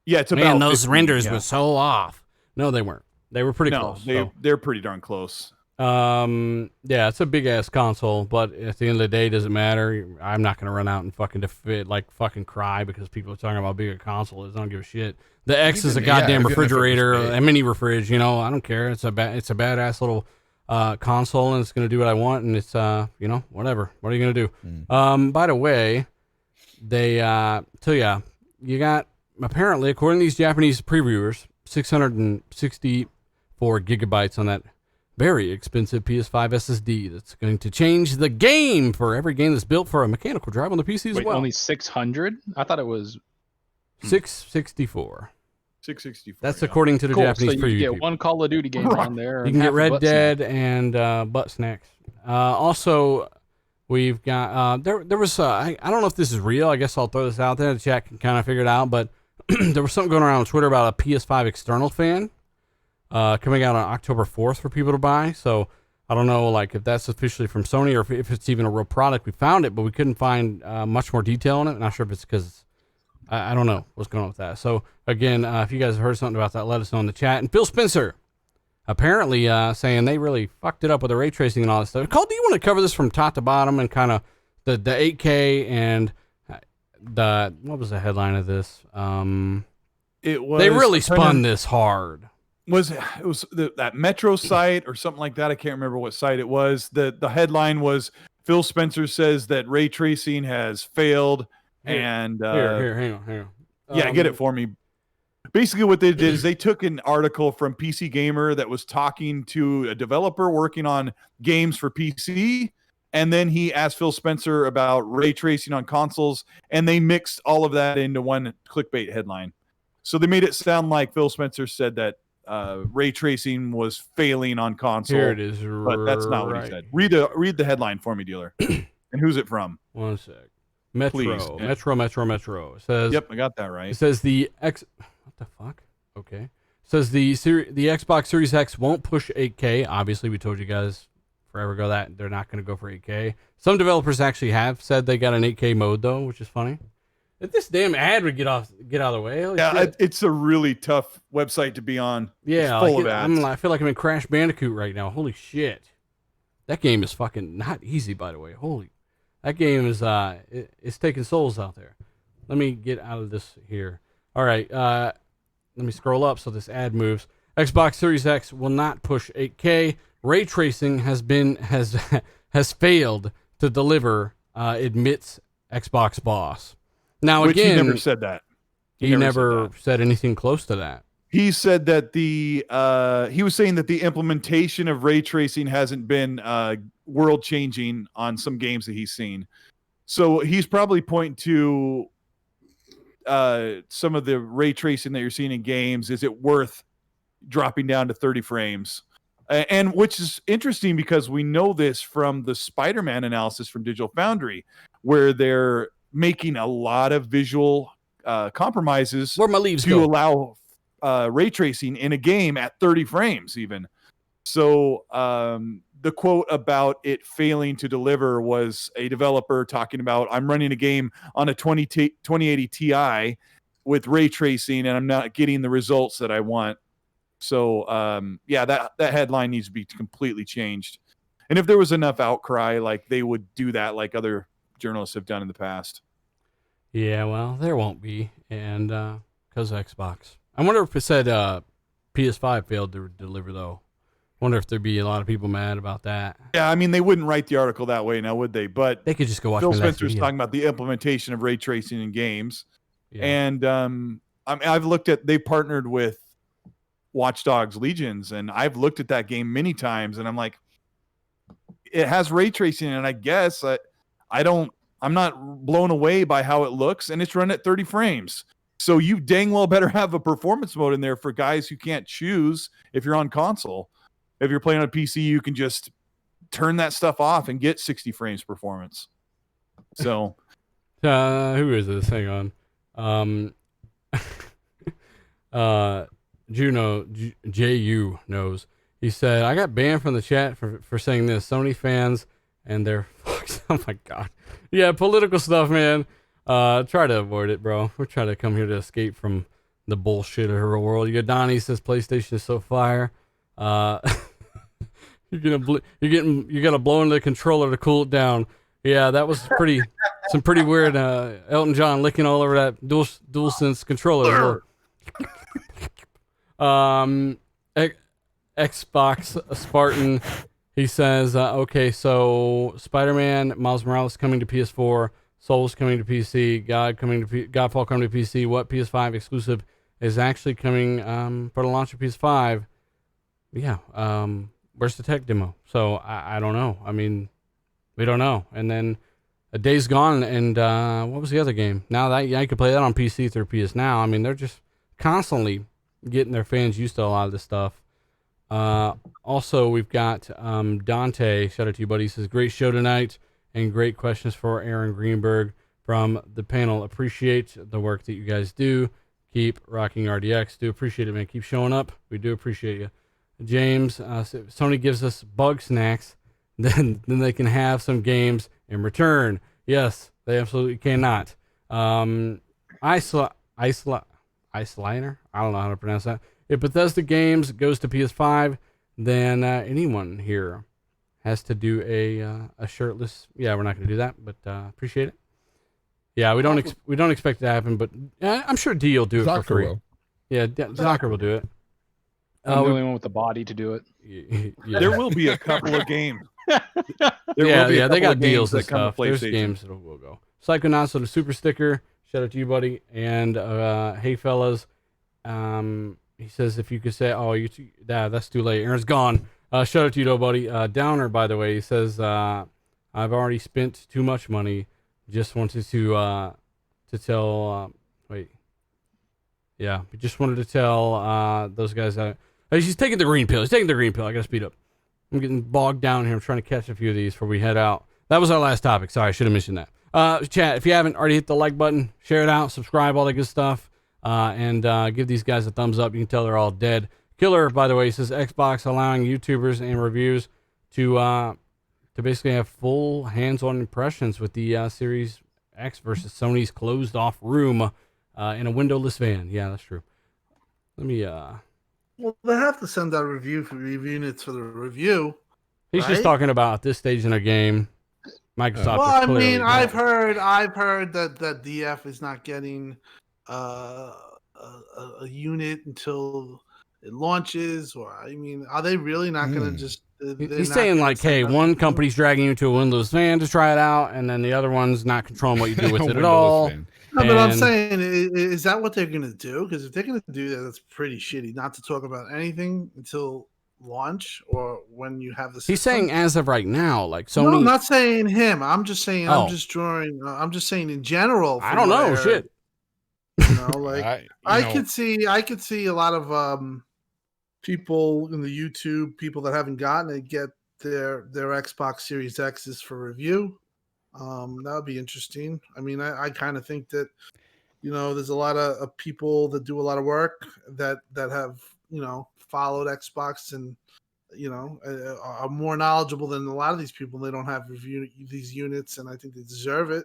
Yeah, it's about. Man, those 15, renders were so off. No, they weren't. They were pretty close. They're pretty darn close. Yeah, it's a big ass console, but at the end of the day, does it matter? I'm not gonna run out and fucking cry because people are talking about how big a console is. I don't give a shit. The X is a goddamn refrigerator, a mini fridge. I don't care. It's a badass little console, and it's gonna do what I want, and it's whatever. What are you gonna do? By the way, they you got, apparently, according to these Japanese previewers, 664 gigabytes on that very expensive PS5 SSD that's going to change the game for every game that's built for a mechanical drive on the PC as well. Only 600? I thought it was 664. 664. That's according to the Japanese preview. So you get one Call of Duty game on there. You can get Red Dead and Butt Snacks. Also, we've got there was I don't know if this is real. I guess I'll throw this out there. The chat can kind of figure it out. But there was something going around on Twitter about a PS5 external fan coming out on October 4th for people to buy. So I don't know if that's officially from Sony or if it's even a real product. We found it, but we couldn't find much more detail on it. Not sure if it's because I don't know what's going on with that. So again, if you guys have heard something about that, let us know in the chat. And Phil Spencer apparently saying they really fucked it up with the ray tracing and all that stuff. Cole, do you want to cover this from top to bottom and kind of the 8K and what was the headline of this? It was they really spun this hard. It was that Metro site or something like that. I can't remember what site it was. The headline was Phil Spencer says that ray tracing has failed. Hang on. Yeah, get it for me. Basically, what they did is they took an article from PC Gamer that was talking to a developer working on games for PC, and then he asked Phil Spencer about ray tracing on consoles, and they mixed all of that into one clickbait headline. So they made it sound like Phil Spencer said that ray tracing was failing on console. Here it is, but that's not what he said. Read the headline for me, dealer. And who's it from? One sec. Metro. Please. Metro. It says. Yep, I got that right. It says what the fuck? Okay. It says the Xbox Series X won't push 8K. Obviously, we told you guys forever ago that they're not going to go for 8K. Some developers actually have said they got an 8K mode though, which is funny. If this damn ad would get out of the way. It's a really tough website to be on. Yeah, it's full of ads. I feel like I'm in Crash Bandicoot right now. Holy shit. That game is fucking not easy, by the way. That game is it's taking souls out there. Let me get out of this here. All right, let me scroll up so this ad moves. Xbox Series X will not push 8K. Ray tracing has failed to deliver, admits Xbox boss. Now Which again, he never said that. He never said anything close to that. He said that he was saying that the implementation of ray tracing hasn't been world changing on some games that he's seen. So he's probably pointing to some of the ray tracing that you're seeing in games. Is it worth dropping down to 30 frames? And which is interesting because we know this from the Spider-Man analysis from Digital Foundry, where they're making a lot of visual compromises where my leaves to go. allow ray tracing in a game at 30 frames even. So the quote about it failing to deliver was a developer talking about, I'm running a game on a 2080 Ti with ray tracing and I'm not getting the results that I want. So that headline needs to be completely changed. And if there was enough outcry, like they would do that like other journalists have done in the past. Yeah, well, there won't be, and because of Xbox. I wonder if it said PS5 failed to deliver, though. Wonder if there'd be a lot of people mad about that. Yeah, I mean, they wouldn't write the article that way now, would they? But they could just go watch Phil Spencer's talking about the implementation of ray tracing in games. Yeah. And I've looked at, they partnered with Watch Dogs Legions, and I've looked at that game many times, and I'm like, it has ray tracing, and I guess I'm not blown away by how it looks, and it's run at 30 frames. So you dang well better have a performance mode in there for guys who can't choose if you're on console. If you're playing on PC, you can just turn that stuff off and get 60 frames performance. So who is this? Hang on. JU knows. He said, I got banned from the chat for saying this. So many fans and their fucks. Oh my god. Yeah, political stuff, man. Try to avoid it, bro. We're trying to come here to escape from the bullshit of her world. You got Donnie says PlayStation is so fire. You gotta blow into the controller to cool it down. Yeah, that was some pretty weird Elton John licking all over that DualSense controller. Xbox Spartan, he says, okay, so Spider-Man, Miles Morales coming to PS4, Souls coming to PC, Godfall coming to PC. What PS5 exclusive is actually coming for the launch of PS5? Yeah, where's the tech demo? So I don't know. I mean, we don't know. And then a Days Gone, and what was the other game? Now that you can play that on PC through PS Now. I mean, they're just constantly getting their fans used to a lot of this stuff. Also, we've got Dante. Shout out to you, buddy. He says, great show tonight and great questions for Aaron Greenberg from the panel. Appreciate the work that you guys do. Keep rocking RDX. Do appreciate it, man. Keep showing up. We do appreciate you. James, Sony gives us bug snacks, then they can have some games in return. Yes, they absolutely cannot. Iceliner? I don't know how to pronounce that. If Bethesda games goes to PS5, then anyone here has to do a shirtless. Yeah, we're not going to do that, but appreciate it. Yeah, we don't expect it to happen, but I'm sure D will do it for free. Will. Yeah, Zocker will do it. I'm the only one with the body to do it. Yeah. There will be a couple of games. Yeah, they got deals and stuff. There's games that will go. Psychonauts with a super sticker. Shout out to you, buddy. And hey, fellas. He says if you could say, that's too late. Aaron's gone. Shout out to you, though, buddy. Downer, by the way, he says I've already spent too much money. Just wanted to tell. Just wanted to tell those guys that he's taking the green pill. I gotta speed up. I'm getting bogged down here. I'm trying to catch a few of these before we head out. That was our last topic. Sorry, I should have mentioned that. Chat, if you haven't already, hit the like button, share it out, subscribe, all that good stuff, and give these guys a thumbs up. You can tell they're all dead. Killer, by the way, says Xbox allowing YouTubers and reviews to basically have full hands-on impressions with the Series X versus Sony's closed-off room in a windowless van. Yeah, that's true. Let me. Well, they have to send out a review for review units for the review. He's just talking about at this stage in a game. Microsoft. Well, I clearly mean, I've heard that DF is not getting a unit until it launches, or I mean, are they really not going to just? He's saying like, hey, one company's dragging you to a windowless van to try it out, and then the other one's not controlling what you do with it at all. No, but I'm saying, is that what they're going to do? Because if they're going to do that, that's pretty shitty. Not to talk about anything until launch or when you have the system. He's saying as of right now, like Sony. No, I'm not saying him. I'm just saying. I'm just drawing. I'm just saying in general. I don't know. Shit. You know, like I could see a lot of people in the YouTube, people that haven't gotten it, get their Xbox Series X's for review. That would be interesting. I mean, I kind of think that, you know, there's a lot of people that do a lot of work that have, you know, followed Xbox and, you know, are more knowledgeable than a lot of these people. They don't have reviewed these units, and I think they deserve it.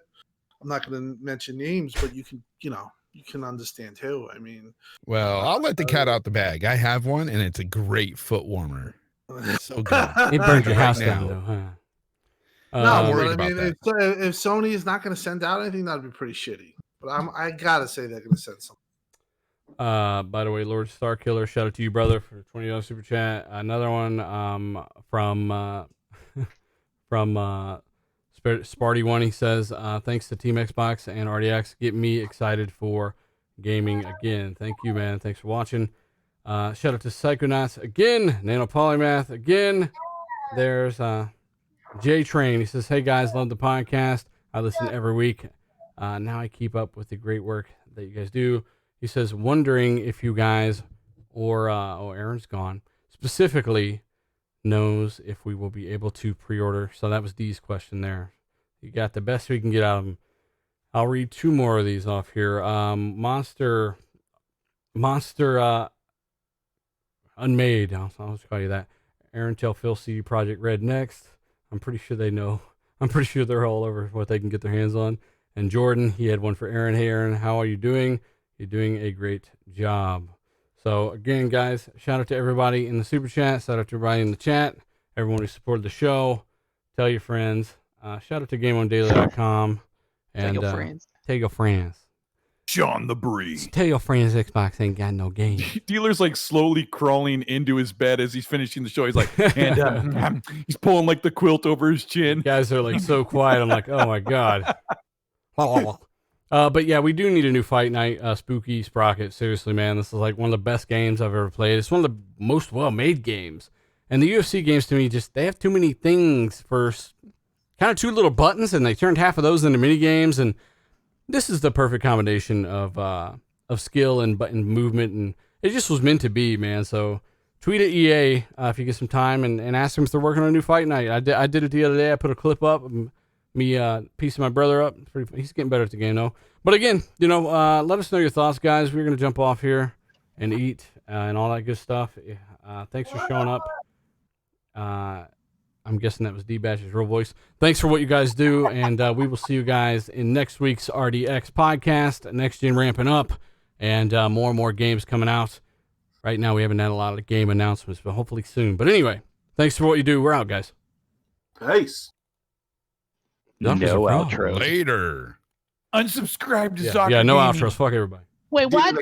I'm not going to mention names, but you can, you know, you can understand who. I mean, well, I'll let the cat out the bag. I have one, and it's a great foot warmer. So good. It burns your house down, though, huh? No, but I mean, if Sony is not going to send out anything, that'd be pretty shitty. But I gotta say they're going to send something. By the way, Lord Starkiller, shout out to you, brother, for $20 super chat. Another one from Sparty1. He says, thanks to Team Xbox and RDX, get me excited for gaming again. Thank you, man. Thanks for watching. Shout out to Psychonauts again, Nano Polymath again. There's J Train. He says, hey guys, love the podcast. I listen every week. Now I keep up with the great work that you guys do. He says, wondering if you guys or Aaron's gone specifically knows if we will be able to pre-order. So that was D's question there. You got the best we can get out of him. I'll read two more of these off here. Monster Unmade. I'll just call you that. Aaron, tell Phil C Project Red next. I'm pretty sure they know. I'm pretty sure they're all over what they can get their hands on. And Jordan, he had one for Aaron. Hey, Aaron, how are you doing? You're doing a great job. So, again, guys, shout out to everybody in the super chat. Shout out to everybody in the chat. Everyone who supported the show. Tell your friends. Shout out to GameOnDaily.com. And tell your friends. Tell your friends. John the Breed. Tell your friends Xbox ain't got no game. Dealer's like slowly crawling into his bed as he's finishing the show. He's like, and he's pulling like the quilt over his chin. Guys are like so quiet. I'm like, oh my God. But yeah, we do need a new fight night. Spooky Sprocket. Seriously, man, this is like one of the best games I've ever played. It's one of the most well-made games. And the UFC games to me, they have too many things for kind of too little buttons, and they turned half of those into mini games. And this is the perfect combination of skill and button movement, and it just was meant to be, man. So tweet at EA if you get some time and ask them if they're working on a new fight night. I did it the other day. I put a clip up. Me piecing my brother up. He's getting better at the game though. But again, you know, let us know your thoughts, guys. We're gonna jump off here and eat and all that good stuff. Thanks for showing up. I'm guessing that was D-Bash's real voice. Thanks for what you guys do, and we will see you guys in next week's RDX podcast. Next gen ramping up, and more and more games coming out. Right now, we haven't had a lot of game announcements, but hopefully soon. But anyway, thanks for what you do. We're out, guys. Peace. No outro. Later. Unsubscribe to no outros. Fuck everybody. Wait, what?